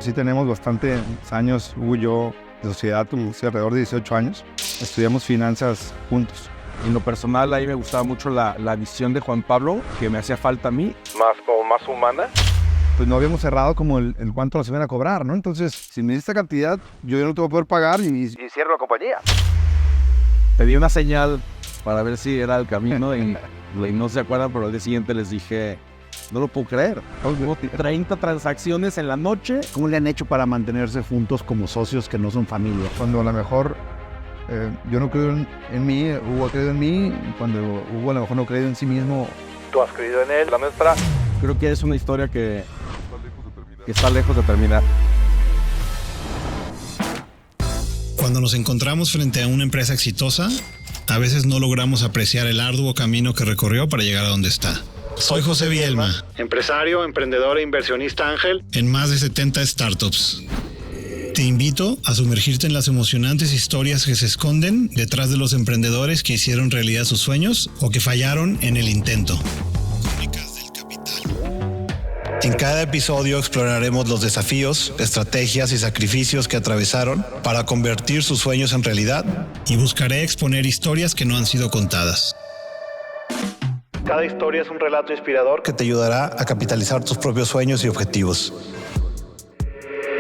sí tenemos bastantes años, Hugo y yo, de sociedad, como alrededor de 18 años. Estudiamos finanzas juntos. En lo personal, ahí me gustaba mucho la visión de Juan Pablo, que me hacía falta a mí, más humana. Pues no habíamos cerrado como el cuánto nos iban a cobrar, ¿no? Entonces, si me diste esta cantidad, yo ya no te voy a poder pagar y cierro la compañía. Pedí una señal para ver si era el camino y no se acuerdan, pero al día siguiente les dije, no lo puedo creer. Hubo 30 transacciones en la noche. ¿Cómo le han hecho para mantenerse juntos como socios que no son familia? Cuando a lo mejor yo no creo en mí, Hugo ha creído en mí, y cuando Hugo a lo mejor no ha creído en sí mismo, Tú has creído en él, la nuestra. Creo que es una historia que está lejos de terminar. Cuando nos encontramos frente a una empresa exitosa, a veces no logramos apreciar el arduo camino que recorrió para llegar a donde está. Soy José Bielma, empresario, emprendedor e inversionista ángel en más de 70 startups. Te invito a sumergirte en las emocionantes historias que se esconden detrás de los emprendedores que hicieron realidad sus sueños o que fallaron en el intento. Crónicas del Capital. En cada episodio exploraremos los desafíos, estrategias y sacrificios que atravesaron para convertir sus sueños en realidad y buscaré exponer historias que no han sido contadas. Cada historia es un relato inspirador que te ayudará a capitalizar tus propios sueños y objetivos.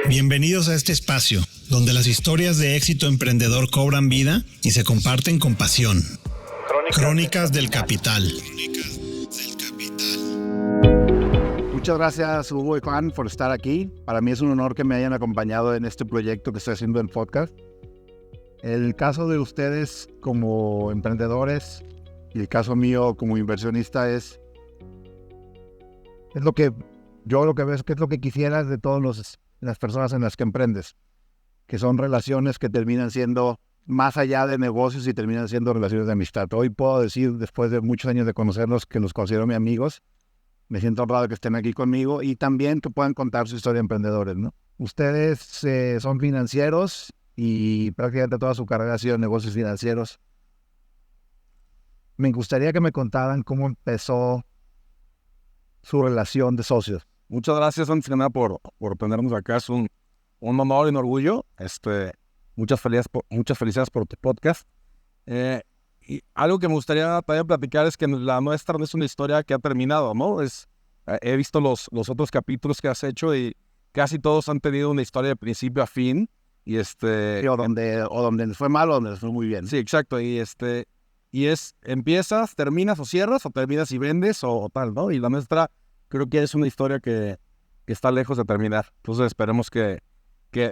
Bienvenidos a este espacio, donde las historias de éxito emprendedor cobran vida y se comparten con pasión. Crónicas del Capital. Muchas gracias, Hugo y Juan, por estar aquí. Para mí es un honor que me hayan acompañado en este proyecto que estoy haciendo en podcast. El caso de ustedes como emprendedores y el caso mío como inversionista es lo que veo, que es lo que quisieras de todas las personas en las que emprendes, que son relaciones que terminan siendo más allá de negocios y terminan siendo relaciones de amistad. Hoy puedo decir, después de muchos años de conocerlos, que los considero mis amigos. Me siento honrado que estén aquí conmigo y también que puedan contar su historia de emprendedores, ¿no? Ustedes son financieros y prácticamente toda su carrera ha sido en negocios financieros. Me gustaría que me contaran cómo empezó su relación de socios. Muchas gracias, antes que nada, por tenernos acá. Es un honor y un orgullo. Muchas felicidades por tu podcast. Y algo que me gustaría también platicar es que la nuestra no es una historia que ha terminado, ¿no? He visto los otros capítulos que has hecho y casi todos han tenido una historia de principio a fin. Y o donde les fue mal o donde les fue muy bien. Sí, exacto. Y empiezas, terminas o cierras, o terminas y vendes o tal, ¿no? Y la nuestra creo que es una historia que está lejos de terminar. Entonces esperemos que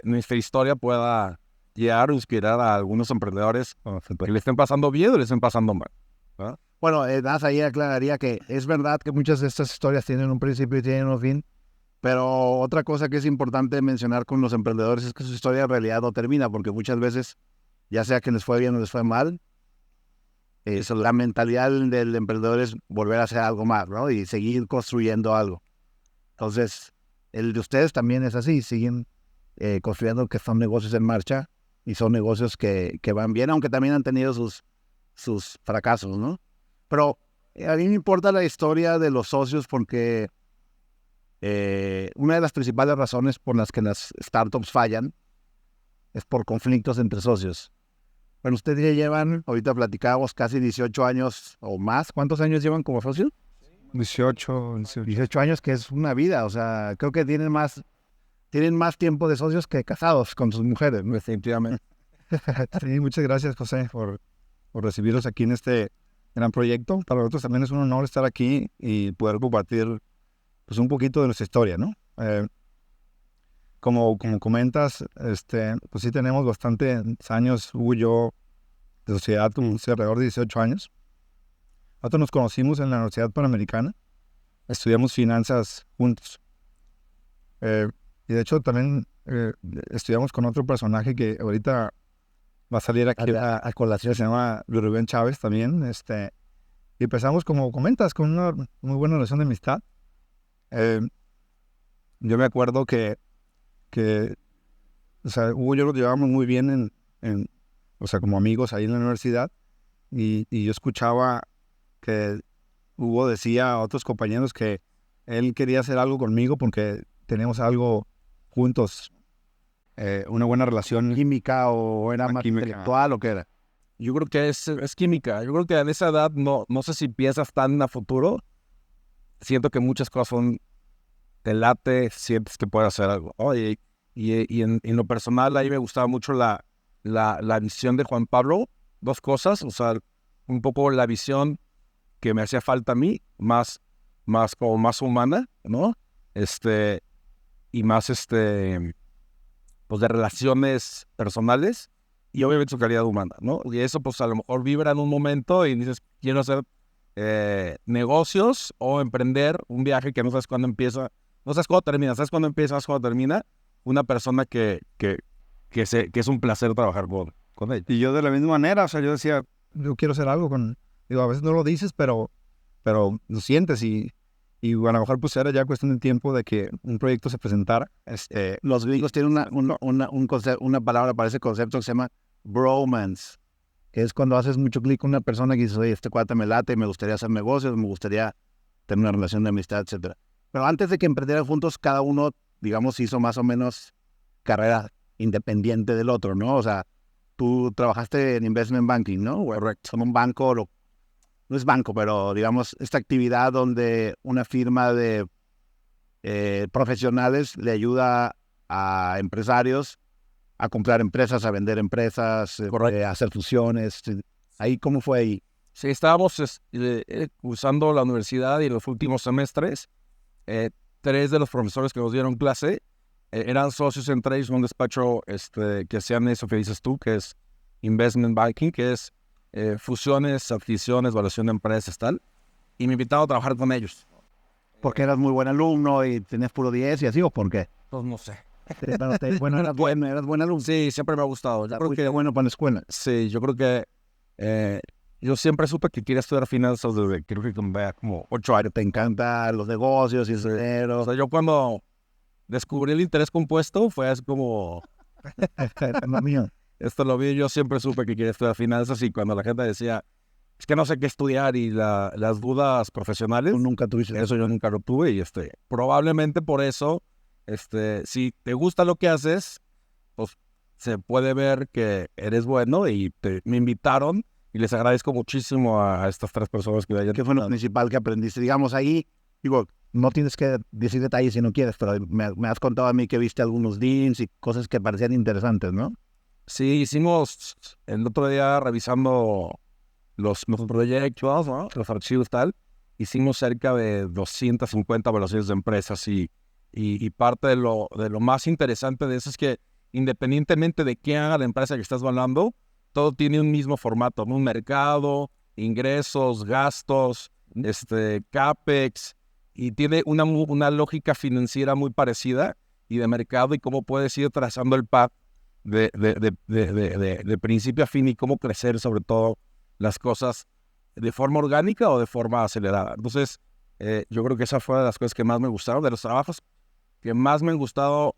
nuestra historia pueda llegar o inspirar a algunos emprendedores que le estén pasando bien o le estén pasando mal, ¿verdad? Bueno, ahí aclararía que es verdad que muchas de estas historias tienen un principio y tienen un fin, pero otra cosa que es importante mencionar con los emprendedores es que su historia en realidad no termina, porque muchas veces, ya sea que les fue bien o les fue mal, la mentalidad del emprendedor es volver a hacer algo más, ¿no? Y seguir construyendo algo. Entonces, el de ustedes también es así, siguen construyendo, que son negocios en marcha y son negocios que van bien, aunque también han tenido sus fracasos, ¿no? Pero a mí me importa la historia de los socios porque una de las principales razones por las que las startups fallan es por conflictos entre socios. Bueno, ustedes ya llevan, ahorita platicábamos, casi 18 años o más. ¿Cuántos años llevan como socios? 18 años, que es una vida. O sea, creo que tienen más tiempo de socios que casados con sus mujeres, ¿no? Definitivamente. Sí, muchas gracias, José, por recibirlos aquí en este gran proyecto. Para nosotros también es un honor estar aquí y poder compartir pues, un poquito de nuestra historia, ¿no? Como comentas, pues sí tenemos bastantes años, Hugo y yo, de sociedad, como alrededor de 18 años. Nosotros nos conocimos en la Universidad Panamericana, estudiamos finanzas juntos. Y de hecho también estudiamos con otro personaje que ahorita va a salir aquí a colación, se llama Luis Rubén Chávez también. Y empezamos, como comentas, con una muy buena relación de amistad. Yo me acuerdo que o sea, Hugo y yo lo llevábamos muy bien o sea, como amigos ahí en la universidad, y yo escuchaba que Hugo decía a otros compañeros que él quería hacer algo conmigo porque teníamos algo juntos, una buena relación. ¿Química o era más Química. intelectual o qué era? Yo creo que es química. Yo creo que en esa edad no sé si piensas tan a futuro. Siento que muchas cosas son, te late, sientes que puedes hacer algo, ¿no? Y en lo personal, ahí me gustaba mucho la visión de Juan Pablo. Dos cosas, o sea, un poco la visión que me hacía falta a mí, más como más humana, ¿no? Y más, pues de relaciones personales y obviamente su calidad humana, ¿no? Y eso, pues a lo mejor vibra en un momento y dices, quiero hacer negocios o emprender un viaje que no sabes cuándo empieza, no sabes cuándo termina, sabes cuándo empieza, sabes cuándo termina. Una persona que es un placer trabajar con ella. Y yo de la misma manera, o sea, yo decía, yo quiero hacer algo digo, a veces no lo dices, pero lo sientes y a lo mejor pues era ya cuestión de tiempo de que un proyecto se presentara. Los gringos tienen una palabra para ese concepto que se llama bromance, que es cuando haces mucho clic con una persona que dices, oye, este cuate me late, me gustaría hacer negocios, me gustaría tener una relación de amistad, etcétera. Pero antes de que emprendieran juntos, cada uno, digamos, hizo más o menos carrera independiente del otro, ¿no? O sea, tú trabajaste en investment banking, ¿no? Correcto. En un banco, no es banco, pero digamos, esta actividad donde una firma de profesionales le ayuda a empresarios a comprar empresas, a vender empresas, a hacer fusiones. ¿Ahí cómo fue ahí? Sí, estábamos cursando la universidad y en los últimos semestres, 3 de los profesores que nos dieron clase eran socios entre ellos en un despacho que hacían eso que dices tú, que es investment banking, que es fusiones, adquisiciones, evaluación de empresas, tal. Y me invitaron a trabajar con ellos. ¿Porque eras muy buen alumno y tenías puro 10 y así o por qué? Pues no sé. Bueno, eras buen alumno. Sí, siempre me ha gustado. Yo creo que bueno para la escuela. sí, yo creo que yo siempre supe que quería estudiar finanzas desde creo que vea como 8 años. Te encantan los negocios y el O dinero. sea, yo cuando descubrí el interés compuesto fue así como, esto lo vi, yo siempre supe que quería estudiar finanzas y cuando la gente decía, es que no sé qué estudiar y las dudas profesionales, Tú nunca tuviste eso yo nunca lo tuve y probablemente por eso, si te gusta lo que haces, pues se puede ver que eres bueno y me invitaron y les agradezco muchísimo a estas 3 personas que me hayan. ¿Qué fue lo principal que aprendiste? Digamos, ahí, digo, no tienes que decir detalles si no quieres, pero me has contado a mí que viste algunos deals y cosas que parecían interesantes, ¿no? Sí, hicimos el otro día revisando los proyectos, ¿no? Los archivos tal, hicimos cerca de 250 evaluaciones de empresas y parte de lo más interesante de eso es que independientemente de qué haga la empresa que estás evaluando, todo tiene un mismo formato, ¿no? Un mercado, ingresos, gastos, CAPEX, y tiene una lógica financiera muy parecida y de mercado y cómo puedes ir trazando el path de principio a fin y cómo crecer sobre todo las cosas de forma orgánica o de forma acelerada. Entonces, yo creo que esa fue de las cosas que más me gustaron, de los trabajos que más me han gustado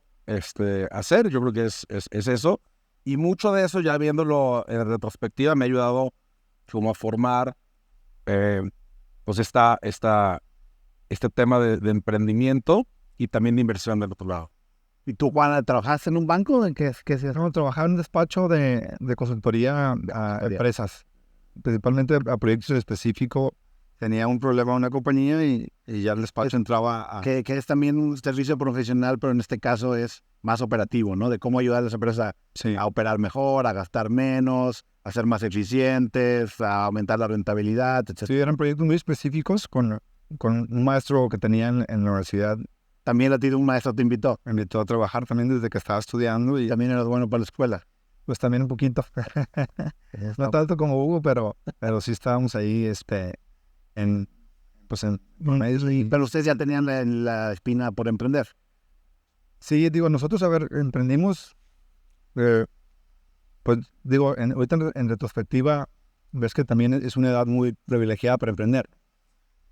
hacer, yo creo que es eso. Y mucho de eso, ya viéndolo en retrospectiva, me ha ayudado como a formar pues este tema de emprendimiento y también de inversión del otro lado. ¿Y tú, Juan, trabajaste en un banco? ¿En qué se No, trabajaba en un despacho de consultoría a empresas, principalmente a proyectos específicos. Tenía un problema una compañía y ya el despacho entraba a... Que es también un servicio profesional, pero en este caso es más operativo, ¿no? De cómo ayudar a las empresas Sí. a operar mejor, a gastar menos, a ser más eficientes, a aumentar la rentabilidad, etc. Sí, eran proyectos muy específicos con un maestro que tenía en la universidad. También a ti un maestro te invitó. Me invitó a trabajar también desde que estaba estudiando y También eras bueno para la escuela. pues también un poquito. No tanto como Hugo, pero sí estábamos ahí en medios y... Pero ustedes ya tenían la espina por emprender. Sí, digo, nosotros, emprendimos, pues digo, ahorita en retrospectiva, ves que también es una edad muy privilegiada para emprender.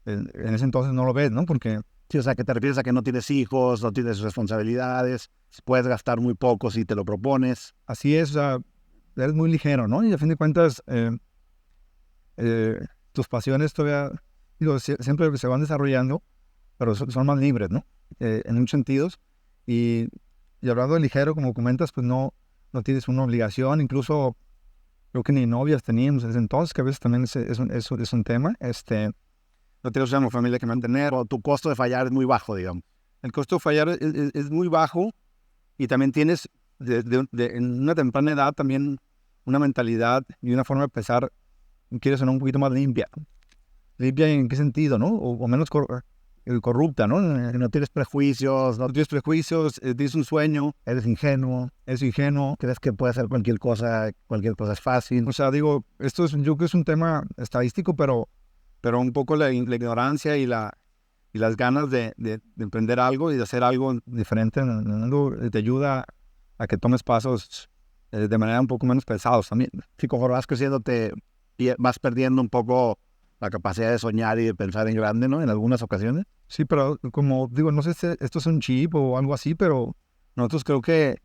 En ese entonces no lo ves, ¿no? Porque... Sí, o sea, que te refieres a que no tienes hijos, no tienes responsabilidades, puedes gastar muy poco si te lo propones. Así es, o sea, eres muy ligero, ¿no? Y a fin de cuentas, tus pasiones todavía, digo, siempre se van desarrollando, pero son más libres, ¿no? En muchos sentidos. Y Y hablando de ligero, como comentas, pues no tienes una obligación, incluso creo que ni novias teníamos desde entonces, que a veces también es un tema. No tienes una familia que mantener. O tu costo de fallar es muy bajo, digamos. El costo de fallar es muy bajo y también tienes en una temprana edad también una mentalidad y una forma de pensar, quieres ser un poquito más limpia. ¿Limpia en qué sentido, no? O menos corrupta, ¿no? No tienes prejuicios, No tienes prejuicios, tienes un sueño, eres ingenuo, crees que puede hacer cualquier cosa es fácil. O sea, digo, yo creo que es un tema estadístico, pero un poco la ignorancia y las ganas de emprender algo y de hacer algo diferente en el mundo te ayuda a que tomes pasos de manera un poco menos pesados también. Si conforme vas creciendo vas perdiendo un poco la capacidad de soñar y de pensar en grande, ¿no? En algunas ocasiones. Sí, pero como digo, no sé si esto es un chip o algo así, pero nosotros creo que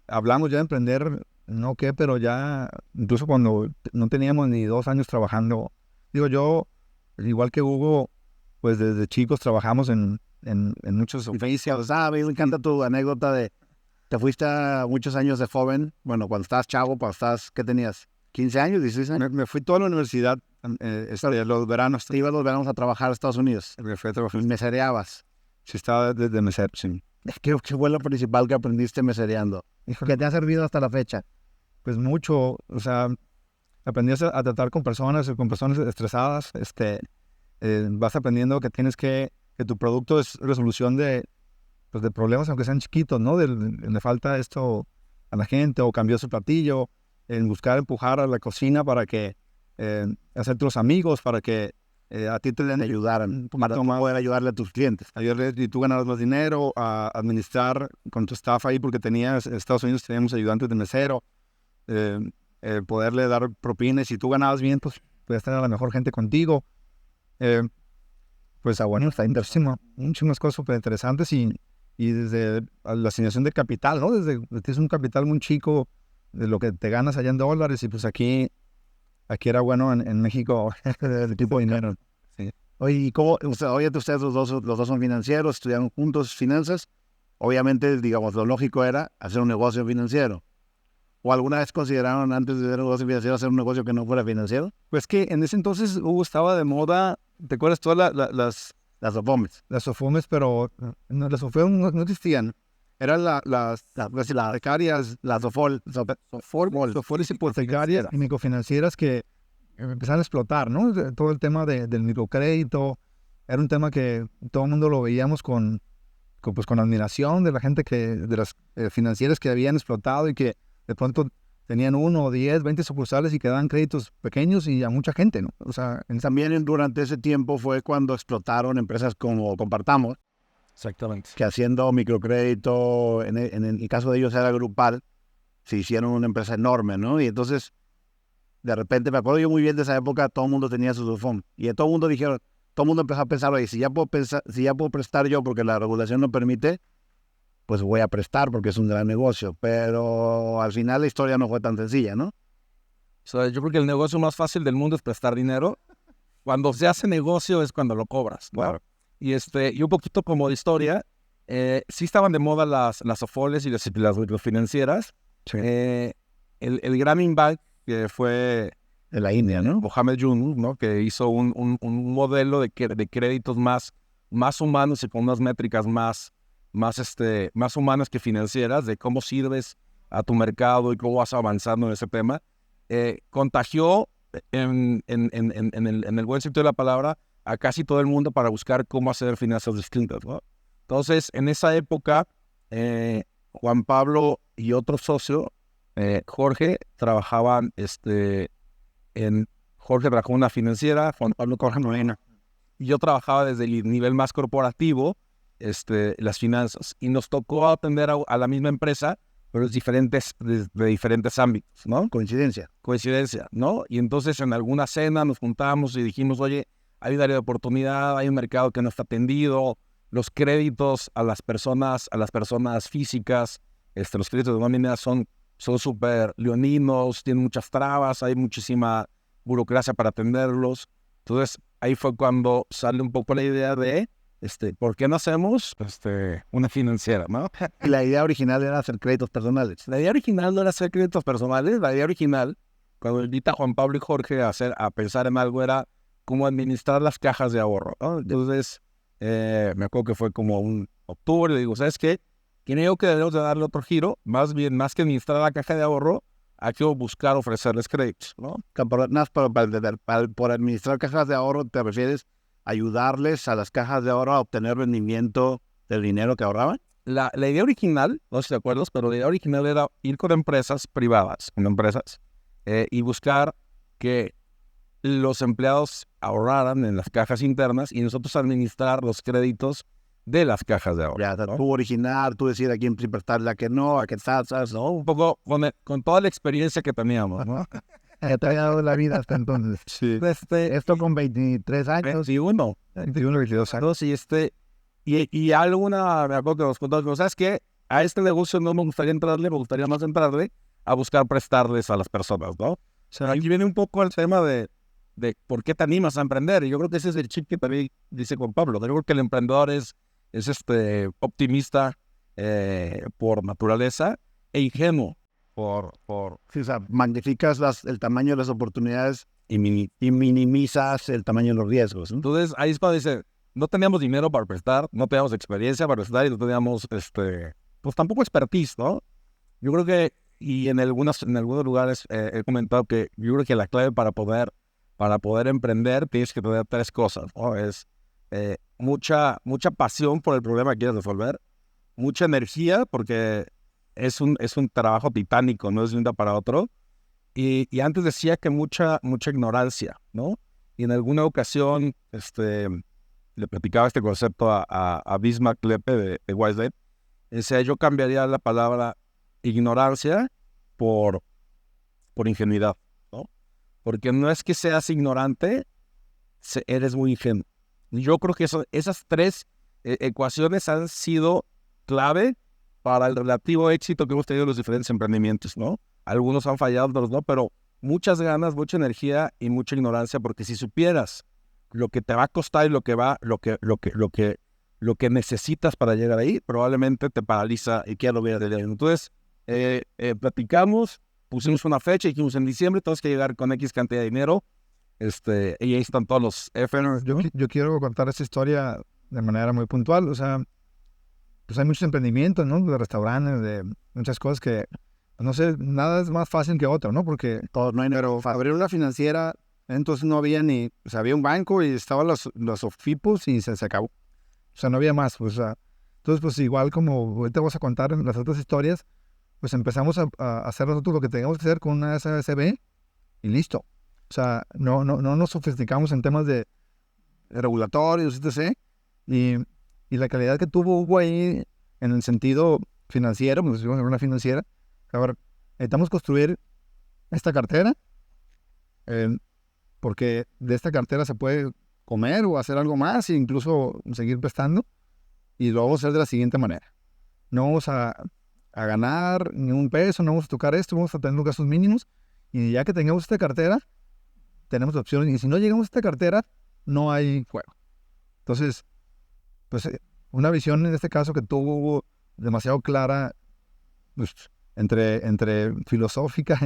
hablamos ya de emprender, no qué, pero ya incluso cuando no teníamos ni 2 años trabajando. Digo, yo, igual que Hugo, pues desde chicos trabajamos en muchos oficios. Me encanta tu anécdota de te fuiste a muchos años de joven. Bueno, cuando estabas chavo, ¿qué tenías? ¿15 años, 16 años? Me fui toda la universidad, los veranos. Te ibas los veranos a trabajar a Estados Unidos. Me fui a trabajar. ¿Mesereabas? Sí, estaba desde mesero, sí. ¿Qué fue lo principal que aprendiste mesereando? ¿Qué te ha servido hasta la fecha? Pues mucho, o sea, aprendí a tratar con personas estresadas. Vas aprendiendo que tienes que tu producto es resolución de problemas, aunque sean chiquitos, ¿no? Le falta esto a la gente o cambió su platillo, en buscar empujar a la cocina para que hacerte los amigos, para que a ti te ayudaran, para poder ayudarle a tus clientes. Y tú ganaras más dinero, a administrar con tu staff ahí, porque en Estados Unidos teníamos ayudantes de mesero, poderle dar propinas. Si tú ganabas bien, pues puedes tener a la mejor gente contigo. Pues bueno, está interesante, muchas cosas súper interesantes y desde la asignación de capital, ¿no? Tienes un capital muy chico de lo que te ganas allá en dólares y pues aquí era bueno en México el tipo de dinero. Sí. Oye, ¿y cómo? Ustedes los dos son financieros, estudiaron juntos finanzas. Obviamente, digamos, lo lógico era hacer un negocio financiero. ¿O alguna vez consideraron antes de hacer un negocio financiero hacer un negocio que no fuera financiero? Pues que en ese entonces estaba de moda, ¿te acuerdas todas las SOFOMES? Las SOFOMES, pero no, las SOFOMES no existían. Eran las becarias, las SOFORES hipotecarias y microfinancieras que empezaron a explotar, ¿no? Todo el tema del microcrédito era un tema que todo el mundo lo veíamos con admiración de la gente de las financieras que habían explotado y que de pronto tenían 1, 10, 20 sucursales y que daban créditos pequeños y a mucha gente, ¿no? O sea, también durante ese tiempo fue cuando explotaron empresas como Compartamos. Exactamente. Que haciendo microcrédito, en el caso de ellos era grupal, se hicieron una empresa enorme, ¿no? Y entonces, de repente, me acuerdo yo muy bien de esa época, todo el mundo tenía su SOFOM. Y todo el mundo empezó a pensar, oye, si ya puedo prestar yo porque la regulación no permite, pues voy a prestar porque es un gran negocio. Pero al final la historia no fue tan sencilla, ¿no? O sea, yo creo que el negocio más fácil del mundo es prestar dinero. Cuando se hace negocio es cuando lo cobras, ¿no? Claro. Y un poquito como de historia, sí estaban de moda las SOFOLES y las financieras. Sí. El Grameen Bank, que fue de la India, ¿no? Mohamed Yunus, ¿no? Que hizo un modelo de créditos más humanos y con unas métricas más humanas que financieras, de cómo sirves a tu mercado y cómo vas avanzando en ese tema. Contagió en el buen sentido de la palabra a casi todo el mundo para buscar cómo hacer finanzas distintas, ¿no? Entonces, en esa época, Juan Pablo y otro socio, Jorge, trabajaban Jorge trabajó en una financiera, Juan Pablo Corja, y yo trabajaba desde el nivel más corporativo, las finanzas, y nos tocó atender a la misma empresa, pero de diferentes ámbitos, ¿no? Coincidencia, ¿no? Y entonces en alguna cena nos juntamos y dijimos, oye, hay un área de oportunidad, hay un mercado que no está atendido, los créditos a las personas físicas, los créditos de nómina son súper leoninos, tienen muchas trabas, hay muchísima burocracia para atenderlos. Entonces ahí fue cuando sale un poco la idea de ¿por qué no hacemos una financiera, no? Y la idea original era hacer créditos personales. La idea original no era hacer créditos personales, la idea original, cuando invita a Juan Pablo y Jorge a pensar en algo, era cómo administrar las cajas de ahorro, ¿no? Entonces, me acuerdo que fue como un octubre, le digo, ¿sabes qué? Creo que debemos de darle otro giro, más bien, más que administrar la caja de ahorro, hay que buscar ofrecerles créditos, ¿no? Por administrar cajas de ahorro, ¿te refieres a ayudarles a las cajas de ahorro a obtener rendimiento del dinero que ahorraban? La idea original, no sé si te acuerdas, pero la idea original era ir con empresas privadas, y buscar que los empleados ahorraran en las cajas internas y nosotros administrar los créditos de las cajas de ahorro. Ya, ¿no? tú originar, tú decir a quién prestarle, a qué no, a qué tasas, ¿no? Un poco con toda la experiencia que teníamos, ¿no? Te había dado la vida hasta entonces. Sí. Esto con 23 años. 21, 22 años. Y alguna, me acuerdo que nos contamos, ¿sabes qué? A este negocio no me gustaría entrarle, me gustaría más entrarle a buscar prestarles a las personas, ¿no? O sea, aquí viene un poco el tema de por qué te animas a emprender. Y yo creo que ese es el chip que también dice Juan Pablo. Yo creo que el emprendedor es optimista por naturaleza e ingenuo Sí, o sea, magnificas el tamaño de las oportunidades y minimizas el tamaño de los riesgos, ¿no? Entonces, ahí es cuando dice, no teníamos dinero para prestar, no teníamos experiencia para prestar y no teníamos, pues tampoco expertise, ¿no? Yo creo que, y en algunos lugares he comentado que yo creo que la clave para poder emprender tienes que tener 3 cosas, ¿no? Es mucha pasión por el problema que quieres resolver, mucha energía, porque es un trabajo titánico, no es de un día para otro, y antes decía que mucha ignorancia, ¿no? Y en alguna ocasión le platicaba este concepto a Bismarck Lepe de Wiseline. Decía, yo cambiaría la palabra ignorancia por ingenuidad, ¿no? Porque no es que seas ignorante, eres muy ingenuo. Yo creo que esas 3 ecuaciones han sido clave para el relativo éxito que hemos tenido en los diferentes emprendimientos, ¿no? Algunos han fallado, otros no, pero muchas ganas, mucha energía y mucha ignorancia, porque si supieras lo que te va a costar y lo que necesitas para llegar ahí, probablemente te paraliza y quieras ver de ahí. Entonces, platicamos, pusimos una fecha, dijimos en diciembre tenemos que llegar con X cantidad de dinero, y ahí están todos los FNs, ¿no? Yo quiero contar esta historia de manera muy puntual, o sea, pues hay muchos emprendimientos, ¿no? De restaurantes, de muchas cosas que, no sé, nada es más fácil que otro, ¿no? Porque pero abrir una financiera, entonces no había ni, o sea, había un banco y estaban los OFIPOS y se acabó. O sea, no había más, pues, o sea, entonces, pues igual como ahorita vamos a contar en las otras historias, pues empezamos a hacer nosotros lo que teníamos que hacer con una SASB y listo. O sea, no nos sofisticamos en temas de regulatorios, etc. Y la calidad que tuvo Hugo ahí en el sentido financiero, pues en una financiera, ahora necesitamos construir esta cartera, porque de esta cartera se puede comer o hacer algo más e incluso seguir prestando, y lo vamos a hacer de la siguiente manera. No vamos a ganar ni un peso, no vamos a tocar esto, vamos a tener los gastos mínimos, y ya que tengamos esta cartera, tenemos opciones, y si no llegamos a esta cartera, no hay juego. Entonces, pues una visión en este caso que tuvo demasiado clara, pues, entre filosófica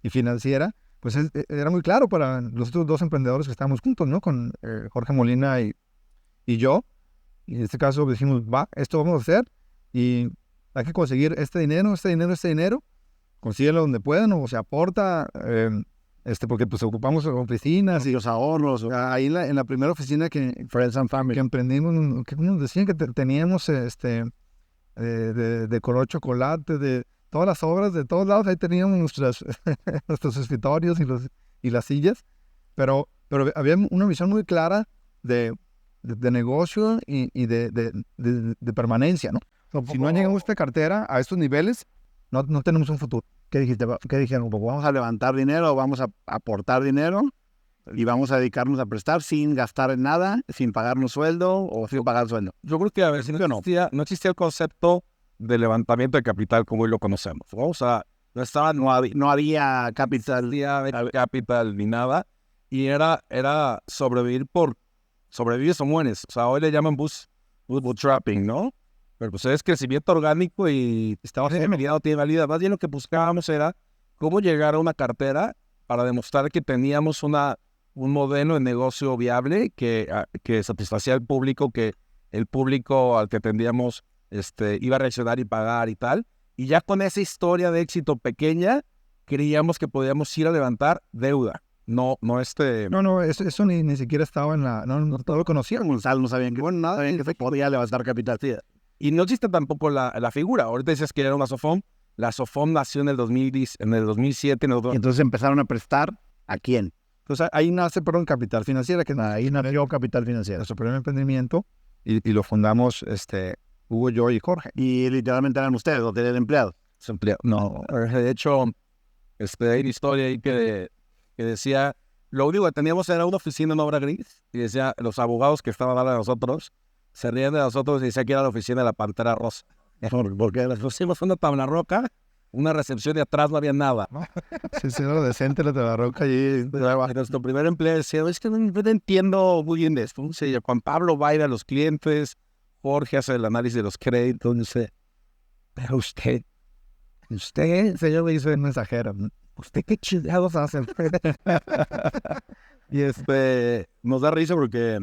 y financiera, pues era muy claro para los otros 2 emprendedores que estábamos juntos, ¿no? Con Jorge Molina y yo. Y en este caso dijimos, esto vamos a hacer y hay que conseguir este dinero, consíguelo donde puedan o se aporta, porque pues ocupamos oficinas y los ahorros. Ahí en la primera oficina que Friends and Family que emprendimos, que nos decían que teníamos de color chocolate, de todas las obras, de todos lados, ahí teníamos nuestros escritorios y las sillas, pero había una visión muy clara de negocio y de permanencia, ¿no? Si no llegamos a esta cartera, a estos niveles, no tenemos un futuro. ¿Qué dijeron? Pues vamos a levantar dinero, vamos a aportar dinero y vamos a dedicarnos a prestar sin gastar en nada, sin pagarnos sueldo o sin pagar sueldo. Yo creo que, a ver, si no existía el concepto de levantamiento de capital como hoy lo conocemos. No había capital ni nada, y era sobrevivir por sobrevives o mueres. O sea, hoy le llaman bootstrapping, ¿no? Pero pues es crecimiento orgánico y estamos en mediado, tiene validez. Más bien lo que buscábamos era cómo llegar a una cartera para demostrar que teníamos un modelo de negocio viable que satisfacía al público, que el público al que tendríamos iba a reaccionar y pagar y tal. Y ya con esa historia de éxito pequeña, creíamos que podíamos ir a levantar deuda. No, eso ni siquiera estaba en la... No lo conocíamos. No sabían que se podía levantar capital. Sí. Y no existe tampoco la figura. Ahorita decías que era una SOFOM. La SOFOM nació en el 2007. Y entonces empezaron a prestar ¿a quién? Entonces ahí nace, Capital Financiera, que ahí nació Capital Financiera. Nuestro primer emprendimiento, y lo fundamos Hugo, yo y Jorge. Y literalmente eran ustedes, ¿no tenían empleados? No, de hecho, hay una historia ahí que decía, lo único que teníamos era una oficina en obra gris, y decía, los abogados que estaban al lado de nosotros, se rían de nosotros y decía que era la oficina de la Pantera Rosa. Porque nos pusimos una tabla roca, una recepción y atrás no había nada, ¿no? Sí, era decente la tabla roca allí. Nuestro primer empleo decía, es que no entiendo muy bien de esto. Juan Pablo va a ir a los clientes, Jorge hace el análisis de los créditos, dice, pero usted, señor, me dice mensajero, ¿usted qué chingados hace? Y nos da risa porque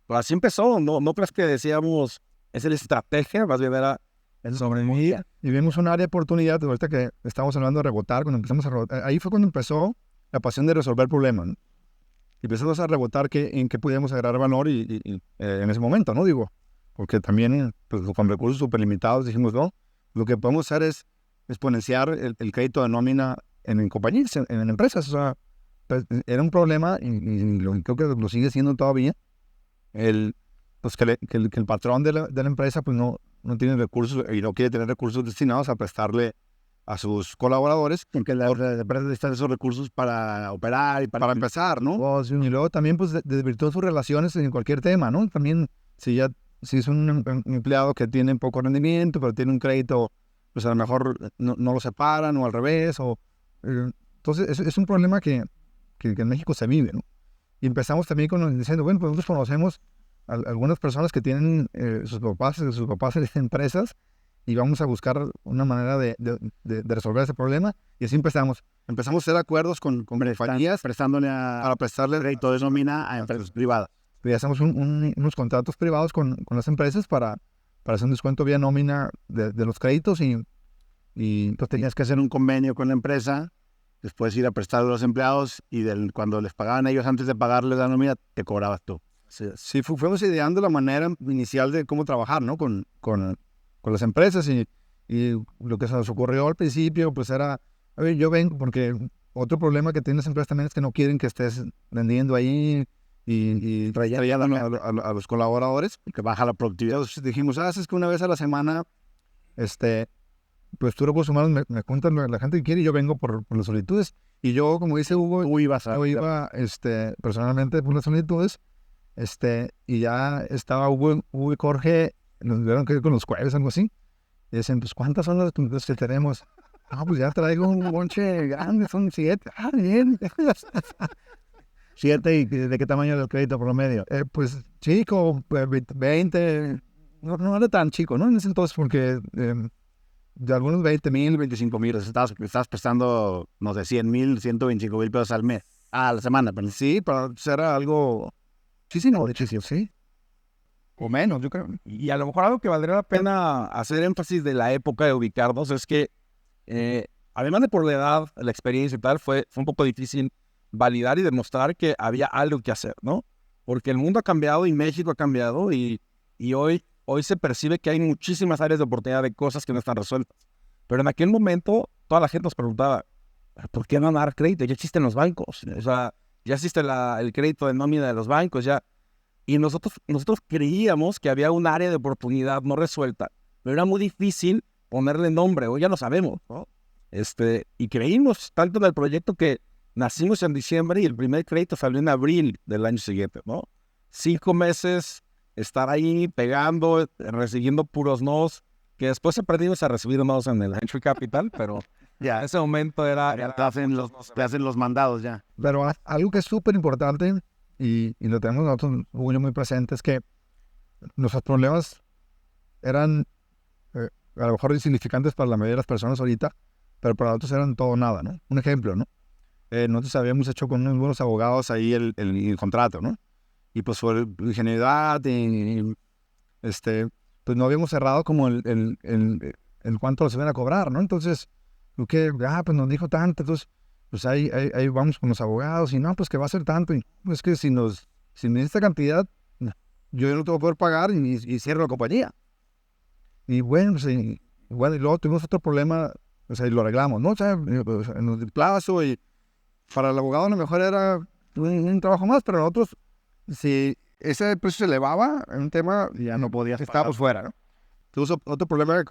pues, así empezó, no creas que decíamos, es la estrategia, más bien era el sobrevivir. Y vimos un área de oportunidad, ahorita que estamos hablando de rebotar, cuando empezamos a rebotar, ahí fue cuando empezó la pasión de resolver problemas, ¿no? Y empezamos a rebotar en qué podíamos agregar valor y en ese momento, ¿no? Digo, porque también pues, con recursos súper limitados dijimos, no, lo que podemos hacer es exponenciar el crédito de nómina en compañías, en empresas. O sea, pues, era un problema y creo que lo sigue siendo todavía, pues que el patrón de la empresa pues no tiene recursos y no quiere tener recursos destinados a prestarle a sus colaboradores, porque la empresa necesita esos recursos para operar y para empezar, ¿no? Y luego también pues desvirtuó sus relaciones en cualquier tema, ¿no? También si es un empleado que tiene poco rendimiento, pero tiene un crédito, pues a lo mejor no lo separan o al revés. Entonces es un problema que en México se vive, ¿no? Y empezamos también diciendo, bueno, pues nosotros conocemos a algunas personas que tienen sus papás en empresas y vamos a buscar una manera de resolver ese problema. Y así empezamos a hacer acuerdos con compañías para prestarle crédito de nómina a empresas privadas. Y hacemos unos contratos privados con las empresas para hacer un descuento vía nómina de los créditos y entonces tenías que hacer un convenio con la empresa, después ir a prestarle a los empleados y cuando les pagaban ellos antes de pagarles la nómina, te cobrabas tú. Sí, fuimos ideando la manera inicial de cómo trabajar, ¿no? Con las empresas y lo que se nos ocurrió al principio pues era, a ver, yo vengo porque otro problema que tienen las empresas también es que no quieren que estés vendiendo ahí y trayendo a los colaboradores, que baja la productividad. Entonces dijimos, es que una vez a la semana, pues tú recursos humanos me cuentan la gente que quiere y yo vengo por las solicitudes. Y yo, como dice Hugo, yo iba personalmente por las solicitudes, y ya estaba Hugo y Jorge, nos tuvieron que ir con los jueves, algo así. Y dicen, pues, ¿cuántas son las solicitudes que tenemos? Pues ya traigo un bonche grande, son 7. Bien. 7, ¿y de qué tamaño del crédito promedio? Pues chico, 20, no era tan chico, ¿no? En ese entonces, porque de algunos 20,000, 25,000. Estás prestando, no sé, 100,000, 125,000 pesos al mes, a la semana. Pero sí, para ser algo, no, de hecho sí. O menos, yo creo. Y a lo mejor algo que valdría la pena hacer énfasis de la época de ubicarnos es que, además de por la edad, la experiencia y tal, fue un poco difícil validar y demostrar que había algo que hacer, ¿no? Porque el mundo ha cambiado y México ha cambiado y hoy se percibe que hay muchísimas áreas de oportunidad de cosas que no están resueltas. Pero en aquel momento toda la gente nos preguntaba, ¿por qué no van a dar crédito? Ya existen los bancos, o sea, ya existe el crédito de nómina de los bancos, ya. Y nosotros creíamos que había un área de oportunidad no resuelta, pero era muy difícil ponerle nombre, hoy ya lo sabemos, ¿no? Y creímos tanto en el proyecto que nacimos en diciembre y el primer crédito salió en abril del año siguiente, ¿no? 5 meses estar ahí pegando, recibiendo puros nos, que después aprendimos a recibir nos en el Venture Capital, pero ya en ese momento era te hacen los mandados ya. Pero algo que es súper importante y lo tenemos nosotros, Hugo y yo, muy presente, es que nuestros problemas eran a lo mejor insignificantes para la mayoría de las personas ahorita, pero para nosotros eran todo o nada, ¿no? Un ejemplo, ¿no? Nosotros habíamos hecho con unos buenos abogados ahí el contrato, ¿no? Y pues por ingenuidad pues no habíamos cerrado como el cuánto nos iban a cobrar, ¿no? Entonces, pues nos dijo tanto, entonces, pues ahí vamos con los abogados y no, pues que va a ser tanto. Y pues que si esta cantidad, yo no te voy a poder pagar y cierro la compañía. Y bueno, pues, y luego tuvimos otro problema, o sea, y lo arreglamos, ¿no? O sea, en el plazo y para el abogado a lo mejor era un trabajo más, pero nosotros, si ese precio se elevaba en un tema, ya no podías, estábamos fuera, ¿no? Tuvimos otro problema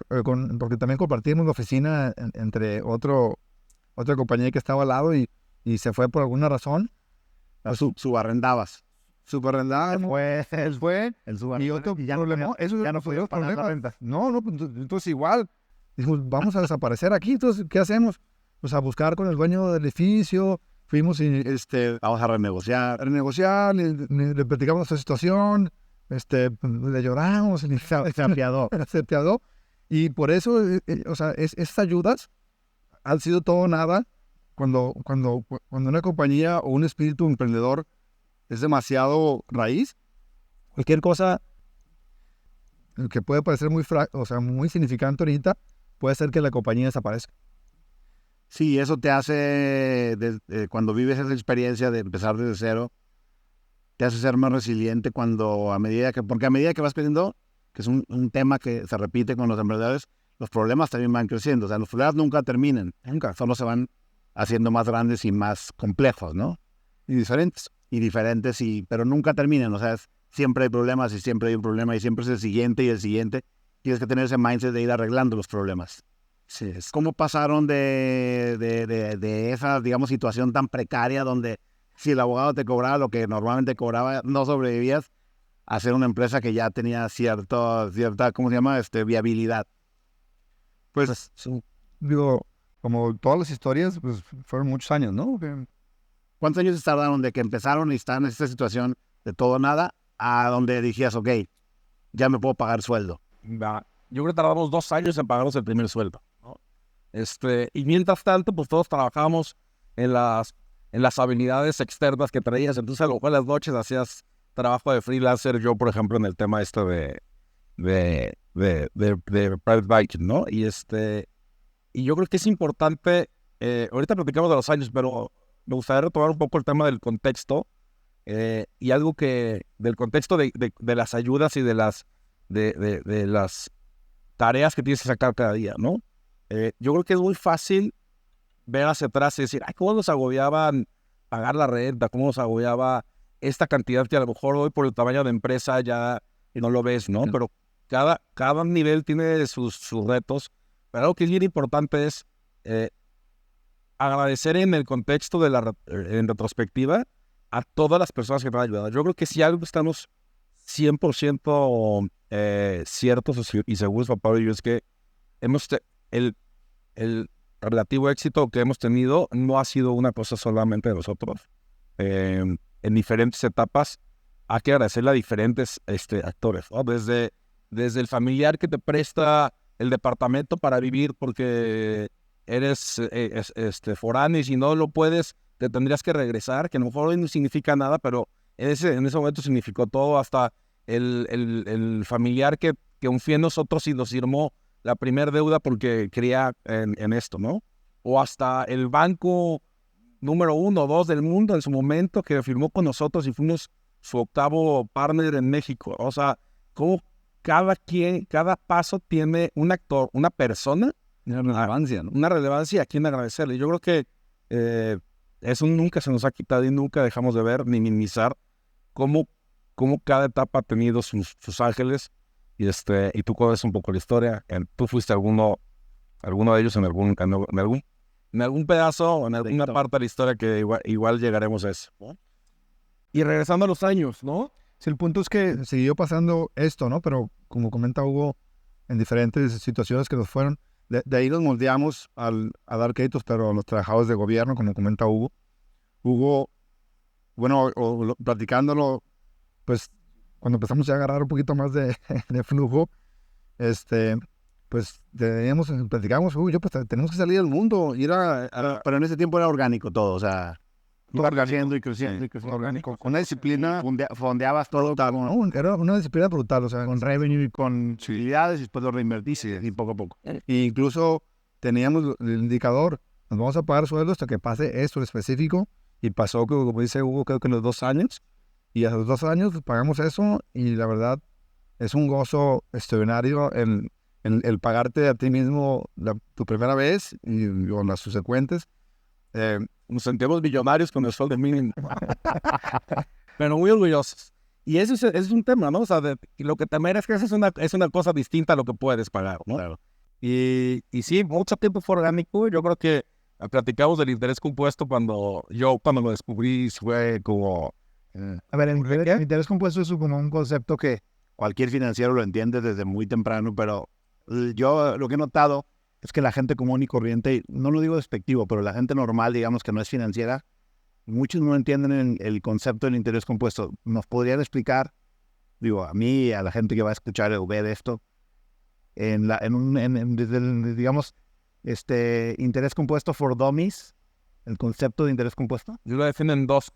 porque también compartimos la oficina entre otra compañía que estaba al lado y se fue por alguna razón. Subarrendabas. Subarrendábamos. Él fue. Y otro problema, eso ya no fue pagar la renta. No, pues, entonces igual, dijimos, vamos a desaparecer aquí, entonces, ¿qué hacemos? Pues a buscar con el dueño del edificio, fuimos y, vamos a renegociar. Le platicamos nuestra situación, le lloramos, se apiadó. Y por eso, o sea, esas ayudas han sido todo o nada cuando una compañía o un espíritu emprendedor es demasiado raíz. Cualquier cosa que puede parecer muy significante ahorita, puede hacer que la compañía desaparezca. Sí, eso te hace, cuando vives esa experiencia de empezar desde cero, te hace ser más resiliente porque a medida que vas creciendo, que es un tema que se repite con los emprendedores, los problemas también van creciendo. O sea, los problemas nunca terminan, solo se van haciendo más grandes y más complejos, ¿no? Y diferentes. Pero nunca terminan. O sea, siempre hay problemas y siempre hay un problema y siempre es el siguiente y el siguiente. Tienes que tener ese mindset de ir arreglando los problemas. Sí, es ¿Cómo pasaron de esa, digamos, situación tan precaria donde si el abogado te cobraba lo que normalmente cobraba, no sobrevivías, a ser una empresa que ya tenía cierta, ¿cómo se llama? Viabilidad? Pues, digo, como todas las historias, pues fueron muchos años, ¿no? ¿Cuántos años tardaron de que empezaron y están en esta situación de todo o nada a donde dijiste, ok, ya me puedo pagar sueldo? Yo creo que tardamos 2 años en pagarnos el primer sueldo, ¿no? Y mientras tanto, pues todos trabajábamos en las habilidades externas que traías. Entonces, a lo mejor en las noches hacías trabajo de freelancer. Yo, por ejemplo, en el tema de private banking, ¿no? Y yo creo que es importante, ahorita platicamos de los años, pero me gustaría retomar un poco el tema del contexto, y algo del contexto de las ayudas y de las tareas que tienes que sacar cada día, ¿no? Yo creo que es muy fácil ver hacia atrás y decir, ay, cómo nos agobiaban pagar la renta, cómo nos agobiaba esta cantidad que a lo mejor hoy por el tamaño de empresa ya no lo ves, ¿no? Pero cada nivel tiene sus retos. Pero algo que es bien importante es agradecer en el contexto en retrospectiva a todas las personas que te han ayudado. Yo creo que si algo estamos 100% ciertos y seguros, Pablo y yo, es que el relativo éxito que hemos tenido no ha sido una cosa solamente de nosotros. En diferentes etapas hay que agradecerle a diferentes actores, ¿no? Desde el familiar que te presta el departamento para vivir porque eres foráneo y si no lo puedes, te tendrías que regresar, que a lo mejor hoy no significa nada, pero en ese momento significó todo, hasta el familiar que confía en nosotros y nos firmó la primera deuda porque creía en esto, ¿no? O hasta el banco número 1 o 2 del mundo en su momento que firmó con nosotros y fuimos su octavo partner en México. O sea, como cada paso tiene un actor, una persona, una relevancia, ¿no? Una relevancia a quien agradecerle. Yo creo que eso nunca se nos ha quitado y nunca dejamos de ver ni minimizar cómo cada etapa ha tenido sus ángeles. Y tú conoces un poco la historia. Tú fuiste alguno de ellos en algún pedazo o en alguna parte de la historia que igual llegaremos a eso, ¿no? Y regresando a los años, ¿no? Sí, el punto es que siguió pasando esto, ¿no? Pero como comenta Hugo, en diferentes situaciones que nos fueron, de ahí nos moldeamos a dar créditos, pero a los trabajadores de gobierno, como comenta Hugo. Hugo bueno, platicándolo, pues cuando empezamos ya a agarrar un poquito más de flujo, pues platicamos, pues tenemos que salir al mundo, ir Pero en ese tiempo era orgánico todo, o sea, iba creciendo y creciendo y creciendo. orgánico, con una disciplina, Fondeabas todo no, era una disciplina brutal, o sea, con revenue y con utilidades y después lo reinvertiste y poco a poco. e incluso teníamos el indicador, nos vamos a pagar sueldo hasta que pase esto en específico, y pasó, como dice Hugo, creo que en los 2 años, y a los 2 años pues, pagamos eso, y la verdad es un gozo extraordinario el pagarte a ti mismo tu primera vez o las subsecuentes. Nos sentimos millonarios con el sueldo mínimo. Pero muy orgullosos. Y eso es un tema, ¿no? O sea, lo que te mereces es una cosa distinta a lo que puedes pagar, ¿no? Claro. Y sí, mucho tiempo fue orgánico. Yo creo que platicamos del interés compuesto cuando lo descubrí fue como... A ver, el interés compuesto es como un concepto que cualquier financiero lo entiende desde muy temprano, pero yo lo que he notado es que la gente común y corriente, no lo digo despectivo, pero la gente normal, digamos que no es financiera, muchos no entienden el concepto del interés compuesto. ¿Nos podrían explicar, digo, a mí, a la gente que va a escuchar o ver esto, digamos, interés compuesto for dummies, el concepto de interés compuesto? Yo lo defino en dos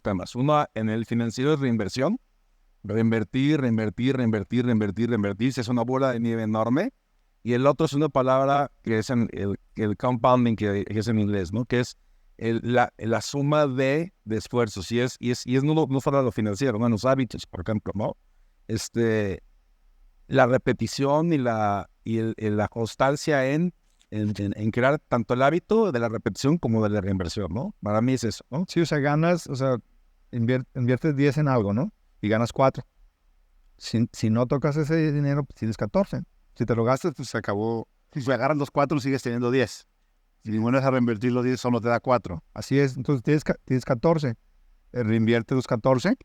temas. Uno, en el financiero es reinversión. Reinvertir, es una bola de nieve enorme. Y el otro es una palabra que es el compounding, que es en inglés, ¿no? Que es la suma de esfuerzos. Y es no solo lo financiero, ¿no? En los hábitos, por ejemplo, ¿no? La repetición y la constancia en crear tanto el hábito de la repetición como de la reinversión, ¿no? Para mí es eso, ¿no? Sí, o sea, inviertes 10 en algo, ¿no? Y ganas 4. Si no tocas ese dinero, pues tienes 14. Si te lo gastas, pues se acabó. Si agarras los 4, sigues teniendo 10. Si ninguno es a reinvertir los 10, solo te da 4. Así es, entonces tienes 14. Reinvierte los 14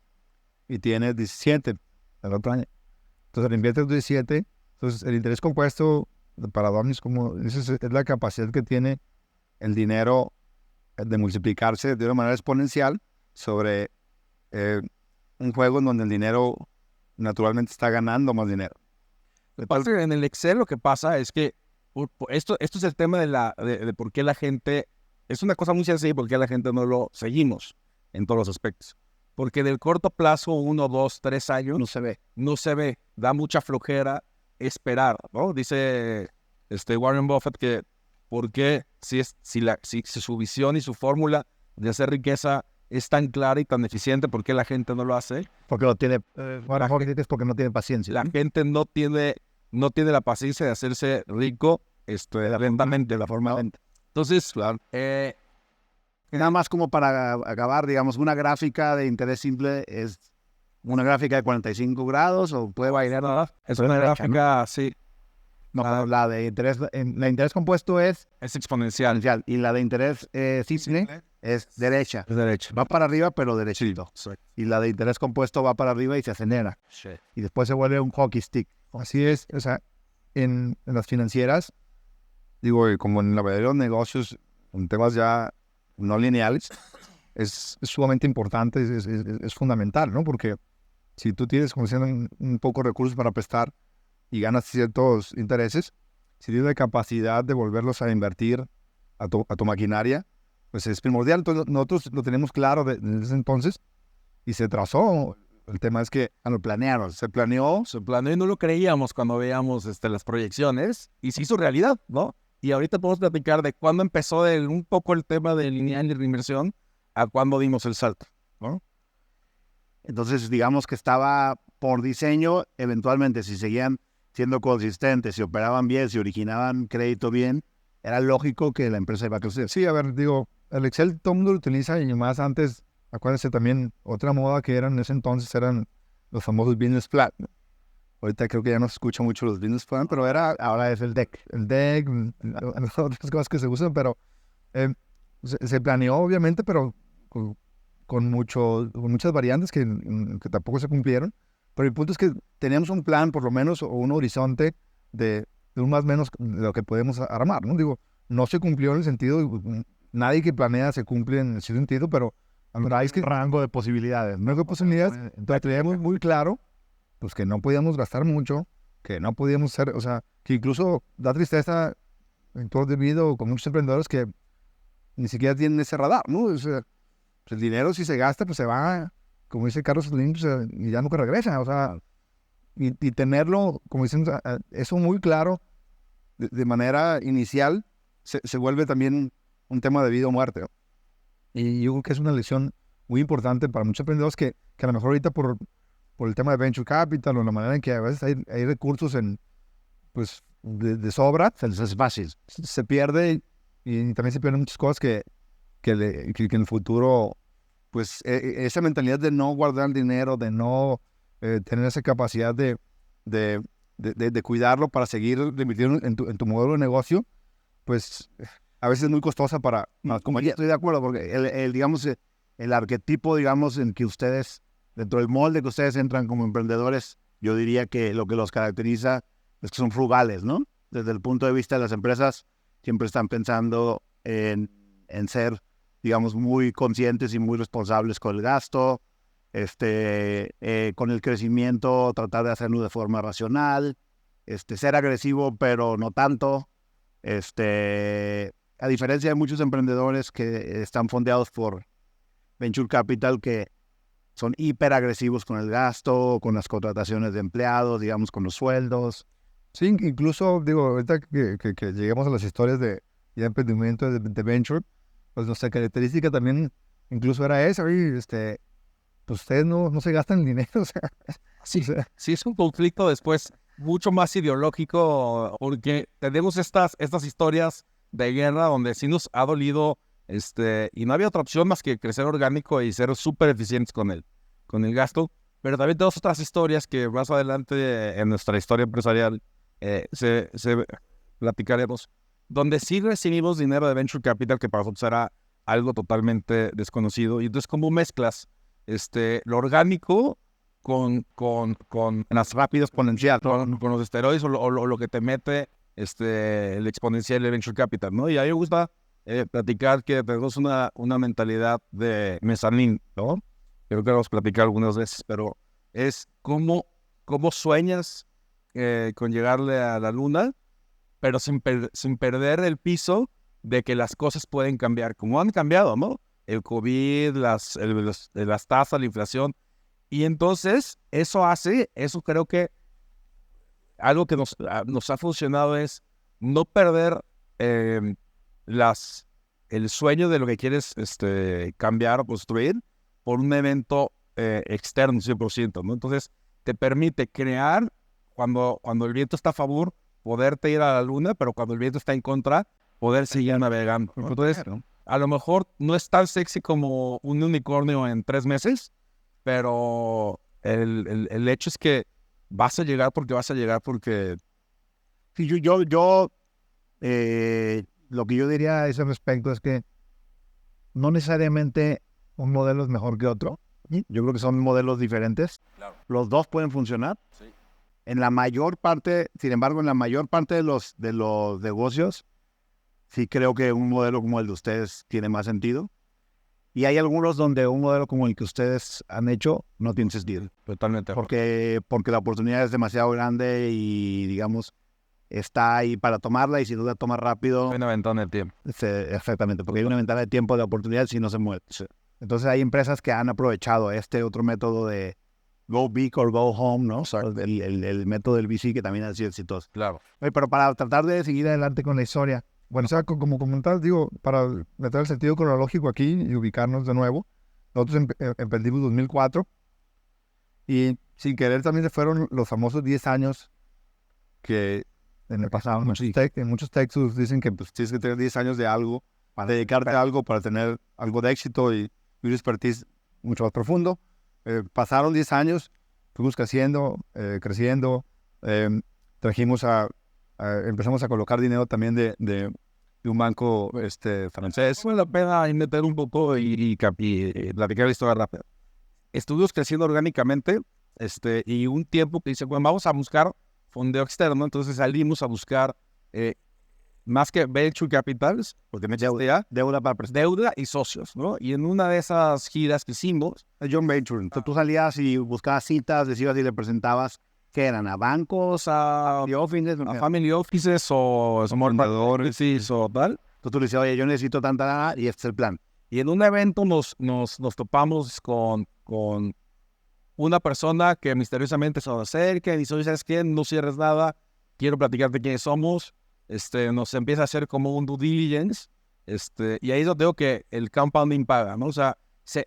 y tienes 17 el otro año. Entonces reinvierte los 17. Entonces el interés compuesto para dummies, como dices, es la capacidad que tiene el dinero de multiplicarse de una manera exponencial sobre un juego en donde el dinero naturalmente está ganando más dinero. En el Excel lo que pasa es que esto es el tema de por qué la gente, es una cosa muy sencilla, por qué la gente no lo seguimos en todos los aspectos. Porque del corto plazo, 1, 2, 3 años, no se ve, da mucha flojera esperar, ¿no? Dice Warren Buffett que por qué si su visión y su fórmula de hacer riqueza es tan clara y tan eficiente, ¿por qué la gente no lo hace? Porque no tiene, porque no tiene paciencia. La gente no tiene la paciencia de hacerse rico lentamente, de la forma lenta. Entonces, claro. Nada más como para acabar, digamos, una gráfica de interés simple es una gráfica de 45 grados o puede bailar nada. Es una gráfica, ¿no? Sí. No, la de interés compuesto es exponencial. Y la de interés simple es derecha. Es derecha. Va para arriba, pero derechito. Sí. Y la de interés compuesto va para arriba y se acelera. Sí. Y después se vuelve un hockey stick. Así es, o sea, en las financieras, digo, como en la mayoría de los negocios, en temas ya no lineales, es sumamente importante, es fundamental, ¿no? Porque si tú tienes, como decían, un poco de recursos para prestar y ganas ciertos intereses, si tienes la capacidad de volverlos a invertir a tu maquinaria, pues es primordial. Entonces, nosotros lo tenemos claro desde ese entonces y se trazó. El tema es que lo planearon, se planeó y no lo creíamos cuando veíamos las proyecciones y se hizo realidad, ¿no? Y ahorita podemos platicar de cuándo empezó un poco el tema de lineal y reinversión a cuándo dimos el salto, ¿no? Entonces, digamos que estaba por diseño, eventualmente, si seguían siendo consistentes, si operaban bien, si originaban crédito bien, era lógico que la empresa iba a crecer. Sí, a ver, digo, el Excel todo el mundo lo utiliza y más antes, acuérdense también, otra moda que eran en ese entonces eran los famosos business plan. Ahorita creo que ya no se escucha mucho los business plan, pero ahora es el deck. El deck, otras cosas que se usan, pero se planeó obviamente, pero con muchas variantes que tampoco se cumplieron. Pero el punto es que teníamos un plan, por lo menos, o un horizonte de un más o menos de lo que podemos armar, ¿no? Digo, no se cumplió en el sentido, nadie que planea se cumple en ese sentido, pero hay un rango de posibilidades. rango de posibilidades, entonces teníamos muy claro pues que no podíamos gastar mucho, que no podíamos hacer, o sea, que incluso da tristeza en todo debido con muchos emprendedores que ni siquiera tienen ese radar, ¿no? O sea, pues el dinero si se gasta, pues se va, como dice Carlos Slim, pues, y ya nunca regresa, o sea, y tenerlo, como dicen, eso muy claro de manera inicial, se vuelve también un tema de vida o muerte, ¿no? Y yo creo que es una lección muy importante para muchos emprendedores que a lo mejor ahorita por el tema de venture capital o la manera en que a veces hay recursos pues, de sobra, Es fácil. se pierde y también se pierden muchas cosas que en el futuro, pues esa mentalidad de no guardar dinero, de no tener esa capacidad de cuidarlo para seguir invirtiendo en tu modelo de negocio, pues a veces es muy costosa para como Estoy de acuerdo, porque digamos, el arquetipo, digamos, en que ustedes, dentro del molde que ustedes entran como emprendedores, yo diría que lo que los caracteriza es que son frugales, ¿no? Desde el punto de vista de las empresas, siempre están pensando en ser, digamos, muy conscientes y muy responsables con el gasto, con el crecimiento, tratar de hacerlo de forma racional, ser agresivo, pero no tanto. A diferencia de muchos emprendedores que están fondeados por Venture Capital, que son hiperagresivos con el gasto, con las contrataciones de empleados, digamos, con los sueldos. Sí, incluso, digo, ahorita que lleguemos a las historias de emprendimiento de venture, pues nuestra característica también incluso era esa, oye, pues ustedes no se gastan el dinero, o sea. Sí, sí es un conflicto después mucho más ideológico, porque tenemos estas historias de guerra donde sí nos ha dolido, y no había otra opción más que crecer orgánico y ser súper eficientes con el gasto, pero también tenemos otras historias que más adelante en nuestra historia empresarial se platicaremos, donde sí recibimos dinero de Venture Capital que para nosotros era algo totalmente desconocido, y entonces como mezclas lo orgánico con las rápidas exponencial, con los esteroides o lo que te mete el exponencial de Venture Capital, ¿no? Y a mí me gusta platicar que tenemos una mentalidad de mezzanine, ¿no? Creo que vamos a platicar algunas veces, pero es cómo sueñas con llegarle a la luna, pero sin perder el piso de que las cosas pueden cambiar, como han cambiado, ¿no? El COVID, las tasas, la inflación. Y entonces, eso creo que algo que nos ha funcionado es no perder el sueño de lo que quieres cambiar o construir por un evento externo 100%, ¿no? Entonces, te permite crear cuando el viento está a favor, poderte ir a la luna, pero cuando el viento está en contra, poder seguir navegando, ¿no? Entonces, a lo mejor no es tan sexy como un unicornio en 3 meses, pero el hecho es que vas a llegar porque... Sí, lo que yo diría a ese respecto es que no necesariamente un modelo es mejor que otro. Yo creo que son modelos diferentes. Claro. Los dos pueden funcionar. Sí. Sin embargo, en la mayor parte de los negocios, sí creo que un modelo como el de ustedes tiene más sentido. Y hay algunos donde un modelo como el que ustedes han hecho no tiene sentido. Totalmente. Porque la oportunidad es demasiado grande y, digamos, está ahí para tomarla, y si no la toma rápido... Hay una ventana de tiempo. Exactamente, porque hay una ventana de tiempo de oportunidad si no se mueve. Sí. Entonces hay empresas que han aprovechado este otro método de go big or go home, ¿no? O sea, el método del VC, que también ha sido exitoso. Claro. Oye, pero para tratar de seguir adelante con la historia, Bueno, o sea, como comentar, digo, para meter el sentido cronológico aquí y ubicarnos de nuevo, nosotros emprendimos en 2004 y sin querer también se fueron los famosos 10 años que en el pasado en muchos textos dicen que pues, tienes que tener 10 años de algo, para dedicarte a algo, para tener algo de éxito y un expertise mucho más profundo. Pasaron 10 años, fuimos creciendo, trajimos empezamos a colocar dinero también de un banco francés. Vale la pena meter un poco y platicar la historia rápida. Estuvimos creciendo orgánicamente y un tiempo que dice, bueno, vamos a buscar fondeo externo. Entonces salimos a buscar más que venture capitals, porque me deuda, Deuda para prestar. deuda y socios, ¿no? Y en una de esas giras que hicimos, John Venture. Entonces, tú salías y buscabas citas, decías y le presentabas que eran a bancos, a offices, a family offices o Emprendedores. o tal. Entonces tú le decías, oye, yo necesito tanta y este es el plan. Y en un evento nos topamos con una persona que misteriosamente se nos acerca y dice, oye, ¿sabes qué? No cierres nada, quiero platicarte quiénes somos. Nos empieza a hacer como un due diligence, y ahí es donde digo que el compounding paga, ¿no? O sea,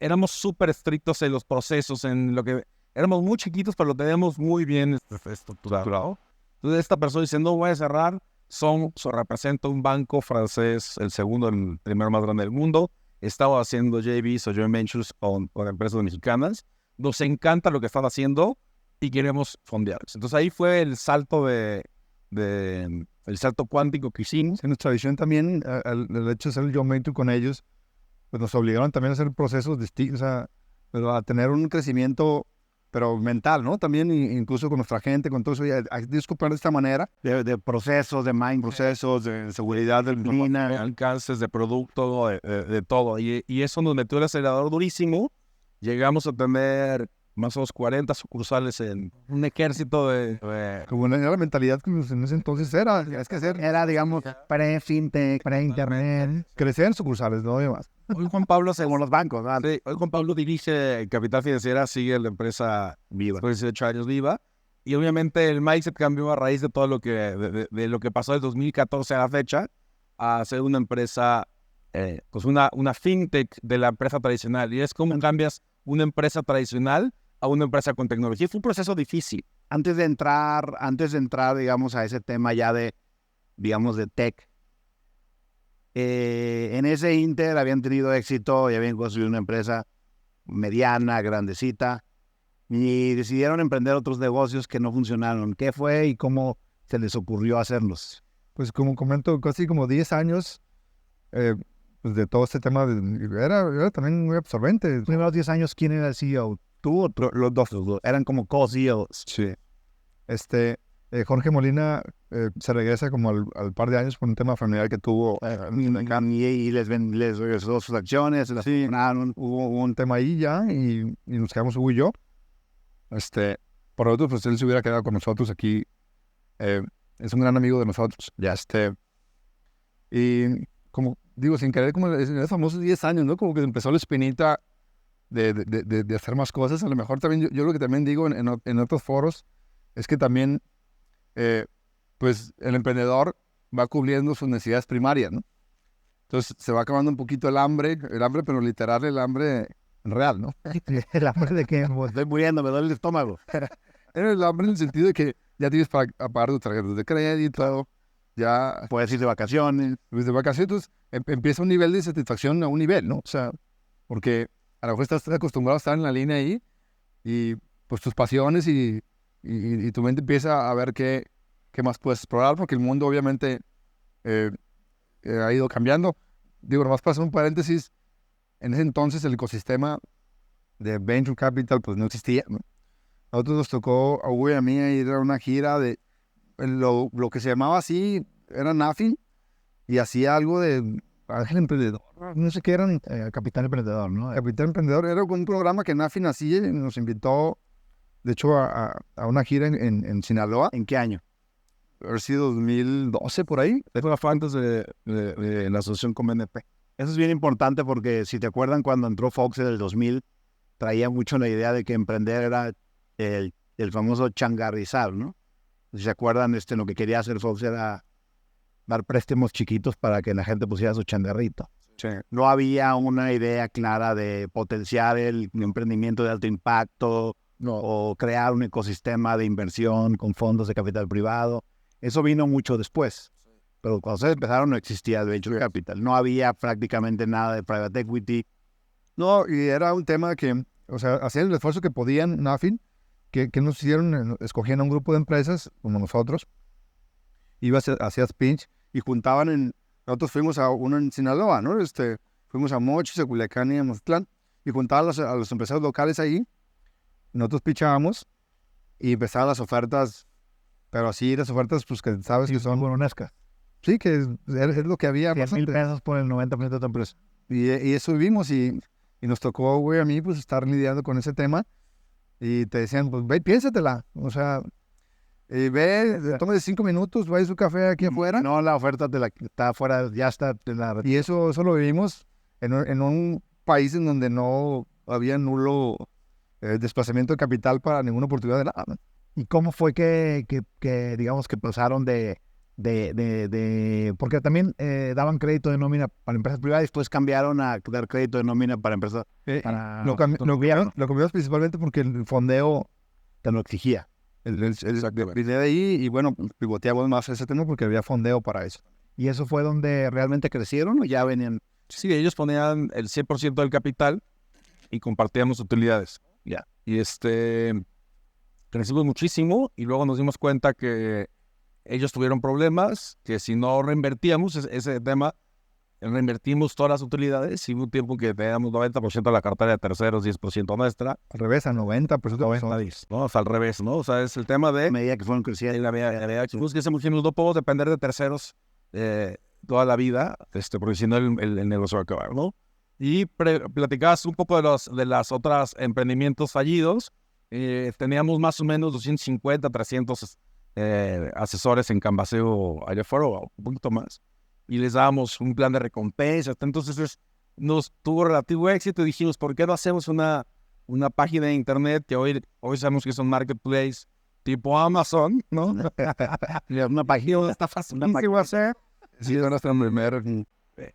éramos súper estrictos en los procesos, en lo que... Éramos muy chiquitos, pero lo teníamos muy bien estructurado. Entonces esta persona dice, no voy a cerrar, representa un banco francés, el primero más grande del mundo. Estaba haciendo JVs o joint ventures con empresas mexicanas. Nos encanta lo que están haciendo y queremos fondearlos. Entonces ahí fue el salto el salto cuántico que hicimos. En nuestra visión también, el hecho de hacer el joint venture con ellos, pues nos obligaron también a hacer procesos distintos, o sea, pero a tener un crecimiento, pero mental, ¿no? También incluso con nuestra gente, con todo eso, hay que disculpar de esta manera. De procesos, de mind, Procesos de seguridad del Alcances de producto, de todo. Y eso nos metió el acelerador durísimo. Llegamos a tener más o menos 40 sucursales en un ejército de... Como era la mentalidad que en ese entonces era, es que hacer, Era, digamos, pre-fintech, pre-internet. crecer en sucursales, no había más. Hoy Juan Pablo Como los bancos, ¿no? sí, hoy Juan Pablo dirige Capital Financiera, sigue la empresa Viva. después de 18 años viva. Y obviamente el mindset cambió a raíz de todo lo que, de lo que pasó del 2014 a la fecha, a ser una empresa, pues una fintech de la empresa tradicional. Y es como cambias una empresa tradicional a una empresa con tecnología. Fue un proceso difícil. Antes de entrar, digamos, a ese tema ya de, digamos, de tech, en ese inter habían tenido éxito y habían construido una empresa mediana, grandecita, y decidieron emprender otros negocios que no funcionaron. ¿Qué fue y cómo se les ocurrió hacerlos? Pues como comento, casi como 10 años pues de todo este tema, era también muy absorbente. Los primeros 10 años, ¿quién era el CEO? ¿Tú o los dos? Eran como co-CEOs. Sí. Jorge Molina se regresa como al par de años por un tema familiar que tuvo. Y les regresó sus acciones, se las compraron. Hubo un tema ahí ya y nos quedamos Hugo y yo. Por otro, pues él se hubiera quedado con nosotros aquí. Es un gran amigo de nosotros. Y como digo, sin querer, como en esos famosos 10 años, ¿no? Como que empezó la espinita de hacer más cosas. A lo mejor también, yo lo que también digo en otros foros es que también, pues el emprendedor va cubriendo sus necesidades primarias, ¿no? Entonces se va acabando un poquito el hambre, pero literal el hambre real, ¿no? ¿El hambre de qué? Estoy muriendo, me duele el estómago. El hambre en el sentido de que ya tienes para pagar tus tarjetas de crédito, ya puedes ir de vacaciones. Pues de vacaciones, empieza un nivel de satisfacción a un nivel, ¿no? O sea, porque a lo mejor estás acostumbrado a estar en la línea ahí y pues tus pasiones y tu mente empieza a ver qué más puedes explorar, porque el mundo obviamente ha ido cambiando. Digo, nomás para hacer un paréntesis, en ese entonces el ecosistema de Venture Capital pues no existía, ¿no? A nosotros nos tocó, a Hugo y a mí, ir a una gira de lo que se llamaba así, era Nafin, y hacía algo de Ángel Emprendedor, no sé qué eran. Capital Emprendedor, ¿no? Capital Emprendedor era un programa que Nafin hacía y nos invitó, de hecho, a una gira en Sinaloa. ¿En qué año? Haber sido 2012 por ahí. Fue antes de la asociación con BNP. Eso es bien importante porque si te acuerdan cuando entró Fox en el 2000, traía mucho la idea de que emprender era el famoso changarrizar, ¿no? Si se acuerdan, lo que quería hacer Fox era dar préstamos chiquitos para que la gente pusiera su changarrito. Sí. No había una idea clara de potenciar el emprendimiento de alto impacto o crear un ecosistema de inversión con fondos de capital privado. Eso vino mucho después. Pero cuando ustedes empezaron no existía el Venture Capital. No había prácticamente nada de Private Equity. No, y era un tema que, o sea, hacían el esfuerzo que podían, Nafin, que nos hicieron, escogían a un grupo de empresas, como nosotros, hacías pinch, y juntaban nosotros fuimos a uno en Sinaloa, ¿no? Fuimos a Mochis, a Culiacán y a Mazatlán, y juntaban a los empresarios locales ahí, nosotros pichábamos, y empezaban las ofertas, pero así las ofertas, pues que sabes que son buenas. Sí, que es lo que había. 100,000 pesos por el 90% de tu empresa. Y eso vivimos y nos tocó, güey, a mí, pues, estar lidiando con ese tema. Y te decían, pues, ve, piénsatela. O sea, ve, tómate 5 minutos, vaya a su café aquí afuera. No, la oferta está afuera, ya está. Y eso lo vivimos en un país en donde no había nulo desplazamiento de capital para ninguna oportunidad de nada, ¿no? ¿Y cómo fue que digamos, que pasaron porque también daban crédito de nómina para empresas privadas y después cambiaron a dar crédito de nómina para empresas para Lo cambiamos principalmente porque el fondeo te lo exigía. Vine de ahí y bueno, pivoteamos más ese tema porque había fondeo para eso. ¿Y eso fue donde realmente crecieron o ya venían? Sí, ellos ponían el 100% del capital y compartíamos utilidades. Ya. Y crecimos muchísimo y luego nos dimos cuenta que ellos tuvieron problemas, que si no reinvertíamos ese tema, reinvertimos todas las utilidades y hubo un tiempo que teníamos 90% de la cartera de terceros, 10% nuestra. Al revés, a 90%. 90, ¿no? O sea, al revés, ¿no? O sea, es el tema de... A medida que fueron creciendo. En la medida que dijimos, no podemos depender de terceros toda la vida, porque si no el negocio va a acabar, ¿no? Y platicabas un poco de las otras emprendimientos fallidos. Teníamos más o menos 250, 300 asesores en Canvaseo allá afuera, o un poquito más. Y les dábamos un plan de recompensa. Entonces nos tuvo relativo éxito y dijimos, ¿por qué no hacemos una página de internet que hoy sabemos que es un marketplace tipo Amazon, ¿no? Una página está fácil. Una página va a ser. Sí, era nuestro primer...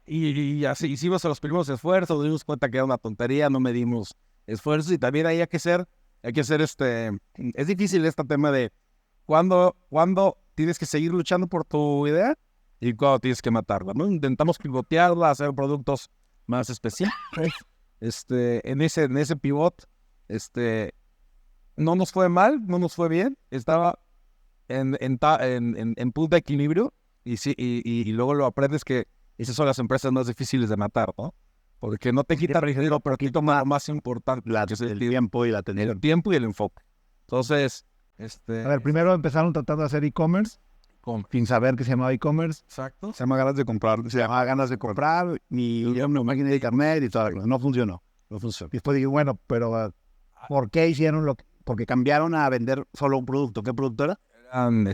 Y así hicimos los primeros esfuerzos, nos dimos cuenta que era una tontería, no medimos esfuerzos y también hay que hacer es difícil este tema de cuándo tienes que seguir luchando por tu idea y cuándo tienes que matarla, ¿no? Intentamos pivotearla, hacer productos más especiales. En ese pivot, no nos fue mal, no nos fue bien, estaba en punto de equilibrio y luego lo aprendes que esas son las empresas más difíciles de matar, ¿no? Porque no te quitan el dinero, pero quita más importante, el tiempo y la atención. El tiempo y el enfoque. Entonces, A ver, primero empezaron tratando de hacer e-commerce, sin saber que se llamaba e-commerce. Exacto. Se llama ganas de comprar. Se llamaba ganas de comprar y una máquina de internet y todo. No funcionó. No funcionó. Y después dije, bueno, pero ¿por qué hicieron porque cambiaron a vender solo un producto? ¿Qué producto era? Eran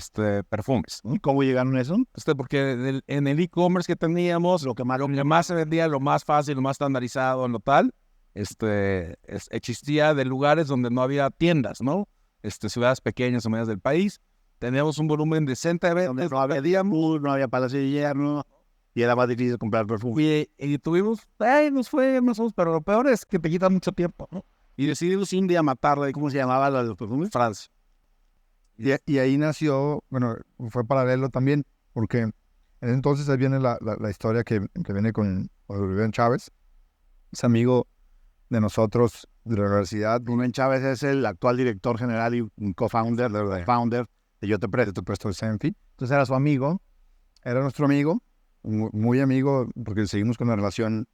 perfumes, ¿no? ¿Y cómo llegaron a eso? Porque en el e-commerce que teníamos, lo que más se vendía, lo más fácil, lo más estandarizado, lo tal, existía de lugares donde no había tiendas, ¿no? Ciudades pequeñas o medias del país. Teníamos un volumen decente de ventas. No había palacio de hierro y era más difícil comprar perfume. Y tuvimos, nos fue más o menos, pero lo peor es que te quita mucho tiempo, ¿no? Y decidimos un día matarla. ¿Cómo se llamaba los perfumes? Francia. Y ahí nació, bueno, fue paralelo también, porque en ese entonces ahí viene la historia que viene con Rubén Chávez, es amigo de nosotros de la universidad. Rubén Chávez es el actual director general y un co-founder de Yo Te Presto de Senfi. Entonces era su amigo. Era nuestro amigo, muy amigo, porque seguimos con la relación.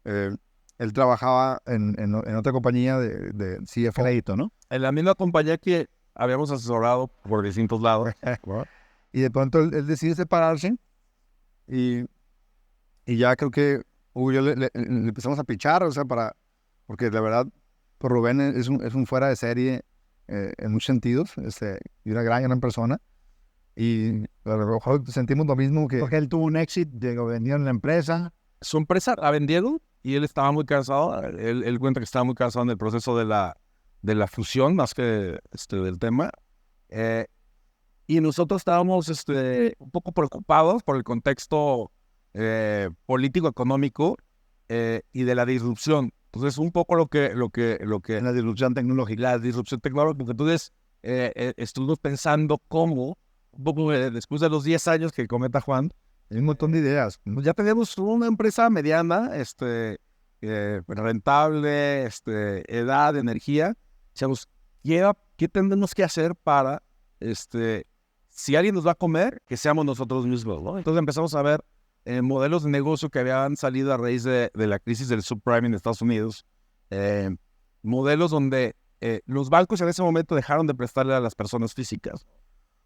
Él trabajaba en otra compañía de CFO. Crédito, ¿no? En la misma compañía que habíamos asesorado por distintos lados. Y de pronto él decide separarse y ya creo que Hugo y yo le empezamos a pichar, o sea, porque la verdad, pues Rubén es un fuera de serie en muchos sentidos, y una gran persona. Y a lo mejor sentimos lo mismo que... Porque él tuvo un éxito, vendieron la empresa. Su empresa la vendieron y él estaba muy cansado. Él cuenta que estaba muy cansado en el proceso de la fusión, más que del tema. Y nosotros estábamos un poco preocupados por el contexto político, económico y de la disrupción. Entonces, un poco lo que La disrupción tecnológica. La disrupción tecnológica. Entonces, estuvimos pensando cómo, un poco después de los 10 años que comenta Juan, hay un montón de ideas. Pues ya tenemos una empresa mediana, rentable, edad, energía. Decíamos, ¿qué tendremos que hacer para, si alguien nos va a comer, que seamos nosotros mismos, ¿no? Entonces empezamos a ver modelos de negocio que habían salido a raíz de la crisis del subprime en Estados Unidos. Modelos donde los bancos en ese momento dejaron de prestarle a las personas físicas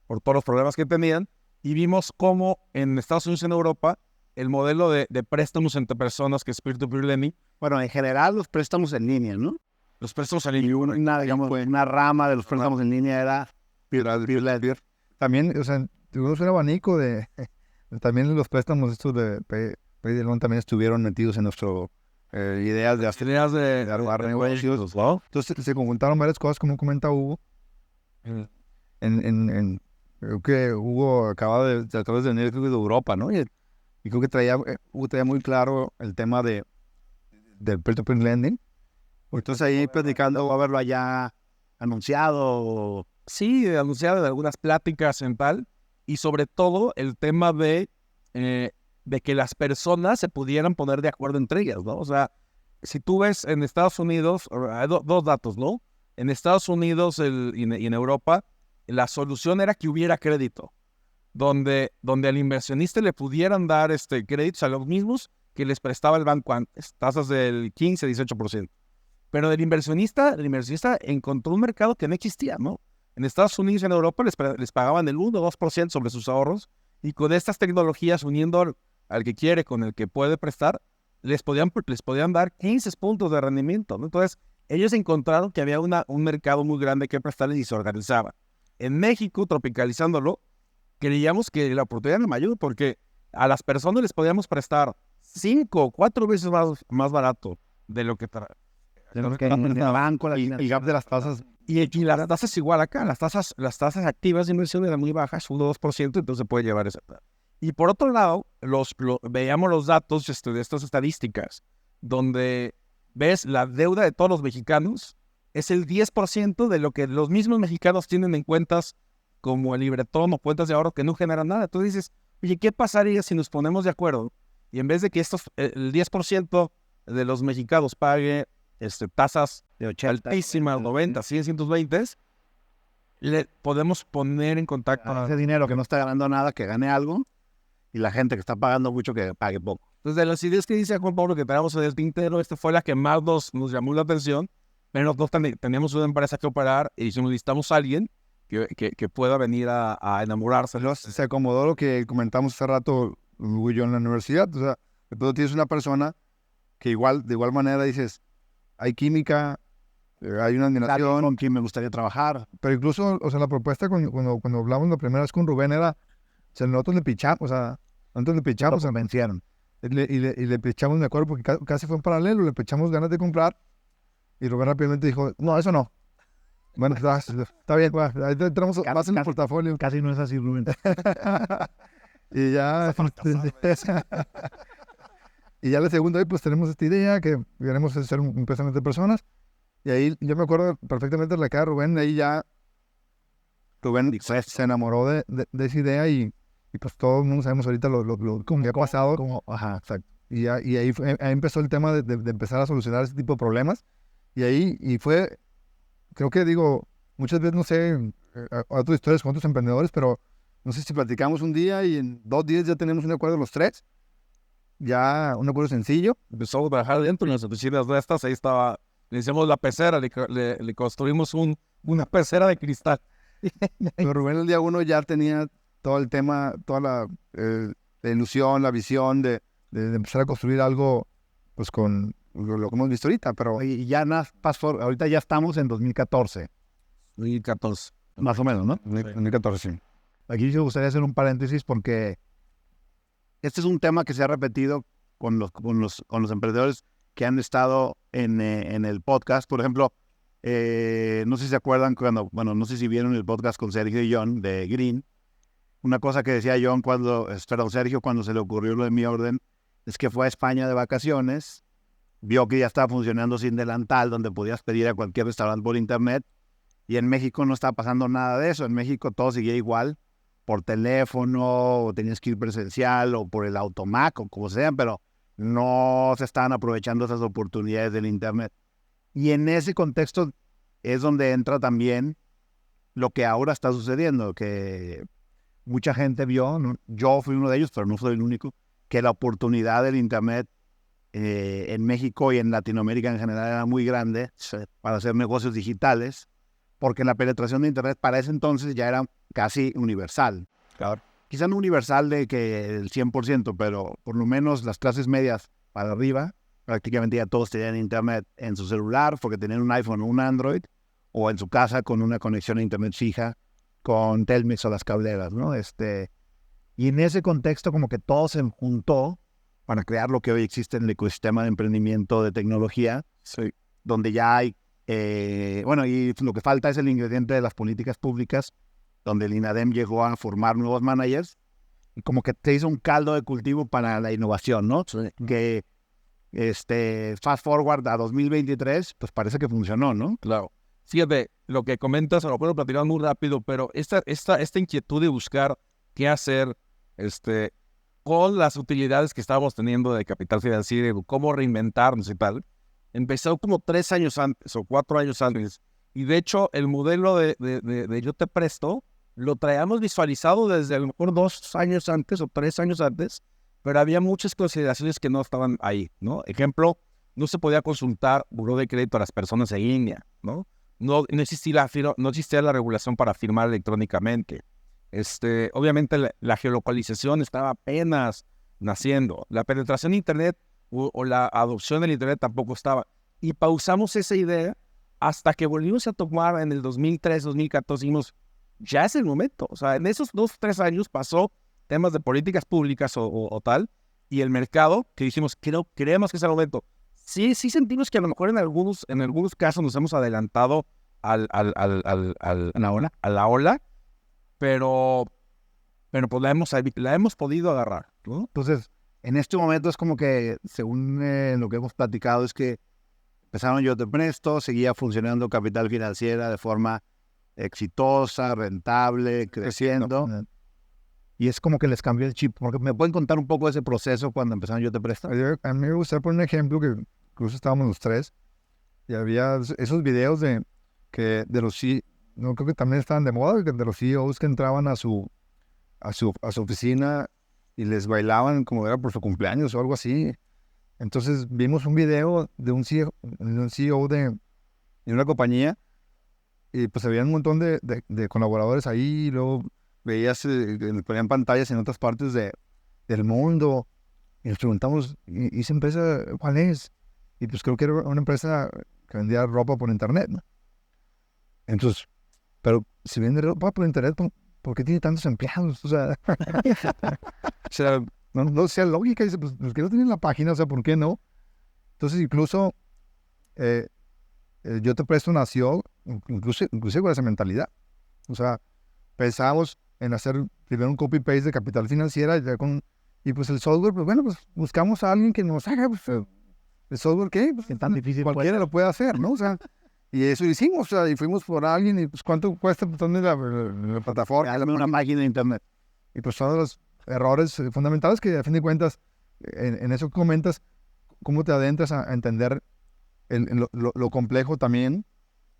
por todos los problemas que tenían y vimos cómo en Estados Unidos y en Europa el modelo de préstamos entre personas, que es peer-to-peer lending. Bueno, en general los préstamos en línea, ¿no? Los préstamos en línea. Y una rama de los préstamos en línea era peer-to-peer. También, o sea, tuvimos un abanico de... También los préstamos estos de Pay de Loan también estuvieron metidos en nuestro ideas de hacer armar negocios, ¿no? Entonces se conjuntaron varias cosas, como comenta Hugo. Creo que Hugo acaba de venir de Europa, ¿no? Y creo que Hugo traía muy claro el tema del peer-to-peer lending. Entonces ahí platicando, haberlo allá anunciado. Sí, anunciado en algunas pláticas en tal, y sobre todo el tema de que las personas se pudieran poner de acuerdo entre ellas, ¿no? O sea, si tú ves en Estados Unidos, hay dos datos, ¿no? En Estados Unidos y en Europa, la solución era que hubiera crédito, donde al inversionista le pudieran dar créditos a los mismos que les prestaba el banco antes, tasas del 15-18%. Pero el inversionista encontró un mercado que no existía, ¿no? En Estados Unidos y en Europa les pagaban el 1-2% sobre sus ahorros, y con estas tecnologías, uniendo al que quiere con el que puede prestar, les podían dar 15 puntos de rendimiento, ¿no? Entonces, ellos encontraron que había un mercado muy grande que prestarles y se organizaba. En México, tropicalizándolo, creíamos que la oportunidad era mayor, porque a las personas les podíamos prestar 5 o 4 veces más barato de lo que en el banco, el gap de las tasas. Y las tasas igual acá, las tasas activas de inversión eran muy bajas, 1-2%, entonces se puede llevar esa. Y por otro lado, veíamos los datos de estas estadísticas, donde ves la deuda de todos los mexicanos es el 10% de lo que los mismos mexicanos tienen en cuentas como el libretón o cuentas de ahorro que no generan nada. Entonces dices, oye, ¿qué pasaría si nos ponemos de acuerdo? Y en vez de que el 10% de los mexicanos pague tasas de 80, altísimas, 90, 100, 120, le podemos poner en contacto ese dinero que no está ganando nada, que gane algo, y la gente que está pagando mucho, que pague poco. Entonces, de las ideas que dice Juan Pablo que traemos en el tintero, esta fue la que más nos llamó la atención, pero nosotros teníamos una empresa que operar y necesitamos a alguien que pueda venir a enamorarse. Se acomodó lo que comentamos hace rato, Hugo y yo, en la universidad. O sea, que tú tienes una persona que de igual manera dices, hay química, hay una admiración. Con quien me gustaría trabajar. Pero incluso, o sea, la propuesta cuando hablamos la primera vez con Rubén era, o sea, nosotros le pichamos, se vencieron. Y le pichamos, me acuerdo, porque casi fue en paralelo, le pichamos ganas de comprar, y Rubén rápidamente dijo, no, eso no. Bueno, está bien, ahí tenemos más en el portafolio. Casi no es así, Rubén. Y ya... Y ya la segunda vez, pues tenemos esta idea que queremos hacer un préstamo de personas. Y ahí yo me acuerdo perfectamente de la cara de Rubén. Ahí ya Rubén se enamoró de esa idea y pues todo el mundo sabemos ahorita lo que ha pasado. Ajá, exacto. Y ahí empezó el tema de empezar a solucionar ese tipo de problemas. Y fue, creo que muchas veces, no sé, otras historias con otros emprendedores, pero no sé si platicamos un día y en 2 días ya tenemos un acuerdo los 3. Ya un acuerdo sencillo. Empezamos a trabajar dentro de las oficinas de estas, ahí estaba, le hicimos la pecera, le construimos una pecera de cristal. Pero Rubén el día 1 ya tenía todo el tema, toda la ilusión, la visión de empezar a construir algo, pues con lo que hemos visto ahorita, pero... Y ya pasó, ahorita ya estamos en 2014. 2014. Más o menos, ¿no? 2014, sí. Aquí me gustaría hacer un paréntesis porque este es un tema que se ha repetido con los emprendedores que han estado en el podcast. Por ejemplo, no sé si se acuerdan no sé si vieron el podcast con Sergio y John de Green. Una cosa que decía Sergio cuando se le ocurrió lo de Mi Orden, es que fue a España de vacaciones, vio que ya estaba funcionando Sin Delantal, donde podías pedir a cualquier restaurante por internet, y en México no estaba pasando nada de eso. En México todo seguía igual, por teléfono, o tenías que ir presencial, o por el automac, o como sea, pero no se estaban aprovechando esas oportunidades del internet. Y en ese contexto es donde entra también lo que ahora está sucediendo, que mucha gente vio, ¿no? Yo fui uno de ellos, pero no soy el único, que la oportunidad del internet en México y en Latinoamérica en general era muy grande para hacer negocios digitales, porque la penetración de internet para ese entonces ya era casi universal. Claro. quizá no universal de que el 100%, pero por lo menos las clases medias para arriba, prácticamente ya todos tenían internet en su celular porque tenían un iPhone o un Android, o en su casa con una conexión a internet fija con Telmex o las cableras, ¿no? Y en ese contexto como que todo se juntó para crear lo que hoy existe en el ecosistema de emprendimiento de tecnología, Sí. donde ya hay, y lo que falta es el ingrediente de las políticas públicas, donde el INADEM llegó a formar nuevos managers y como que te hizo un caldo de cultivo para la innovación, ¿no? Sí. Que fast forward a 2023, pues parece que funcionó, ¿no? Claro. Fíjate, lo que comentas, lo puedo platicar muy rápido, pero esta inquietud de buscar qué hacer con las utilidades que estábamos teniendo de capital financiero, cómo reinventarnos y tal, empezó como 3 años antes o 4 años antes. Y de hecho, el modelo de Yo Te Presto lo traíamos visualizado desde a lo mejor 2 años antes o 3 años antes, pero había muchas consideraciones que no estaban ahí, ¿no? Ejemplo, no se podía consultar buró de crédito a las personas en línea, ¿no? No existía la regulación para firmar electrónicamente. Obviamente la geolocalización estaba apenas naciendo. La penetración de Internet o la adopción del Internet tampoco estaba. Y pausamos esa idea hasta que volvimos a tomar en el 2003, 2014, dijimos, ya es el momento. O sea, en esos 2, 3 años pasó temas de políticas públicas o tal, y el mercado, que dijimos, creemos que es el momento. Sí sentimos que a lo mejor en algunos casos nos hemos adelantado a la ola, pero pues la hemos podido agarrar, ¿no? Entonces, en este momento es como que, según lo que hemos platicado, es que empezaron Yo Te Presto, seguía funcionando Capital Financiera de forma exitosa, rentable, creciendo. Y es como que les cambió el chip. Porque ¿me pueden contar un poco de ese proceso cuando empezaron Yo Te Presto? A mí me gustaría poner un ejemplo que incluso estábamos los tres y había esos videos de los no creo que también estaban de moda, de los CEOs que entraban a su oficina y les bailaban como era por su cumpleaños o algo así. Entonces vimos un video de un CEO de una compañía y pues había un montón de colaboradores ahí, y luego veías, ponían pantallas en otras partes del mundo y nos preguntamos, ¿y esa empresa cuál es? Y pues creo que era una empresa que vendía ropa por internet, ¿no? Entonces, pero si vende ropa por internet, ¿por qué tiene tantos empleados? O sea, no sea lógica. Dice, pues los que no tienen la página, o sea, ¿por qué no? Entonces, incluso Yo Te Presto nació incluso con esa mentalidad. O sea, pensábamos en hacer primero un copy-paste de Capital Financiera y pues el software, pues bueno, pues buscamos a alguien que nos haga pues, el software que pues, tan difícil cualquiera lo puede hacer, ¿no? O sea, y eso hicimos, o sea, y fuimos por alguien y pues ¿cuánto cuesta pues, la plataforma? Hazme una página de internet. Y pues son los errores fundamentales que a fin de cuentas, en eso que comentas, cómo te adentras a entender lo complejo también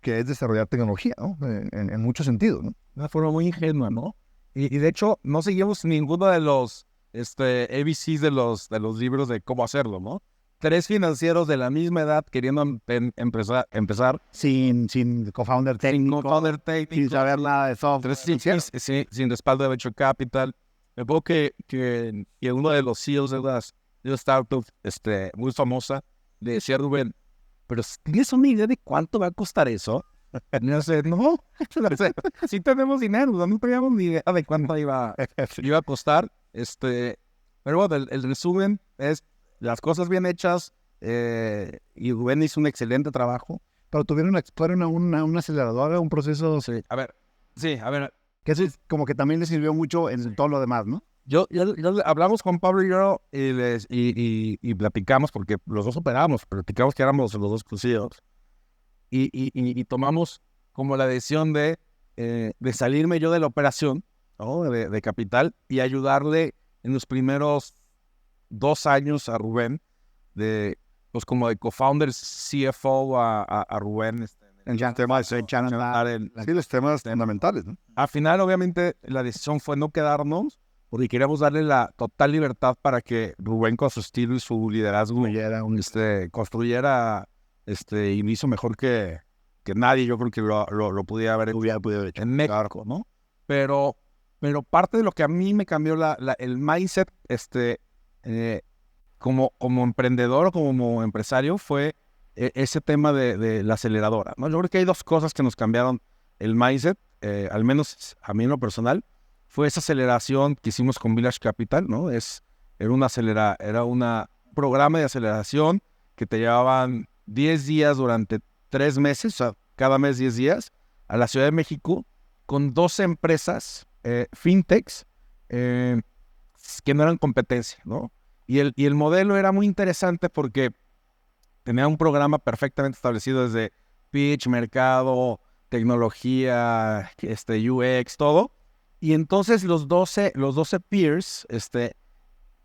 que es desarrollar tecnología, ¿no? En muchos sentidos, ¿no? Una forma muy ingenua, ¿no? Y de hecho, no seguimos ninguno de los ABCs de los libros de cómo hacerlo, ¿no? 3 financieros de la misma edad queriendo empezar Sin co-founder técnico. Sin saber nada de software. Sin respaldo de venture capital. Me acuerdo que uno de los CEOs de una startup muy famosa le decía a Rubén, pero ¿tienes una idea de cuánto va a costar eso? Y yo sé, no, sí tenemos dinero, no teníamos ni idea de cuánto iba a costar. Pero bueno, el resumen es las cosas bien hechas, y Rubén hizo un excelente trabajo. Pero fueron a una aceleradora, un proceso. Sí, a ver. Que eso es como que también les sirvió mucho en todo lo demás, ¿no? Yo hablamos con Pablo y yo y platicamos, porque los dos operamos, platicamos que éramos los dos exclusivos. Y tomamos como la decisión de salirme yo de la operación, ¿no? de capital, y ayudarle en los primeros 2 años a Rubén, pues como de co-founder, CFO a Rubén. En temas, los temas fundamentales, ¿no? Al final, obviamente, la decisión fue no quedarnos, porque queríamos darle la total libertad para que Rubén, con su estilo y su liderazgo, construyera y lo hizo mejor que nadie. Yo creo que lo pudiera haber hecho en México, ¿no? Pero Pero parte de lo que a mí me cambió el mindset como emprendedor o como empresario fue ese tema de la aceleradora, ¿no? Yo creo que hay dos cosas que nos cambiaron el mindset, al menos a mí en lo personal, fue esa aceleración que hicimos con Village Capital, ¿no? Era un programa de aceleración que te llevaban 10 días durante 3 meses, o sea, cada mes 10 días, a la Ciudad de México con 12 empresas fintechs que no eran competencia, ¿no? Y el modelo era muy interesante porque tenía un programa perfectamente establecido desde pitch, mercado, tecnología, UX, todo. Y entonces los 12 peers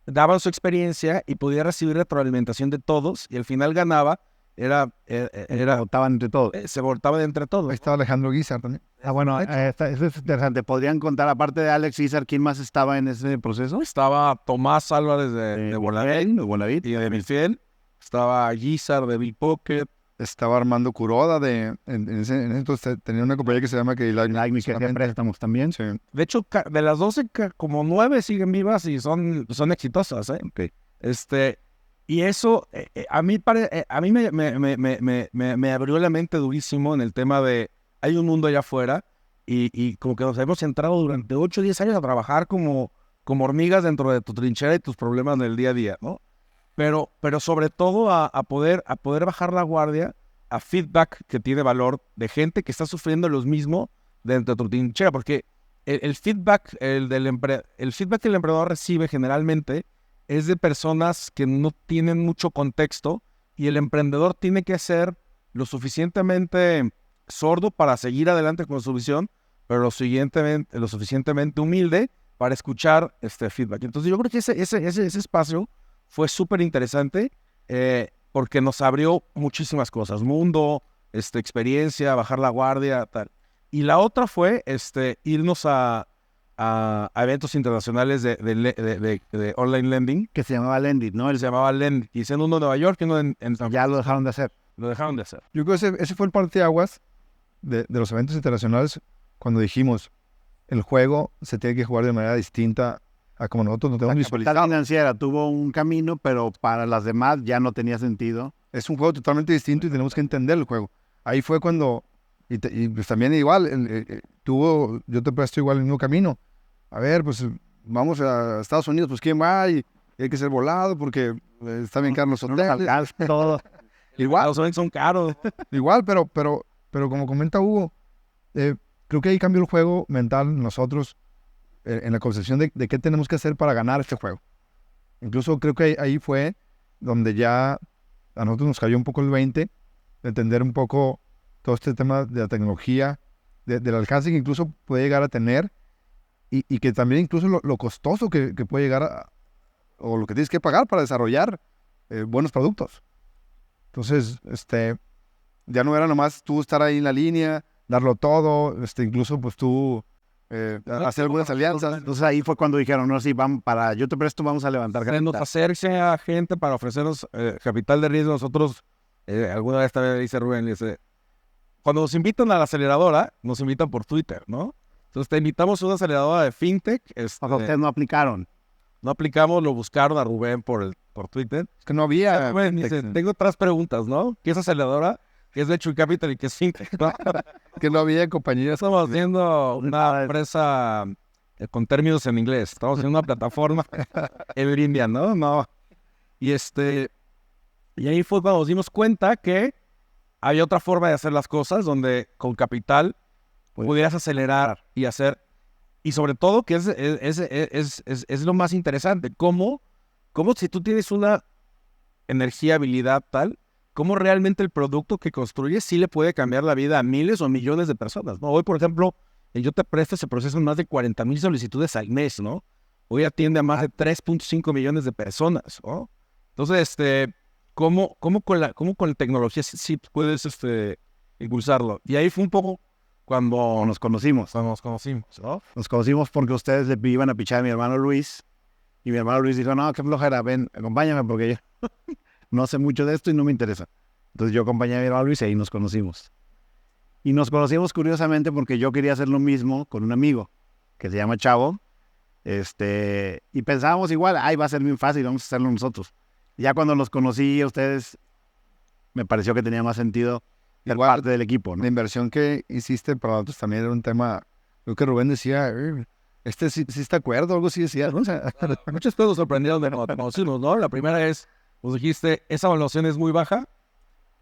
daban su experiencia y podía recibir retroalimentación de todos y al final ganaba. Votaban entre todos. Se votaban entre todos. Ahí estaba Alejandro Guizar también. Bueno, eso es interesante. ¿Podrían contar, aparte de Alex Guizar, quién más estaba en ese proceso? Estaba Tomás Álvarez de Bonavit y de Milfiel. Estaba Guizar de Bill Pocket. Estaba Armando Curoda entonces tenía una compañía que se llama que hacía préstamos también. Sí. De hecho, de las 12, como 9 siguen vivas y son exitosas, ¿eh? Okay. Y eso a mí me abrió la mente durísimo en el tema de hay un mundo allá afuera y como que nos hemos centrado durante 8 o 10 años a trabajar como hormigas dentro de tu trinchera y tus problemas del día a día, ¿no? Pero sobre todo a poder bajar la guardia a feedback que tiene valor de gente que está sufriendo lo mismo dentro de tu trinchera, porque el feedback que el emprendedor recibe generalmente es de personas que no tienen mucho contexto y el emprendedor tiene que ser lo suficientemente sordo para seguir adelante con su visión, pero lo suficientemente humilde para escuchar este feedback. Entonces yo creo que ese espacio fue súper interesante porque nos abrió muchísimas cosas, mundo, experiencia, bajar la guardia, tal. Y la otra fue irnos a eventos internacionales de online lending. Que se llamaba Lendit, ¿no? Se llamaba Lendit. Hicieron uno en Nueva York y uno en Ya lo dejaron de hacer. Lo dejaron de hacer. Yo creo que ese fue el parteaguas de los eventos internacionales cuando dijimos, el juego se tiene que jugar de manera distinta a como nosotros nos tenemos visualizado. La financiera tuvo un camino, pero para las demás ya no tenía sentido. Es un juego totalmente distinto y tenemos que entender el juego. Ahí fue cuando, y pues también igual, yo te presto igual el mismo camino. A ver, pues vamos a Estados Unidos, pues ¿quién va? Y hay que ser volado porque está bien caros los hoteles. Todo. Igual. Los hoteles son caros. Igual, pero como comenta Hugo, creo que ahí cambió el juego mental nosotros en la concepción de qué tenemos que hacer para ganar este juego. Incluso creo que ahí fue donde ya a nosotros nos cayó un poco el 20, de entender un poco todo este tema de la tecnología, del alcance que incluso puede llegar a tener y que también incluso lo costoso que puede llegar o lo que tienes que pagar para desarrollar buenos productos. Entonces, ya no era nomás tú estar ahí en la línea, darlo todo, incluso pues tú hacer algunas alianzas. Entonces ahí fue cuando dijeron, no, sí, yo te presto, vamos a levantar capital. Hacerse a gente para ofrecernos capital de riesgo. Nosotros, alguna vez también le dice Rubén, cuando nos invitan a la aceleradora, nos invitan por Twitter, ¿no? Entonces te invitamos a una aceleradora de fintech. Ustedes no aplicaron. No aplicamos, lo buscaron a Rubén por Twitter. Es que no había. Rubén dice, tengo 3 preguntas, ¿no? ¿Qué es aceleradora? ¿Qué es Venture Capital y qué es fintech? Que no había compañías. Estamos haciendo una empresa con términos en inglés. Estamos haciendo una plataforma en línea, ¿no? No. Y ahí fue cuando nos dimos cuenta que había otra forma de hacer las cosas donde con capital pudieras acelerar y hacer. Y sobre todo, que es lo más interesante, cómo si tú tienes una energía, habilidad tal, cómo realmente el producto que construyes sí le puede cambiar la vida a miles o millones de personas, ¿no? Hoy, por ejemplo, Yo Te Presto se procesan más de 40,000 solicitudes al mes, ¿no? Hoy atiende a más de 3.5 millones de personas, ¿no? Entonces, ¿cómo con la tecnología sí puedes impulsarlo? Y ahí fue un poco cuando nos conocimos, ¿no? Nos conocimos porque ustedes le iban a pichar a mi hermano Luis, y mi hermano Luis dijo, no, qué flojera, ven, acompáñame porque yo no sé mucho de esto y no me interesa. Entonces yo acompañé a mi hermano Luis y ahí nos conocimos. Y nos conocimos curiosamente porque yo quería hacer lo mismo con un amigo. que se llama Chavo. Y pensábamos igual, va a ser bien fácil, vamos a hacerlo nosotros. Ya cuando los conocí a ustedes, me pareció que tenía más sentido ser parte del equipo, ¿no? La inversión que hiciste para nosotros también era un tema, creo que Rubén decía, sí está de acuerdo, algo así decía, ¿no? O sea, muchas cosas nos sorprendieron de nosotros, ¿no? La primera es, nos dijiste, esa evaluación es muy baja,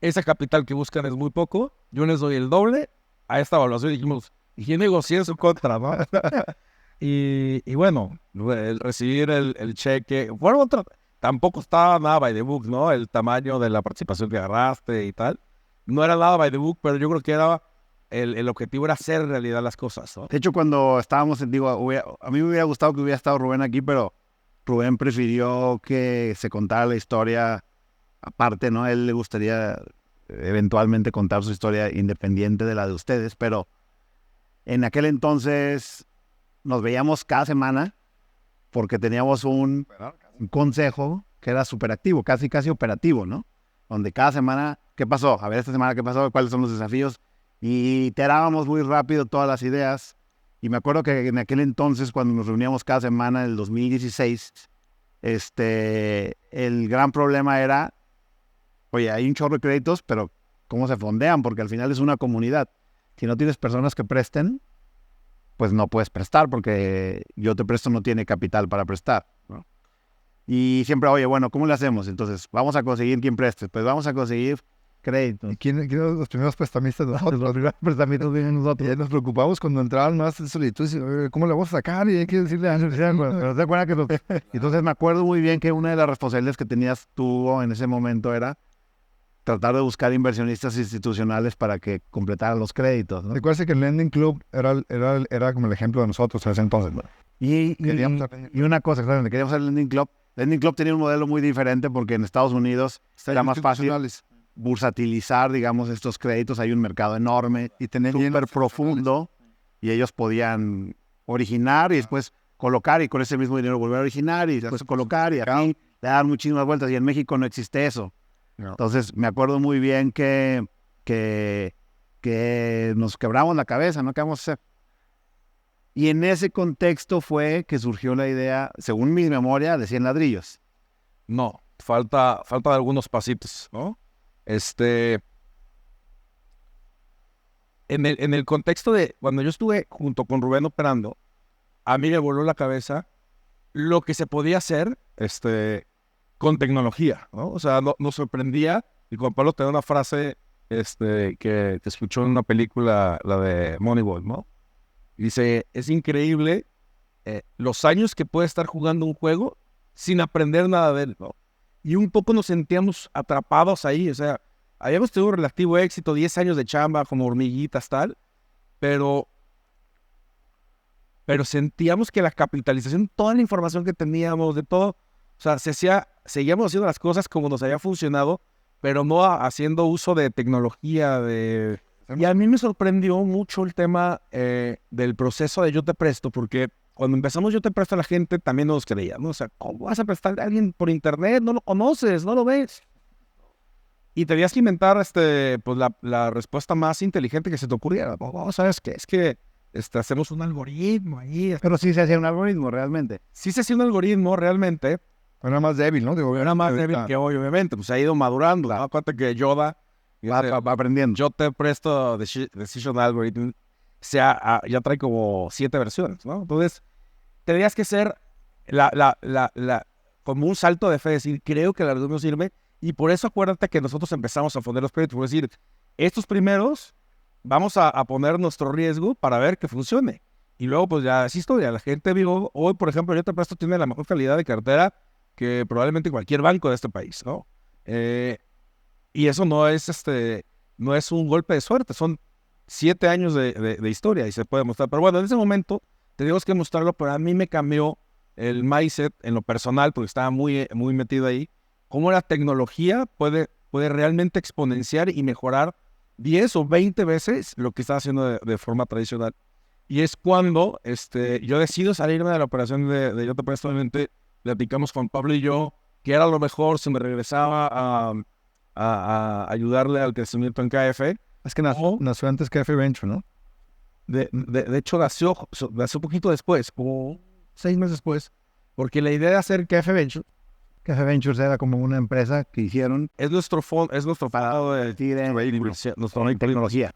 ese capital que buscan es muy poco, yo les doy el doble a esta evaluación. Dijimos, ¿y negocié en su contra, no? y bueno, el recibir el cheque, bueno, tampoco estaba nada by the book, ¿no? El tamaño de la participación que agarraste y tal. No era nada by the book, pero yo creo que era el objetivo era hacer realidad las cosas, ¿no? De hecho, cuando estábamos, a mí me hubiera gustado que hubiera estado Rubén aquí, pero Rubén prefirió que se contara la historia aparte, ¿no? A él le gustaría eventualmente contar su historia independiente de la de ustedes, pero en aquel entonces nos veíamos cada semana porque teníamos un consejo que era súper activo, casi operativo, ¿no? Donde cada semana, ¿qué pasó? A ver, esta semana, ¿qué pasó? ¿Cuáles son los desafíos? Y iterábamos muy rápido todas las ideas. Y me acuerdo que en aquel entonces, cuando nos reuníamos cada semana, en el 2016, el gran problema era, oye, hay un chorro de créditos, pero ¿cómo se fondean? Porque al final es una comunidad. Si no tienes personas que presten, pues no puedes prestar, porque yo te presto no tiene capital para prestar, ¿no? Y siempre, oye, bueno, ¿cómo le hacemos? Entonces, vamos a conseguir quien preste. Pues vamos a conseguir créditos. ¿Y quién eran los primeros prestamistas? Nosotros, los primeros prestamistas vienen nosotros. Ya nos preocupamos cuando entraban más solicitudes. ¿Cómo le vamos a sacar? Y hay que decirle a pero ¿te acuerdas que Entonces me acuerdo muy bien que una de las responsabilidades que tenías tú en ese momento era tratar de buscar inversionistas institucionales para que completaran los créditos, ¿no? Recuerda que el Lending Club era como el ejemplo de nosotros en ese entonces, ¿no? Y una cosa, claro, queríamos hacer el Lending Club. Lending Club tenía un modelo muy diferente porque en Estados Unidos era más fácil bursatilizar, digamos, estos créditos. Hay un mercado enorme y súper profundo y ellos podían originar y después colocar y con ese mismo dinero volver a originar y después colocar y aquí le dan muchísimas vueltas. Y en México no existe eso. No. Entonces me acuerdo muy bien que nos quebramos la cabeza, ¿no? ¿Qué vamos a hacer? Y en ese contexto fue que surgió la idea, según mi memoria, de 100 ladrillos. No, falta algunos pasitos, ¿no? En el contexto de cuando yo estuve junto con Rubén operando, a mí me voló la cabeza lo que se podía hacer con tecnología, ¿no? O sea, nos sorprendía, y Juan Pablo tenía una frase que escuchó en una película, la de Moneyball, ¿no? Dice, es increíble los años que puede estar jugando un juego sin aprender nada de él, ¿no? Y un poco nos sentíamos atrapados ahí, o sea, habíamos tenido un relativo éxito, 10 años de chamba, como hormiguitas, tal, pero sentíamos que la capitalización, toda la información que teníamos, de todo, o sea, seguíamos haciendo las cosas como nos había funcionado, pero no haciendo uso de tecnología, Y a mí me sorprendió mucho el tema del proceso de Yo Te Presto, porque cuando empezamos Yo Te Presto a la gente también nos creía, ¿no? O sea, ¿cómo vas a prestar a alguien por internet? No lo conoces, no lo ves. Y tenías que inventar pues la respuesta más inteligente que se te ocurriera. Oh, ¿sabes qué? Es que hacemos un algoritmo ahí. Pero sí se hacía un algoritmo realmente. Sí se hacía un algoritmo realmente. Era más débil, ¿no? Digo, era más débil que hoy, obviamente. Pues ha ido madurando. ¿No? Acuérdate que Yoda va aprendiendo. Yo Te Presto Decision Algorithm. Ya trae como 7 versiones, ¿no? Entonces, tendrías que ser como un salto de fe, decir, creo que el algoritmo sirve. Y por eso acuérdate que nosotros empezamos a poner los créditos. Por decir, estos primeros vamos a poner nuestro riesgo para ver que funcione. Y luego, pues ya es historia. La gente digo, hoy, por ejemplo, Yo Te Presto tiene la mejor calidad de cartera que probablemente cualquier banco de este país, ¿no? Y eso no es un golpe de suerte, son 7 años de historia y se puede mostrar. Pero bueno, en ese momento tenemos que mostrarlo, pero a mí me cambió el mindset en lo personal, porque estaba muy, muy metido ahí, cómo la tecnología puede realmente exponenciar y mejorar 10 o 20 veces lo que está haciendo de forma tradicional. Y es cuando yo decido salirme de la operación de Yo Te Presto. Obviamente platicamos con Pablo y yo, que era lo mejor si me regresaba a ayudarle al crecimiento en KF. Es que nació antes KF Venture, ¿no? de hecho nació un poquito después, como 6 meses después, porque la idea de hacer KF Ventures era como una empresa que hicieron es nuestro parado de vehículos, nuestra tecnología.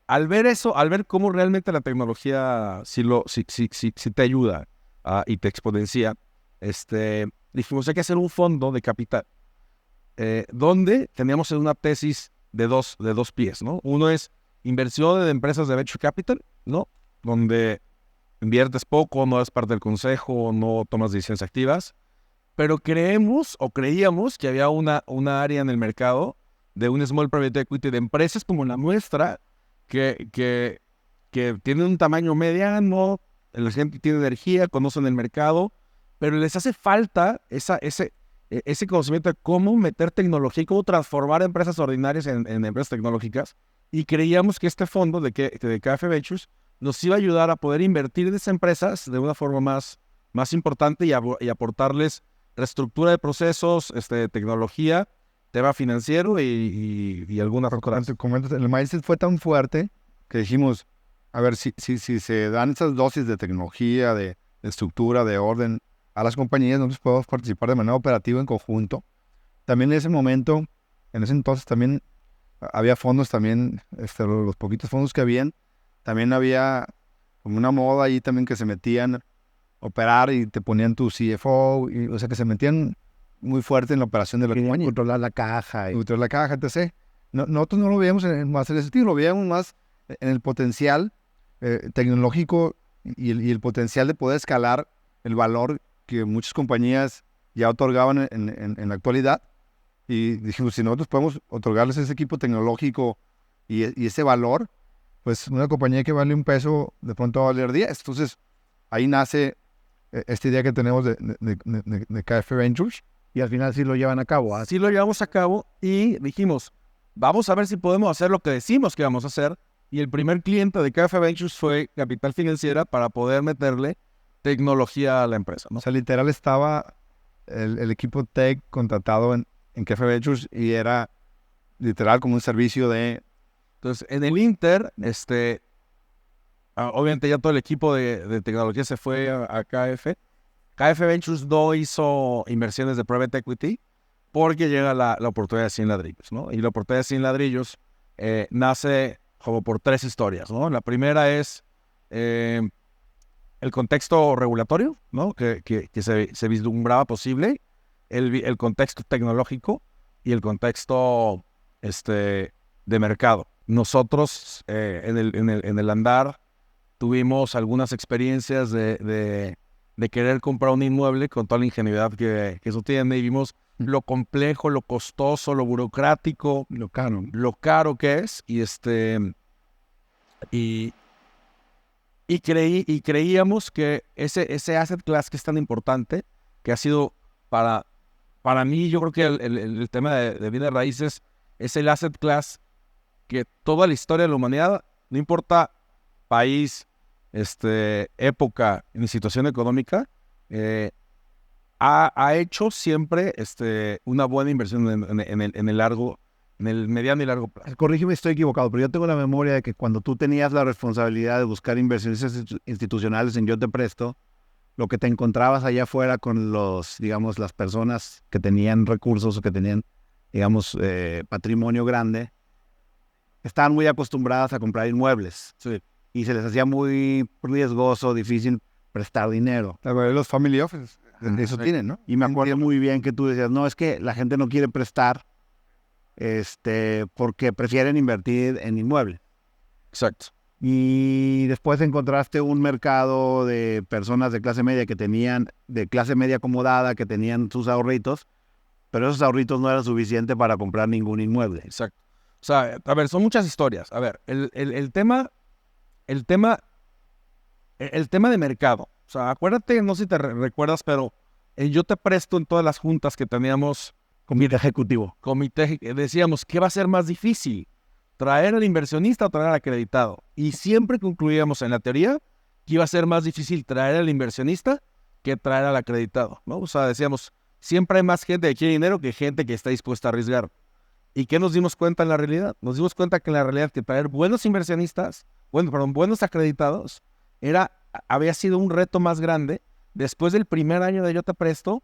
Al ver eso, al ver cómo realmente la tecnología sí te ayuda y te exponencia, dijimos, hay que hacer un fondo de capital, donde teníamos una tesis de dos pies, ¿no? Uno es inversión de empresas de venture capital, ¿no? Donde inviertes poco, no eres parte del consejo, no tomas decisiones activas, pero creíamos que había una área en el mercado de un small private equity de empresas como la nuestra, que tienen un tamaño mediano, la gente tiene energía, conocen el mercado, pero les hace falta ese conocimiento de cómo meter tecnología y cómo transformar empresas ordinarias en empresas tecnológicas. Y creíamos que este fondo de KF Ventures nos iba a ayudar a poder invertir en esas empresas de una forma más importante y aportarles reestructura de procesos, tecnología, tema financiero y algunas otras. El mindset fue tan fuerte que dijimos, a ver, si se dan esas dosis de tecnología, de estructura, de orden a las compañías, nosotros podemos participar de manera operativa en conjunto. También en ese momento, en ese entonces también había fondos también, los poquitos fondos que habían, también había como una moda ahí también que se metían a operar y te ponían tu CFO, o sea que se metían muy fuerte en la operación de la compañía. Controlar la caja. Controlar la caja, etc. Nosotros no lo veíamos más en ese sentido, lo veíamos más en el potencial tecnológico y el potencial de poder escalar el valor que muchas compañías ya otorgaban en la actualidad. Y dijimos, si nosotros podemos otorgarles ese equipo tecnológico y ese valor, pues una compañía que vale $1 de pronto va a valer 10. Entonces, ahí nace esta idea que tenemos de KF Ventures. Y al final sí lo llevan a cabo. Así lo llevamos a cabo y dijimos, vamos a ver si podemos hacer lo que decimos que vamos a hacer. Y el primer cliente de KF Ventures fue Capital Financiera para poder meterle tecnología a la empresa, ¿no? O sea, literal estaba el equipo tech contratado en KF Ventures y era literal como un servicio de... Entonces, en el Inter, obviamente ya todo el equipo de tecnología se fue a KF. KF Ventures no hizo inversiones de private equity porque llega la oportunidad de 100 ladrillos, ¿no? Y la oportunidad de 100 ladrillos nace como por 3 historias, ¿no? La primera es el contexto regulatorio, ¿no? Que se vislumbraba posible, el contexto tecnológico y el contexto de mercado. Nosotros en el andar tuvimos algunas experiencias de querer comprar un inmueble con toda la ingenuidad que eso tiene, y vimos lo complejo, lo costoso, lo burocrático, lo caro que es, y creíamos que ese asset class que es tan importante, que ha sido para mí, yo creo que el tema de bienes raíces es el asset class que toda la historia de la humanidad, no importa país, época ni situación económica, ha hecho siempre una buena inversión en el mediano y largo plazo. Corrígeme si estoy equivocado, pero yo tengo la memoria de que cuando tú tenías la responsabilidad de buscar inversionistas institucionales en Yo Te Presto, lo que te encontrabas allá afuera con las personas que tenían recursos o que tenían, patrimonio grande, estaban muy acostumbradas a comprar inmuebles. Sí. Y se les hacía muy riesgoso, difícil prestar dinero. Los family office, eso tienen, ¿no? Y me acuerdo muy bien que tú decías, no, es que la gente no quiere prestar porque prefieren invertir en inmueble. Exacto. Y después encontraste un mercado de personas de clase media de clase media acomodada, que tenían sus ahorritos, pero esos ahorritos no eran suficientes para comprar ningún inmueble. Exacto. O sea, a ver, son muchas historias. A ver, el tema de mercado. O sea, acuérdate, no sé si te recuerdas, pero Yo Te Presto, en todas las juntas que teníamos, Comité ejecutivo. Decíamos, ¿qué va a ser más difícil? ¿Traer al inversionista o traer al acreditado? Y siempre concluíamos en la teoría que iba a ser más difícil traer al inversionista que traer al acreditado, ¿no? O sea, decíamos, siempre hay más gente que quiere dinero que gente que está dispuesta a arriesgar. ¿Y qué nos dimos cuenta en la realidad? Nos dimos cuenta que en la realidad que traer buenos inversionistas buenos acreditados, había sido un reto más grande. Después del primer año de Yo Te Presto,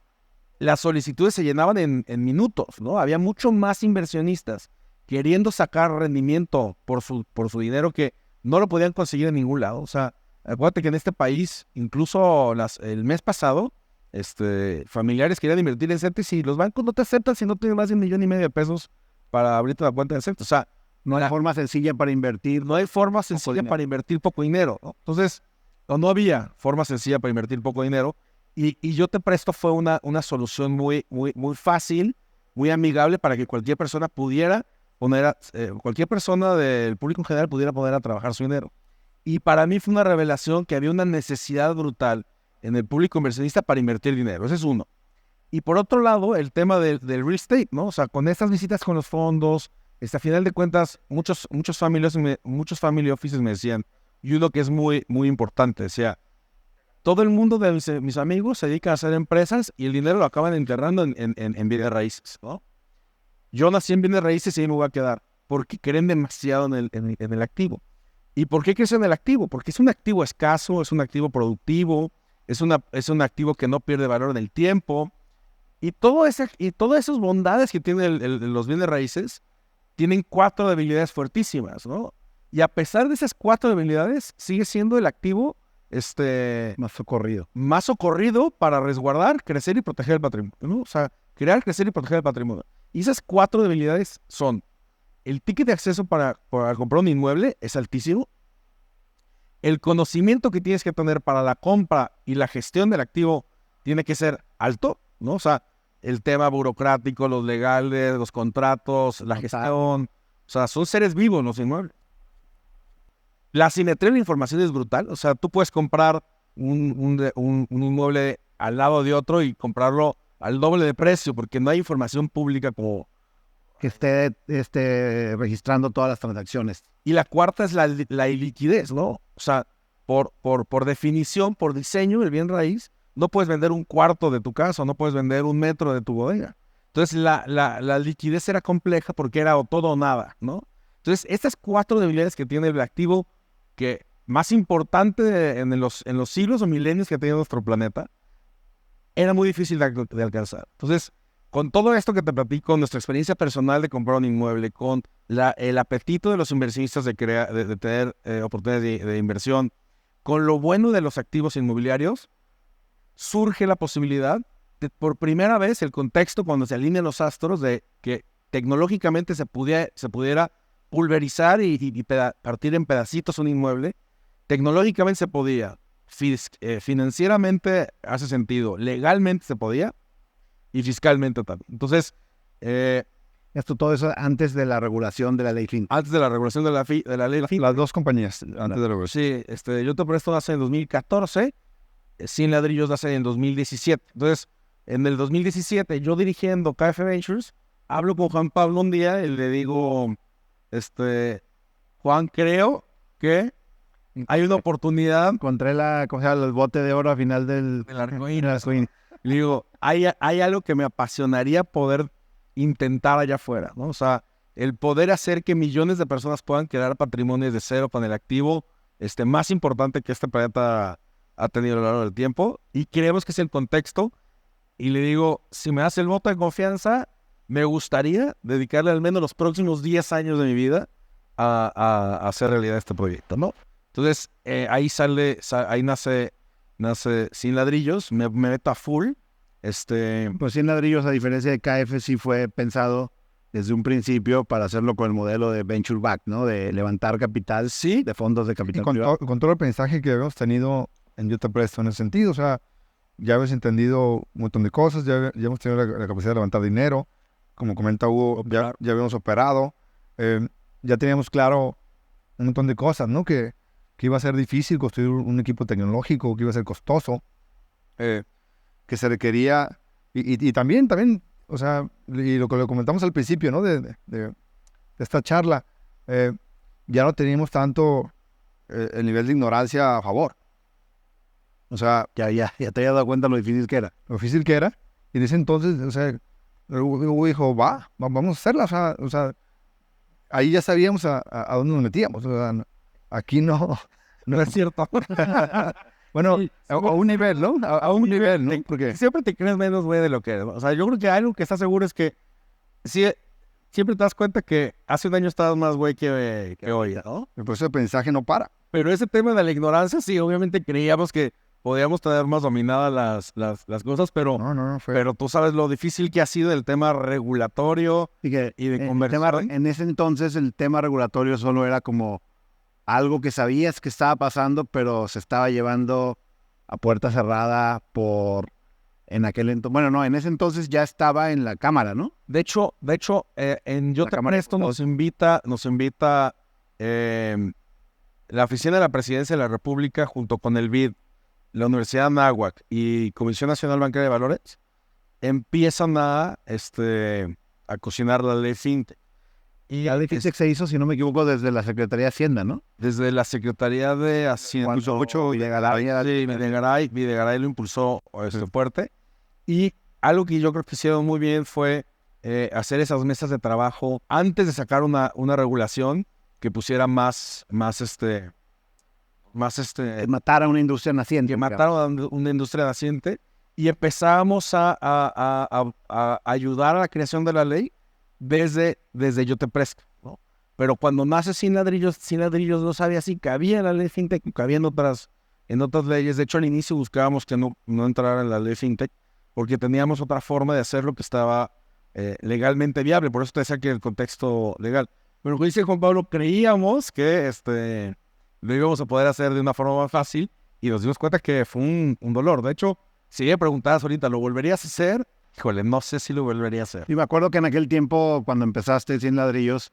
las solicitudes se llenaban en minutos, ¿no? Había mucho más inversionistas queriendo sacar rendimiento por su dinero que no lo podían conseguir en ningún lado. O sea, acuérdate que en este país, incluso el mes pasado, familiares querían invertir en CETES y los bancos no te aceptan si no tienes más de $1,500,000 para abrirte una cuenta de CETES. O sea, no hay forma sencilla para invertir. No hay forma sencilla para invertir poco dinero, ¿no? Entonces, no había forma sencilla para invertir poco dinero. Y Yo Te Presto fue una solución muy, muy, muy fácil, muy amigable para que cualquier persona cualquier persona del público en general pudiera poner a trabajar su dinero. Y para mí fue una revelación que había una necesidad brutal en el público inversionista para invertir dinero. Ese es uno. Y por otro lado, el tema del real estate, ¿no? O sea, con estas visitas con los fondos, a final de cuentas, muchos family offices me decían, y uno que es muy, muy importante, decía, todo el mundo de mis amigos se dedica a hacer empresas y el dinero lo acaban enterrando en bienes raíces, ¿no? Yo nací en bienes raíces y ahí me voy a quedar, porque creen demasiado en el activo. ¿Y por qué crees en el activo? Porque es un activo escaso, es un activo productivo, es un activo que no pierde valor en el tiempo. Y todas esas bondades que tienen los bienes raíces tienen 4 debilidades fuertísimas, ¿no? Y a pesar de esas 4 debilidades, sigue siendo el activo más socorrido para resguardar, crecer y proteger el patrimonio, ¿no? O sea, crear, crecer y proteger el patrimonio. Y esas 4 debilidades son: el ticket de acceso para comprar un inmueble es altísimo. El conocimiento que tienes que tener para la compra y la gestión del activo tiene que ser alto, ¿no? O sea, el tema burocrático, los legales, los contratos, la gestión. O sea, son seres vivos los inmuebles. La simetría de la información es brutal. O sea, tú puedes comprar un inmueble al lado de otro y comprarlo al doble de precio porque no hay información pública como que esté registrando todas las transacciones. Y la cuarta es la iliquidez, ¿no? O sea, por definición, por diseño, el bien raíz, no puedes vender un cuarto de tu casa, no puedes vender un metro de tu bodega. Entonces, la liquidez era compleja porque era o todo o nada, ¿no? Entonces, estas 4 debilidades que tiene el activo, que más importante en los siglos o milenios que ha tenido nuestro planeta, era muy difícil de alcanzar. Entonces, con todo esto que te platico, nuestra experiencia personal de comprar un inmueble, con el apetito de los inversionistas de tener oportunidades de inversión, con lo bueno de los activos inmobiliarios, surge la posibilidad de, por primera vez, el contexto cuando se alinean los astros de que tecnológicamente se pudiera pulverizar y partir en pedacitos un inmueble. Tecnológicamente se podía, financieramente hace sentido, legalmente se podía y fiscalmente también. Entonces, todo eso antes de la regulación de la ley FIN. Antes de la regulación de la ley FIN. Las dos compañías antes de la regulación. Sí, Yo Te Presto nace en 2014, 100 ladrillos nace en 2017. Entonces, en el 2017, yo dirigiendo KF Ventures, hablo con Juan Pablo un día y le digo, Juan, creo que hay una oportunidad. Encontré el bote de oro al final del arcoíris. Le digo, hay algo que me apasionaría poder intentar allá afuera, ¿no? O sea, el poder hacer que millones de personas puedan crear patrimonios de cero con el activo más importante que este planeta ha tenido a lo largo del tiempo. Y creemos que es el contexto. Y le digo, si me das el voto de confianza, me gustaría dedicarle al menos los próximos 10 años de mi vida a hacer realidad este proyecto, ¿no? Entonces, ahí nace 100 ladrillos, me meto a full. Pues 100 ladrillos, a diferencia de KF, sí fue pensado desde un principio para hacerlo con el modelo de venture back, ¿no? De levantar capital, sí, de fondos de capital y privado. Con todo el aprendizaje que habíamos tenido en Yo Te Presto en ese sentido, o sea, ya habías entendido un montón de cosas, ya hemos tenido la capacidad de levantar dinero, como comenta Hugo, ya habíamos operado, ya teníamos claro un montón de cosas, ¿no? Que iba a ser difícil construir un equipo tecnológico, que iba a ser costoso, que se requería, y también, o sea, y lo que lo comentamos al principio, ¿no? De esta charla, ya no teníamos tanto el nivel de ignorancia a favor. O sea, ya te había dado cuenta lo difícil que era. Lo difícil que era, y en ese entonces, o sea, Hugo dijo, vamos a hacerla, o sea, ahí ya sabíamos a dónde nos metíamos, o sea, aquí no. No es cierto. Bueno, Sí, a un nivel, ¿no? A un nivel, ¿no? Porque Siempre te crees menos, güey, de lo que eres. O sea, yo creo que algo que estás seguro es que sí, siempre te das cuenta que hace un año estabas más güey que hoy, ¿no? el proceso de aprendizaje no para. Pero ese tema de la ignorancia, sí, obviamente creíamos que podíamos tener más dominadas las cosas, pero No, fue. pero tú sabes lo difícil que ha sido el tema regulatorio Y que y de el conversión. en ese entonces el tema regulatorio solo era como algo que sabías que estaba pasando, pero se estaba llevando a puerta cerrada en aquel entonces. Bueno, no, en ese entonces ya estaba en la Cámara, ¿no? De hecho, en Yo La Te Cámara de Presto nos invita la Oficina de la Presidencia de la República junto con el BID, la Universidad de Anáhuac y Comisión Nacional Bancaria de Valores empiezan a cocinar la ley FinTech. Y La ley FinTech se hizo, si no me equivoco, desde la Secretaría de Hacienda, ¿no? desde la Secretaría de Hacienda. Cuando Videgaray lo impulsó fuerte. Y algo que yo creo que hicieron muy bien fue hacer esas mesas de trabajo antes de sacar una regulación que pusiera más matar a una industria naciente. que mataron a una industria naciente, y empezamos a ayudar a la creación de la ley desde Yo Te Presto, ¿no? Pero cuando nace Sin Ladrillos no sabía si cabía en la ley FinTech, cabía en otras leyes. De hecho, al inicio buscábamos que no entrara en la ley FinTech, porque teníamos otra forma de hacerlo que estaba legalmente viable. Por eso te decía que el contexto legal. Pero como dice Juan Pablo, creíamos que lo íbamos a poder hacer de una forma más fácil, y nos dimos cuenta que fue un dolor. De hecho, si me preguntabas ahorita, ¿lo volverías a hacer? Híjole, no sé si lo volvería a hacer. Y me acuerdo que en aquel tiempo, cuando empezaste Sin Ladrillos,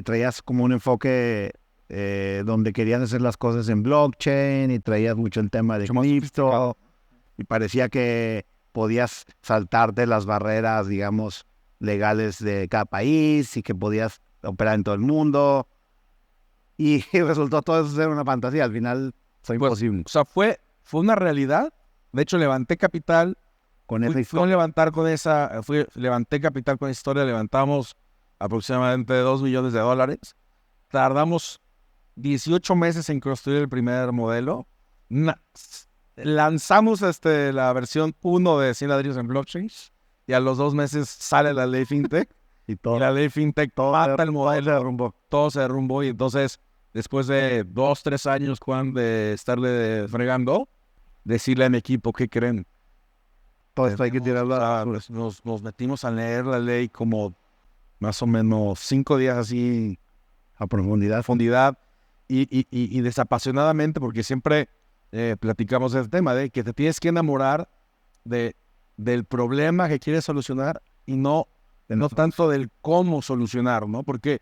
traías como un enfoque donde querían hacer las cosas en blockchain, y traías mucho el tema de cripto, y parecía que podías saltarte las barreras, digamos, legales de cada país, y que podías operar en todo el mundo. Y resultó todo eso ser una fantasía. Al final fue imposible. O sea, fue una realidad. De hecho, levanté capital. Levanté capital con esa historia. Levantamos aproximadamente $2 millones. Tardamos 18 meses en construir el primer modelo. Lanzamos la versión 1 de Sin Ladrillos en blockchain, y a los 2 meses sale la ley FinTech. Y la ley FinTech mata el modelo. Todo se derrumbó. Y entonces, después de 2-3 años, Juan, de estarle fregando, decirle a mi equipo, ¿qué creen? Todo esto hay que tirarlo a... Nos metimos a leer la ley como más o menos 5 días así a profundidad. Y desapasionadamente, porque siempre platicamos del tema de que te tienes que enamorar del problema que quieres solucionar, y no tanto del cómo solucionar, ¿no? Porque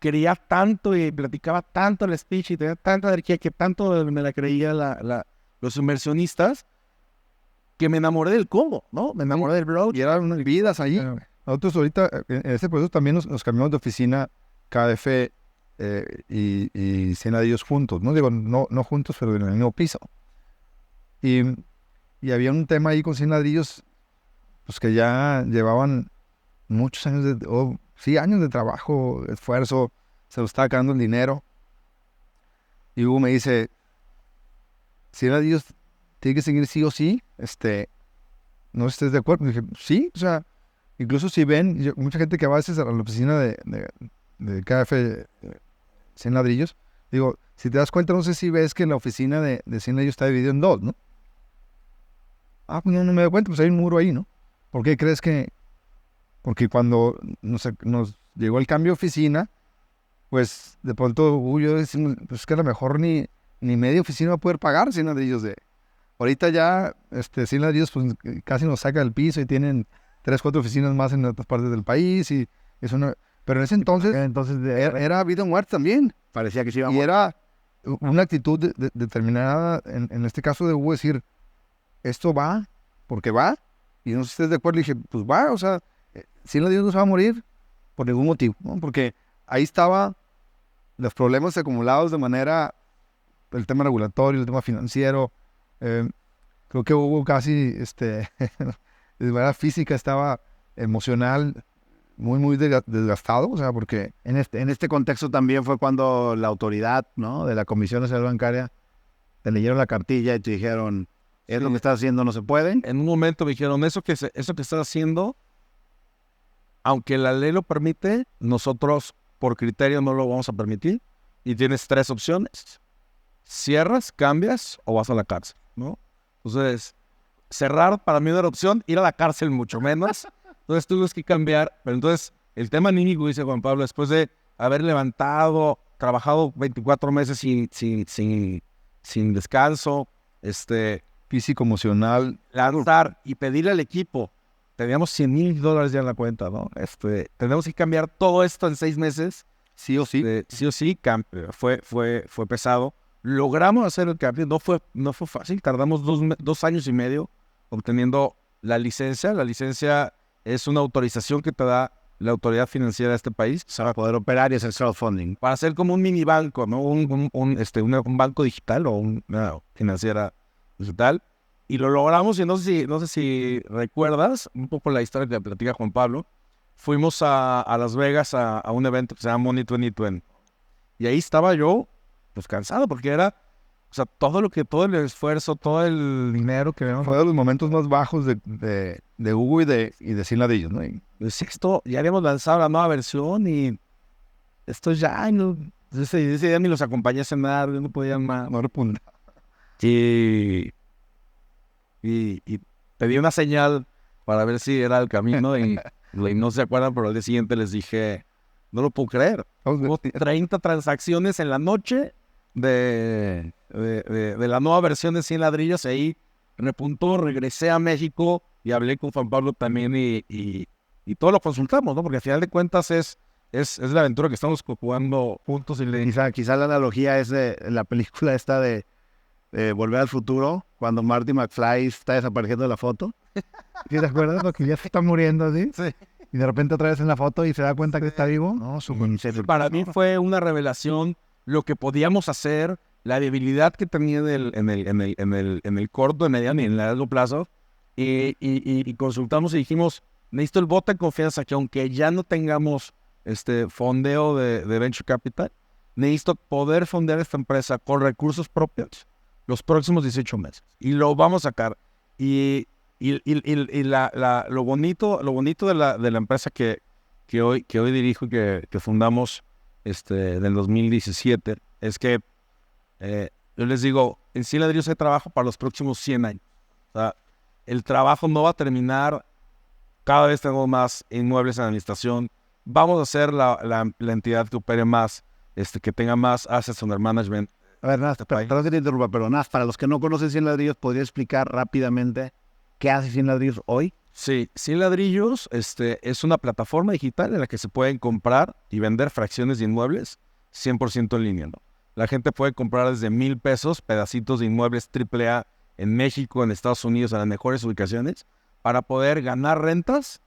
quería tanto y platicaba tanto el speech y tenía tanta energía que tanto me la creía los inversionistas, que me enamoré del cómo, ¿no? Me enamoré del blog. Y eran unas vidas ahí. Nosotros ahorita, en ese proceso también nos cambiamos de oficina, KF y Sin Ladrillos juntos, ¿no? Digo, no juntos, pero en el mismo piso. Y había un tema ahí con Sin Ladrillos, pues que ya llevaban muchos años años de trabajo, esfuerzo, se lo estaba acabando el dinero. Y Hugo me dice, Sin Ladrillos tiene que seguir sí o sí, no estés de acuerdo. Y dije, sí, o sea, incluso si ven, mucha gente que va a veces a la oficina de KF Sin Ladrillos, digo, si te das cuenta, no sé si ves que la oficina de Sin Ladrillos está dividida en 2, ¿no? Ah, pues no me doy cuenta, pues hay un muro ahí, ¿no? ¿Por qué crees que? Porque cuando nos llegó el cambio de oficina, pues de pronto yo decimos, pues que a lo mejor ni media oficina va a poder pagar Sin Ladrillos ahorita ya, Sin Ladrillos pues casi nos saca del piso, y tienen 3-4 oficinas más en otras partes del país, y es una... Pero en ese entonces era vida o muerte también. Parecía que se iba a Y era una actitud determinada, en este caso de Hugo, decir, esto va, porque va, y no sé si estés de acuerdo. Le dije, pues va, o sea, Sin Ladrillos no se va a morir por ningún motivo, ¿no? Porque ahí estaban los problemas acumulados de manera, el tema regulatorio, el tema financiero. Creo que Hugo casi, de manera física estaba emocional, muy desgastado, o sea, porque En este contexto también fue cuando la autoridad, ¿no?, de la Comisión Nacional Bancaria te leyeron la cartilla y te dijeron, lo que estás haciendo no se puede. En un momento me dijeron, eso que estás haciendo, aunque la ley lo permite, nosotros por criterio no lo vamos a permitir. Y tienes 3 opciones. Cierras, cambias o vas a la cárcel, ¿no? Entonces, cerrar para mí no era opción, ir a la cárcel mucho menos. Entonces tuvimos que cambiar. Pero entonces, el tema anímico, dice Juan Pablo, después de haber trabajado 24 meses sin descanso, físico, emocional, lanzar y pedirle al equipo, teníamos $100,000 ya en la cuenta, ¿no? Tenemos que cambiar todo esto en 6 meses. sí o sí. Sí o sí, fue pesado. Logramos hacer el cambio, no fue fácil, tardamos 2 años y medio obteniendo la licencia. La licencia es una autorización que te da la autoridad financiera de este país Para poder operar y hacer crowdfunding. para hacer como un mini banco, ¿no? Un banco digital o una financiera digital. Y lo logramos, y no sé si recuerdas un poco la historia que te platica Juan Pablo. Fuimos a Las Vegas a un evento que se llama Money 2020. Y ahí estaba yo, pues cansado, porque era, o sea, todo el esfuerzo, todo el dinero que habíamos. Fue de los momentos más bajos de Hugo y de Sin Ladrillos, ¿no? Pues esto, ya habíamos lanzado la nueva versión y esto ya, no, ese día ni los acompañé a cenar, yo no podía más. No repunta. Y pedí una señal para ver si era el camino y no se acuerdan, pero al día siguiente les dije, no lo puedo creer. Hubo 30 transacciones en la noche de la nueva versión de 100 ladrillos y ahí repuntó, regresé a México y hablé con Juan Pablo también y todo lo consultamos, ¿no? Porque al final de cuentas es la aventura que estamos jugando juntos. Quizá la analogía es de la película esta de Volver al Futuro, cuando Marty McFly está desapareciendo de la foto. ¿Sí te acuerdas? Porque ya se está muriendo así. Sí. Y de repente otra vez en la foto y se da cuenta que está vivo. No, Para mí fue una revelación lo que podíamos hacer, la debilidad que tenía en el corto, mediano y en el largo plazo. Y consultamos y dijimos, necesito el voto de confianza que aunque ya no tengamos fondeo de Venture Capital, necesito poder fondear esta empresa con recursos propios los próximos 18 meses. Y lo vamos a sacar. Y lo bonito de la empresa que hoy dirijo y que fundamos en el 2017 es que yo les digo, en 100 ladrillos hay trabajo para los próximos 100 años. O sea, el trabajo no va a terminar. Cada vez tenemos más inmuebles en administración. Vamos a ser la entidad que opere más, que tenga más assets under management. A ver, Naz, perdón que te interrumpa, pero Naz, para los que no conocen 100 ladrillos, ¿podría explicar rápidamente qué hace 100 ladrillos hoy? Sí, 100 ladrillos es una plataforma digital en la que se pueden comprar y vender fracciones de inmuebles 100% en línea, ¿no? La gente puede comprar desde $1,000 pedacitos de inmuebles AAA en México, en Estados Unidos, en las mejores ubicaciones, para poder ganar rentas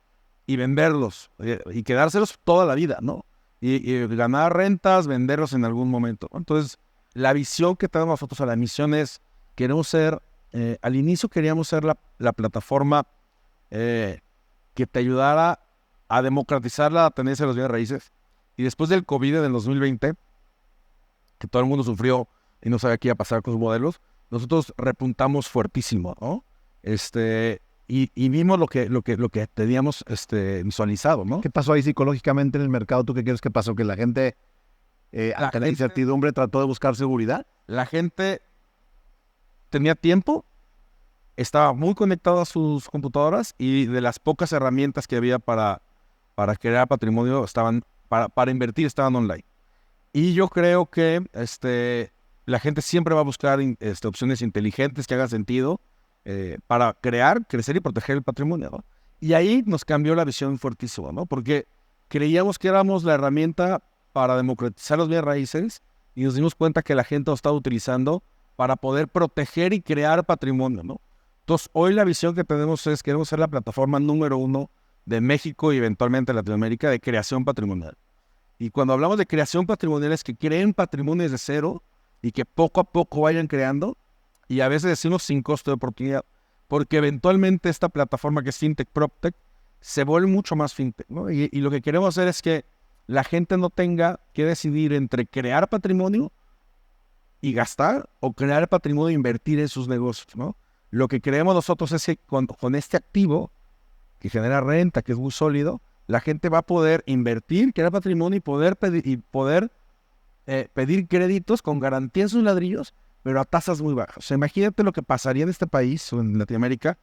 y venderlos y quedárselos toda la vida, ¿no? Y ganar rentas, venderlos en algún momento, ¿no? Entonces, la visión que tenemos nosotros, la misión es, queremos ser, al inicio queríamos ser la plataforma que te ayudara a democratizar la tenencia de los bienes raíces. Y después del COVID en el 2020, que todo el mundo sufrió y no sabía qué iba a pasar con sus modelos, nosotros repuntamos fuertísimo, ¿no? Y vimos lo que teníamos visualizado, ¿no? ¿Qué pasó ahí psicológicamente en el mercado? ¿Tú qué crees que pasó? ¿Que la gente, ante la incertidumbre, trató de buscar seguridad? La gente tenía tiempo, estaba muy conectado a sus computadoras y de las pocas herramientas que había para crear patrimonio para invertir estaban online. Y yo creo que la gente siempre va a buscar opciones inteligentes que hagan sentido para crear, crecer y proteger el patrimonio, ¿no? Y ahí nos cambió la visión fuertísimo, ¿no? Porque creíamos que éramos la herramienta para democratizar los bienes raíces y nos dimos cuenta que la gente lo estaba utilizando para poder proteger y crear patrimonio, ¿no? Entonces, hoy la visión que tenemos es queremos ser la plataforma número 1 de México y eventualmente Latinoamérica de creación patrimonial. Y cuando hablamos de creación patrimonial es que creen patrimonio desde cero y que poco a poco vayan creando, y a veces decimos sin costo de oportunidad, porque eventualmente esta plataforma que es FinTech PropTech se vuelve mucho más fintech, ¿no? Y lo que queremos hacer es que la gente no tenga que decidir entre crear patrimonio y gastar, o crear patrimonio e invertir en sus negocios, ¿no? Lo que creemos nosotros es que con este activo que genera renta, que es muy sólido, la gente va a poder invertir, crear patrimonio y poder pedir créditos con garantía en sus ladrillos, pero a tasas muy bajas. O sea, imagínate lo que pasaría en este país o en Latinoamérica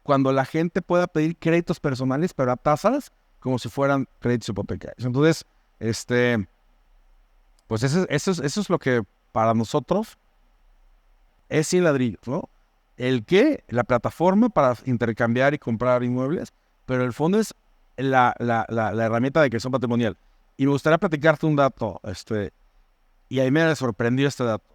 cuando la gente pueda pedir créditos personales, pero a tasas como si fueran créditos hipotecarios. Entonces, pues eso es lo que para nosotros es sin ladrillos, ¿no? La plataforma para intercambiar y comprar inmuebles, pero el fondo es la herramienta de creación patrimonial. Y me gustaría platicarte un dato, y ahí me sorprendió este dato.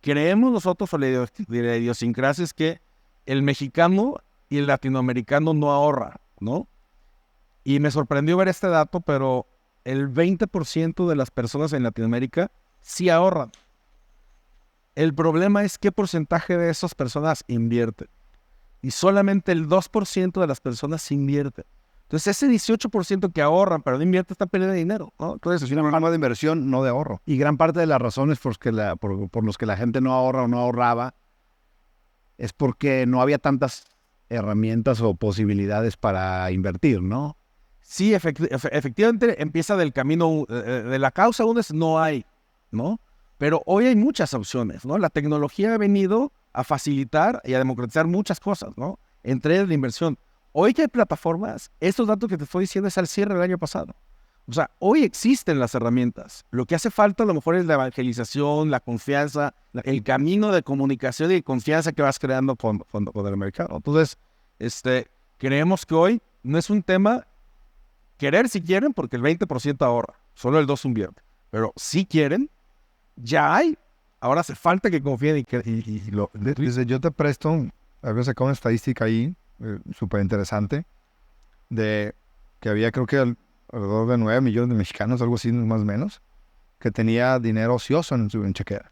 Creemos nosotros, o la idiosincrasia es que el mexicano y el latinoamericano no ahorra, ¿no? Y me sorprendió ver este dato, pero el 20% de las personas en Latinoamérica sí ahorran. El problema es qué porcentaje de esas personas invierten. Y solamente el 2% de las personas invierten. Entonces, ese 18% que ahorran pero no invierte está perdiendo dinero, ¿no? Entonces, es una forma de inversión, no de ahorro. Y gran parte de las razones por los que la gente no ahorra o no ahorraba es porque no había tantas herramientas o posibilidades para invertir, ¿no? Sí, efectivamente empieza del camino, de la causa uno es no hay, ¿no? Pero hoy hay muchas opciones, ¿no? La tecnología ha venido a facilitar y a democratizar muchas cosas, ¿no? Entre ellas la inversión. Hoy que hay plataformas, estos datos que te estoy diciendo es al cierre del año pasado. O sea, hoy existen las herramientas. Lo que hace falta a lo mejor es la evangelización, la confianza, el camino de comunicación y de confianza que vas creando con el mercado. Entonces, creemos que hoy no es un tema querer si quieren, porque el 20% ahorra, solo el 2% invierte. Pero si quieren, ya hay. Ahora hace falta que confíen Dice, yo te presto, había sacado una estadística ahí, súper interesante, de que había creo que alrededor de 9 millones de mexicanos, algo así más o menos, que tenía dinero ocioso en su chequera.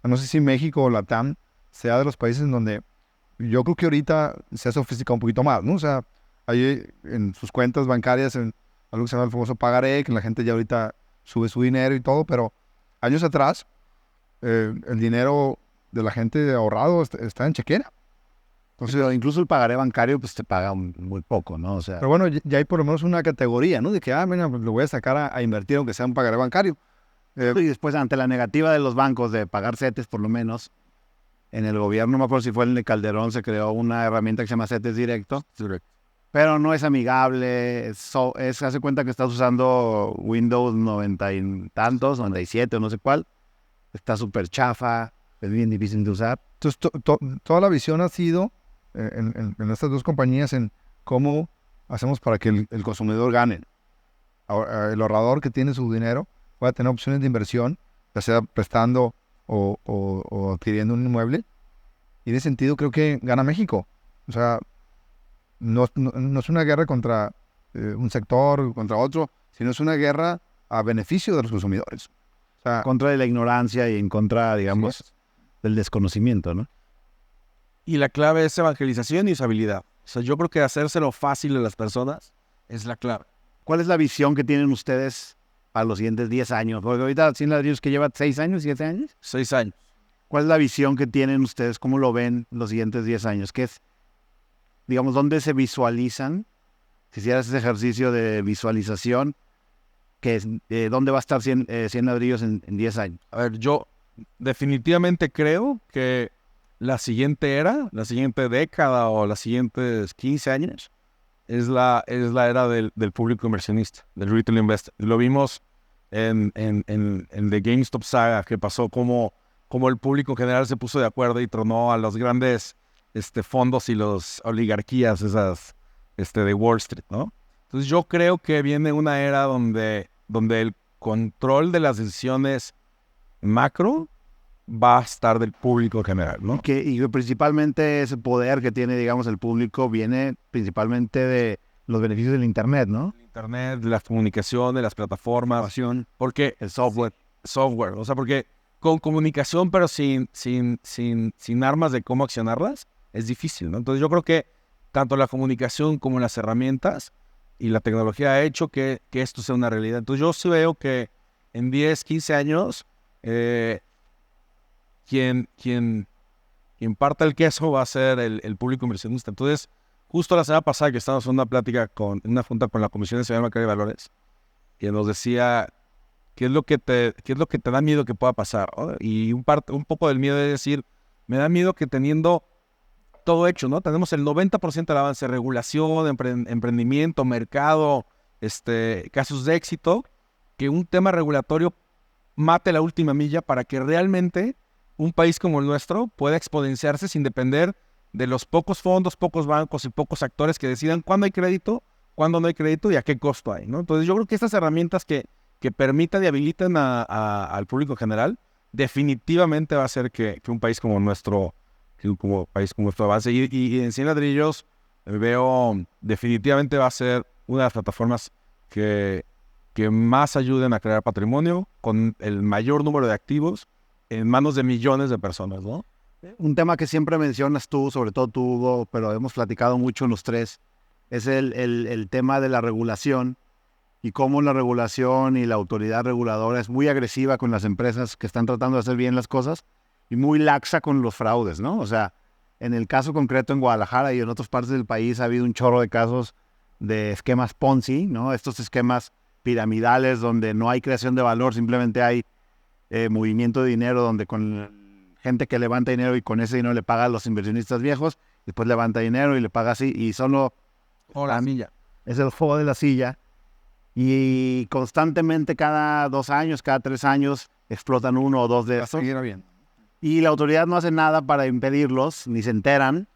No sé si México o Latam sea de los países en donde yo creo que ahorita se ha sofisticado un poquito más, ¿no? O sea, hay en sus cuentas bancarias algo que se llama el famoso pagaré, que la gente ya ahorita sube su dinero y todo, pero años atrás el dinero de la gente ahorrado está en chequera. Entonces, incluso el pagaré bancario pues te paga muy poco, ¿no? O sea, pero bueno, ya hay por lo menos una categoría, ¿no? De que, mira, pues lo voy a sacar a invertir aunque sea un pagaré bancario. Y después, ante la negativa de los bancos de pagar CETES, por lo menos, en el gobierno, no me acuerdo si fue el de Calderón, se creó una herramienta que se llama CETES Directo. Pero no es amigable, hace cuenta que estás usando Windows 90 y tantos, 97 o no sé cuál. Está súper chafa, es bien difícil de usar. Entonces, toda la visión ha sido en estas dos compañías en cómo hacemos para que el consumidor gane. Ahora, el ahorrador que tiene su dinero pueda tener opciones de inversión, ya sea prestando o adquiriendo un inmueble. Y en ese sentido creo que gana México. O sea, no es una guerra contra un sector, contra otro, sino es una guerra a beneficio de los consumidores. O sea, contra de la ignorancia y en contra, digamos, del desconocimiento, ¿no? Y la clave es evangelización y usabilidad. O sea, yo creo que hacérselo fácil a las personas es la clave. ¿Cuál es la visión que tienen ustedes para los siguientes 10 años? Porque ahorita Sin Ladrillos que lleva 6 años, 7 años. 6 años. ¿Cuál es la visión que tienen ustedes? ¿Cómo lo ven los siguientes 10 años? ¿Qué es, digamos, dónde se visualizan? Si hicieras ese ejercicio de visualización, ¿dónde va a estar 100 Ladrillos en 10 años? A ver, yo definitivamente creo que la siguiente era, la siguiente década o las siguientes 15 años es la era del público inversionista, del retail investor. Lo vimos en The GameStop saga, que pasó como el público en general se puso de acuerdo y tronó a los grandes fondos y las oligarquías esas de Wall Street, ¿no? Entonces yo creo que viene una era donde el control de las decisiones macro va a estar del público en general, ¿no? Y principalmente ese poder que tiene, digamos, el público viene principalmente de los beneficios del Internet, ¿no? El Internet, de la comunicación, de las plataformas. Porque el software. O sea, porque con comunicación pero sin armas de cómo accionarlas, es difícil, ¿no? Entonces yo creo que tanto la comunicación como las herramientas y la tecnología ha hecho que esto sea una realidad. Entonces yo sí veo que en 10, 15 años, quien parta el queso va a ser el público inversionista. Entonces, justo la semana pasada que estábamos en una plática en una junta con la Comisión Nacional Bancaria de Valores, que nos decía qué es lo que te da miedo que pueda pasar, ¿no? Y un poco del miedo es decir, me da miedo que teniendo todo hecho, ¿no? Tenemos el 90% del avance, regulación, emprendimiento, mercado, casos de éxito, que un tema regulatorio mate la última milla para que realmente un país como el nuestro pueda exponenciarse sin depender de los pocos fondos, pocos bancos y pocos actores que decidan cuándo hay crédito, cuándo no hay crédito y a qué costo hay, ¿no? Entonces yo creo que estas herramientas que permitan y habiliten al público en general, definitivamente va a hacer que un país como nuestro, avance. Y en 100 ladrillos veo definitivamente va a ser una de las plataformas que más ayuden a crear patrimonio con el mayor número de activos en manos de millones de personas, ¿no? Un tema que siempre mencionas tú, sobre todo tú, Hugo, pero hemos platicado mucho los tres, es el tema de la regulación y cómo la regulación y la autoridad reguladora es muy agresiva con las empresas que están tratando de hacer bien las cosas y muy laxa con los fraudes, ¿no? O sea, en el caso concreto en Guadalajara y en otras partes del país ha habido un chorro de casos de esquemas Ponzi, ¿no? Estos esquemas piramidales donde no hay creación de valor, simplemente hay movimiento de dinero donde con gente que levanta dinero y con ese dinero le paga a los inversionistas viejos, después levanta dinero y le paga así y solo la silla. Es el juego de la silla y constantemente cada 2 años, cada 3 años explotan 1 o 2 de estos. Y la autoridad no hace nada para impedirlos, ni se enteran.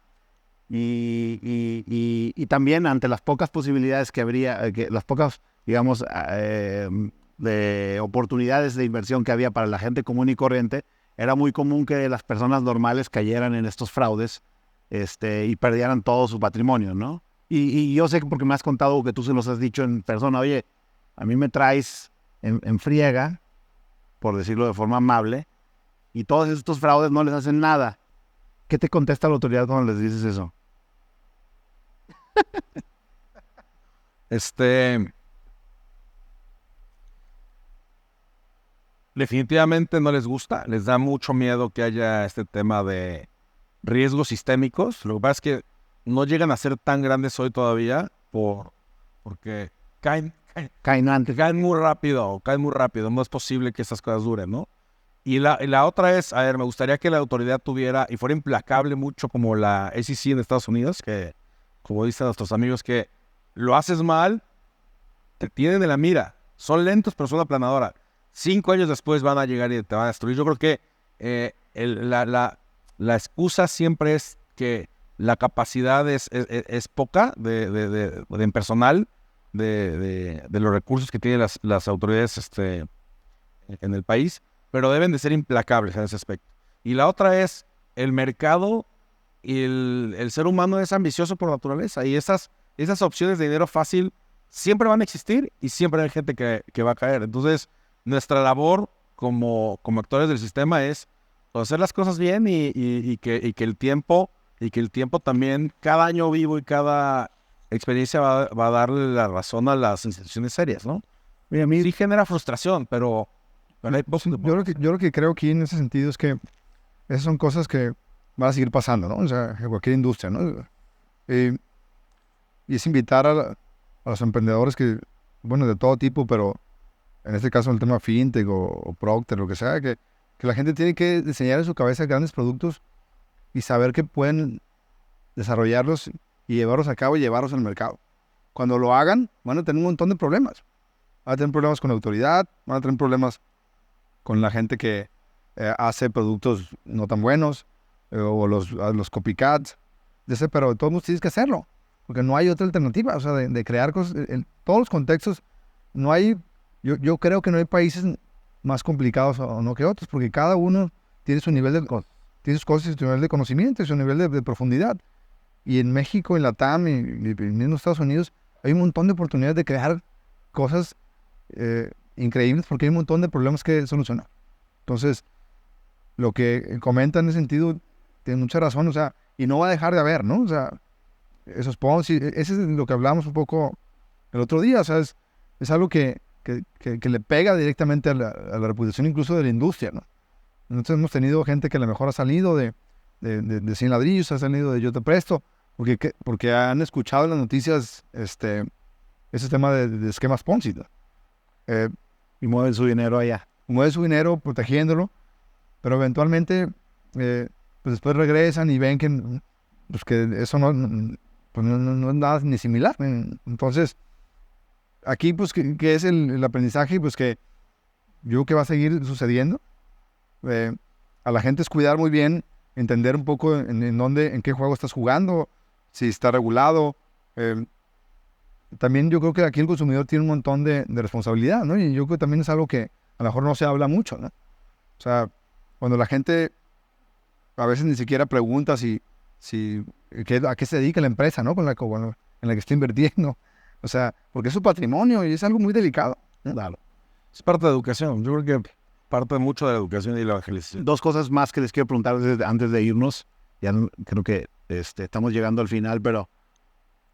Y también ante las pocas posibilidades que habría, las pocas, digamos, de oportunidades de inversión que había para la gente común y corriente, era muy común que las personas normales cayeran en estos fraudes y perdieran todo su patrimonio, ¿no? Y yo sé que porque me has contado que tú se los has dicho en persona, oye, a mí me traes en friega, por decirlo de forma amable, y todos estos fraudes no les hacen nada. ¿Qué te contesta la autoridad cuando les dices eso? Definitivamente no les gusta, les da mucho miedo que haya este tema de riesgos sistémicos. Lo que pasa es que no llegan a ser tan grandes hoy todavía porque caen muy rápido, no es posible que esas cosas duren, ¿no? Y la otra es, a ver, me gustaría que la autoridad tuviera y fuera implacable mucho como la SEC en Estados Unidos, que como dicen nuestros amigos, que lo haces mal, te tienen en la mira, son lentos pero son una aplanadora. 5 años después van a llegar y te van a destruir. Yo creo que la excusa siempre es que la capacidad es poca en personal de los recursos que tienen las autoridades en el país, pero deben de ser implacables en ese aspecto. Y la otra es el mercado y el ser humano es ambicioso por naturaleza y esas opciones de dinero fácil siempre van a existir y siempre hay gente que va a caer. Entonces, nuestra labor como actores del sistema es hacer las cosas bien y que el tiempo también, cada año vivo y cada experiencia va a darle la razón a las instituciones serias, ¿no? Mira, a mí, sí genera frustración, pero hay yo lo que creo aquí en ese sentido es que esas son cosas que van a seguir pasando, ¿no? O sea, en cualquier industria, ¿no? Y es invitar a los emprendedores que, bueno, de todo tipo, pero en este caso el tema fintech o Procter, lo que sea, que la gente tiene que diseñar en su cabeza grandes productos y saber que pueden desarrollarlos y llevarlos a cabo y llevarlos al mercado. Cuando lo hagan, van a tener un montón de problemas. Van a tener problemas con la autoridad, van a tener problemas con la gente que hace productos no tan buenos o los copycats, pero de todos modos tienes que hacerlo, porque no hay otra alternativa, o sea, de crear cosas. En todos los contextos no hay, yo creo que no hay países más complicados o no que otros, porque cada uno tiene su nivel tiene sus cosas, su nivel de conocimiento y su nivel de profundidad. Y en México, en Latam y en Estados Unidos hay un montón de oportunidades de crear cosas increíbles porque hay un montón de problemas que solucionar. Entonces, lo que comentan en ese sentido tiene mucha razón, o sea, y no va a dejar de haber, ¿no? O sea, esos Ponzi. Ese es lo que hablamos un poco el otro día. O sea, es algo que le pega directamente a la reputación incluso de la industria, ¿no? Entonces hemos tenido gente que a lo mejor ha salido de 100 ladrillos, ha salido de Yo Te Presto, porque han escuchado en las noticias ese tema de esquemas Ponzi, ¿no? Y mueven su dinero allá. Mueven su dinero protegiéndolo, pero eventualmente pues después regresan y ven que eso no es nada ni similar. Entonces, aquí pues que es el aprendizaje, pues que yo creo que va a seguir sucediendo. A la gente es cuidar muy bien, entender un poco en qué juego estás jugando, si está regulado. También yo creo que aquí el consumidor tiene un montón de responsabilidad, ¿no? Y yo creo que también es algo que a lo mejor no se habla mucho, ¿no? O sea, cuando la gente a veces ni siquiera pregunta a qué se dedica la empresa, ¿no? En la que está invirtiendo. O sea, porque es su patrimonio y es algo muy delicado, ¿no? Claro. Es parte de educación. Yo creo que parte mucho de la educación y la evangelización. 2 cosas más que les quiero preguntar antes de irnos. Ya creo que estamos llegando al final, pero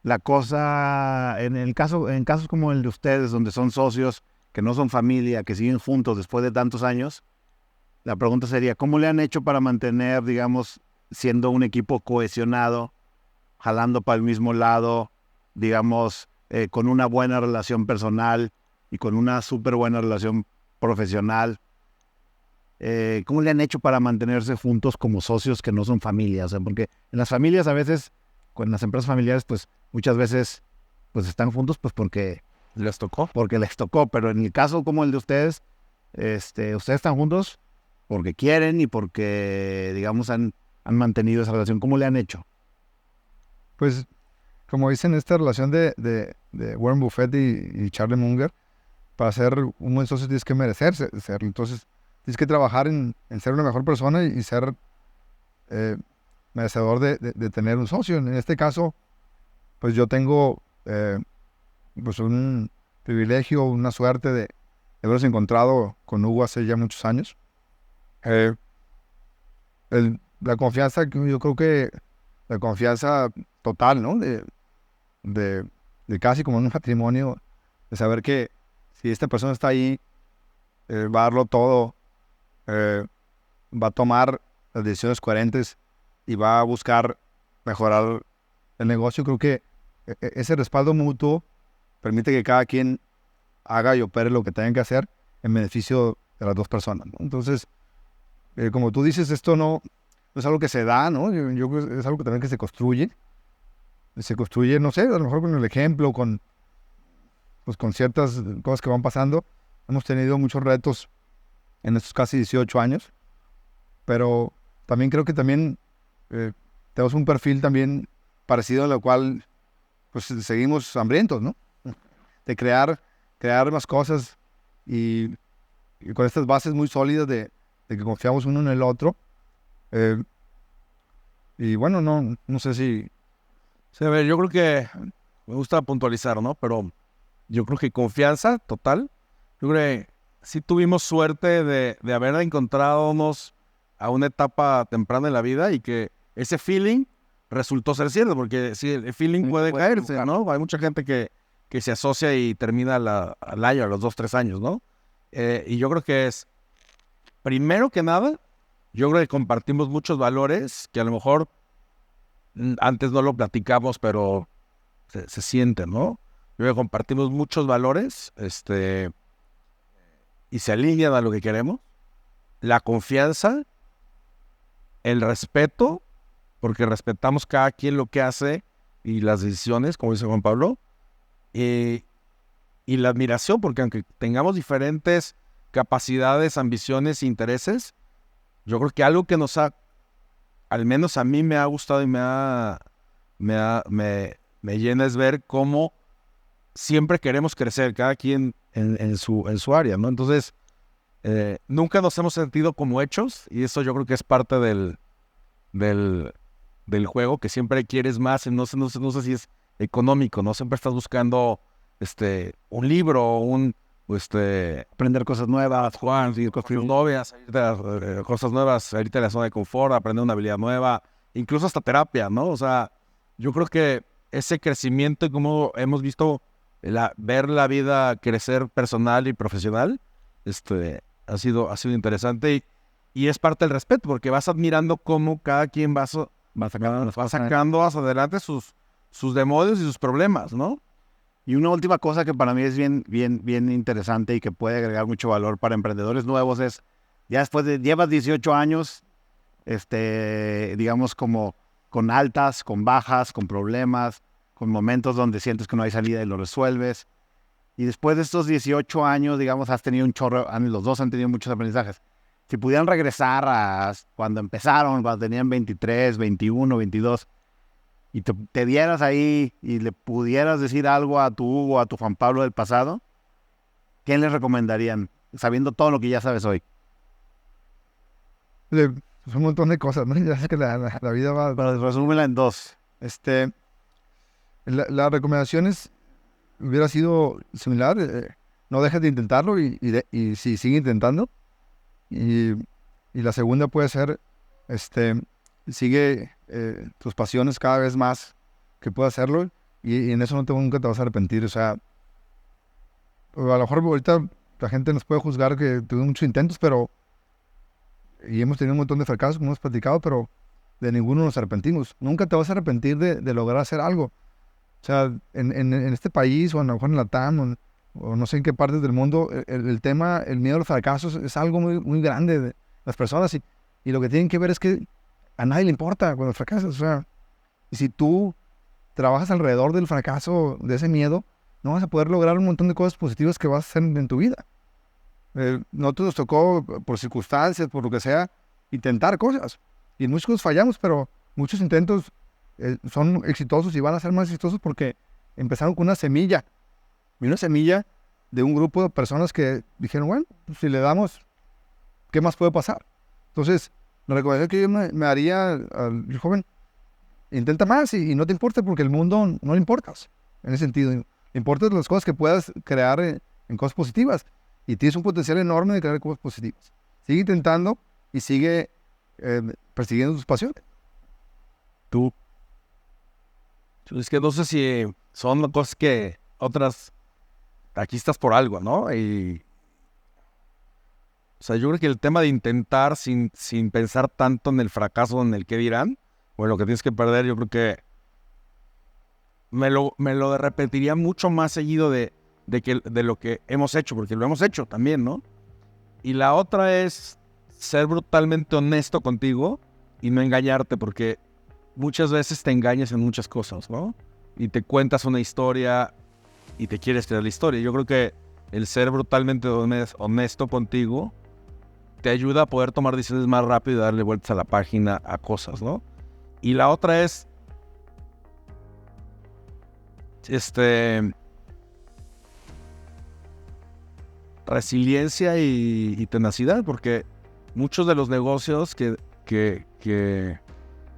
la cosa, en casos como el de ustedes, donde son socios, que no son familia, que siguen juntos después de tantos años, la pregunta sería, ¿cómo le han hecho para mantener, digamos, siendo un equipo cohesionado, jalando para el mismo lado, digamos, con una buena relación personal y con una súper buena relación profesional? ¿Cómo le han hecho para mantenerse juntos como socios que no son familia? O sea, porque en las familias a veces, con las empresas familiares, pues muchas veces pues están juntos pues porque les tocó, pero en el caso como el de ustedes, ustedes están juntos porque quieren y porque, digamos, han mantenido esa relación. ¿Cómo le han hecho? Pues, como dicen, esta relación de Warren Buffett y Charlie Munger, para ser un buen socio tienes que merecerse serlo. Entonces, tienes que trabajar en ser una mejor persona y ser merecedor de tener un socio. En este caso, pues yo tengo pues un privilegio, una suerte de habernos encontrado con Hugo hace ya muchos años. La confianza, yo creo que la confianza total, ¿no? De casi como en un matrimonio, de saber que si esta persona está ahí, va a darlo todo, va a tomar las decisiones coherentes y va a buscar mejorar el negocio. Creo que ese respaldo mutuo permite que cada quien haga y opere lo que tenga que hacer en beneficio de las 2 personas, ¿no? Entonces, como tú dices, esto no es algo que se da, ¿no? Yo creo que es algo que también que se construye. Se construye, no sé, a lo mejor con el ejemplo, con ciertas cosas que van pasando. Hemos tenido muchos retos en estos casi 18 años, pero también creo que también tenemos un perfil también parecido, en lo cual pues seguimos hambrientos, ¿no? De crear más cosas y con estas bases muy sólidas de que confiamos uno en el otro. Y bueno, no sé si... Sí, a ver, yo creo que me gusta puntualizar, ¿no? Pero yo creo que confianza total. Yo creo que sí tuvimos suerte de haber encontrándonos a una etapa temprana en la vida y que ese feeling resultó ser cierto, porque sí, el feeling puede caerse, ¿no? Hay mucha gente que se asocia y termina al año, a los 2, 3 años, ¿no? Y yo creo que es, primero que nada, yo creo que compartimos muchos valores que a lo mejor antes no lo platicamos, pero se siente, ¿no? Yo creo que compartimos muchos valores, y se alinean a lo que queremos. La confianza, el respeto, porque respetamos cada quien lo que hace y las decisiones, como dice Juan Pablo, y la admiración, porque aunque tengamos diferentes capacidades, ambiciones e intereses, yo creo que algo que al menos a mí me ha gustado y me llena es ver cómo siempre queremos crecer, cada quien en su área, ¿no? Entonces, nunca nos hemos sentido como hechos, y eso yo creo que es parte del juego, que siempre quieres más, no sé si es económico, ¿no? Siempre estás buscando un libro, aprender cosas nuevas, jugar, construir novias, cosas nuevas, salirte de la zona de confort, aprender una habilidad nueva, incluso hasta terapia, ¿no? O sea, yo creo que ese crecimiento y cómo hemos visto ver la vida crecer personal y profesional, ha sido interesante y es parte del respeto, porque vas admirando cómo cada quien va sacando hacia adelante sus demonios y sus problemas, ¿no? Y una última cosa que para mí es bien interesante y que puede agregar mucho valor para emprendedores nuevos es, ya llevas 18 años, digamos como con altas, con bajas, con problemas, con momentos donde sientes que no hay salida y lo resuelves. Y después de estos 18 años, digamos, has tenido un chorro, los dos han tenido muchos aprendizajes. Si pudieran regresar a cuando empezaron, cuando tenían 23, 21, 22, y te dieras ahí y le pudieras decir algo a tu Hugo, a tu Juan Pablo del pasado, ¿qué les recomendarían, sabiendo todo lo que ya sabes hoy? Un montón de cosas, ¿no? Ya sé que la vida va... Pero resúmela en dos. Las recomendaciones hubiera sido similar. No dejes de intentarlo y si sigue intentando. Y la segunda puede ser, sigue tus pasiones cada vez más que puedas hacerlo y en eso nunca te vas a arrepentir. O sea, a lo mejor ahorita la gente nos puede juzgar que tuvimos muchos intentos, y hemos tenido un montón de fracasos, como hemos platicado, pero de ninguno nos arrepentimos. Nunca te vas a arrepentir de lograr hacer algo. O sea, en este país o a lo mejor en la TAM o no sé en qué partes del mundo, el tema, el miedo a los fracasos es algo muy, muy grande de las personas y lo que tienen que ver es que a nadie le importa cuando fracasas. O sea, y si tú trabajas alrededor del fracaso, de ese miedo, no vas a poder lograr un montón de cosas positivas que vas a hacer en tu vida. Nosotros nos tocó, por circunstancias, por lo que sea, intentar cosas. Y en muchos casos fallamos, pero muchos intentos son exitosos y van a ser más exitosos porque empezaron con una semilla. Y una semilla de un grupo de personas que dijeron, bueno, pues si le damos, ¿qué más puede pasar? Entonces, la recomendación que yo me haría al joven, intenta más y no te importe porque el mundo no le importas. En ese sentido, le importan las cosas que puedas crear en cosas positivas. Y tienes un potencial enorme de crear cosas positivas. Sigue intentando y sigue persiguiendo tus pasiones. Tú. Es que no sé si son cosas que otras... Aquí estás por algo, ¿no? O sea, yo creo que el tema de intentar sin pensar tanto en el fracaso, en el qué dirán, o en lo que tienes que perder, yo creo que me lo repetiría mucho más seguido de lo que hemos hecho, porque lo hemos hecho también, ¿no? Y la otra es ser brutalmente honesto contigo y no engañarte, porque muchas veces te engañas en muchas cosas, ¿no? Y te cuentas una historia y te quieres creer la historia. Yo creo que el ser brutalmente honesto contigo te ayuda a poder tomar decisiones más rápido y darle vueltas a la página a cosas, ¿no? Y la otra es resiliencia y tenacidad, porque muchos de los negocios que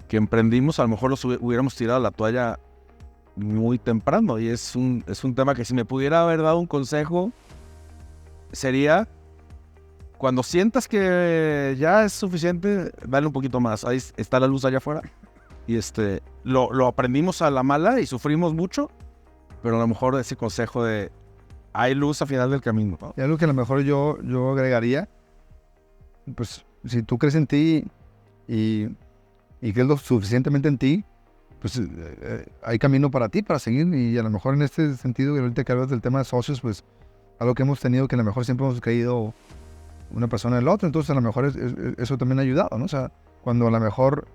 emprendimos a lo mejor los hubiéramos tirado la toalla muy temprano, y es un tema que si me pudiera haber dado un consejo sería: cuando sientas que ya es suficiente, dale un poquito más. Ahí está la luz allá afuera. Y lo aprendimos a la mala y sufrimos mucho, pero a lo mejor ese consejo de hay luz al final del camino, ¿no? Y algo que a lo mejor yo agregaría, pues si tú crees en ti y crees lo suficientemente en ti, pues hay camino para ti, para seguir. Y a lo mejor en este sentido, que ahorita que hablas del tema de socios, pues algo que hemos tenido, que a lo mejor siempre hemos creído una persona en el otro, entonces a lo mejor eso también ha ayudado, ¿no? O sea, cuando a lo mejor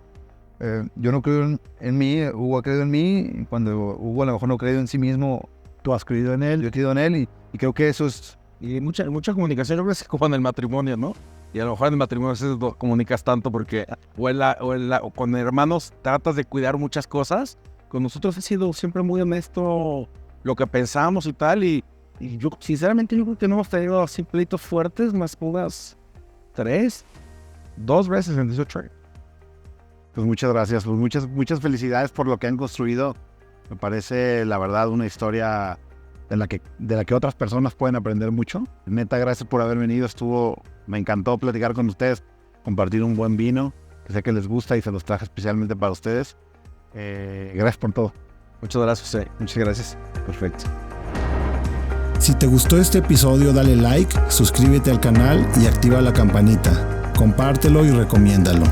yo no creo en mí, Hugo ha creído en mí, y cuando Hugo a lo mejor no ha creído en sí mismo, Tú has creído en él. yo he creído en él, y creo que eso es... Y mucha comunicación, yo creo que es como en el matrimonio, ¿no? Y a lo mejor en el matrimonio a veces no comunicas tanto porque o con hermanos tratas de cuidar muchas cosas. Con nosotros ha sido siempre muy honesto lo que pensamos y tal, y yo sinceramente yo creo que no hemos tenido así pleitos fuertes más que unas 2 veces en 18 años. Pues muchas gracias, pues muchas felicidades por lo que han construido. Me parece, la verdad, una historia de la que otras personas pueden aprender mucho. Neta, gracias por haber venido. Me encantó platicar con ustedes, compartir un buen vino, que sé que les gusta y se los traje especialmente para ustedes. Gracias por todo. Muchas gracias, José. Muchas gracias. Perfecto. Si te gustó este episodio, dale like, suscríbete al canal y activa la campanita. Compártelo y recomiéndalo.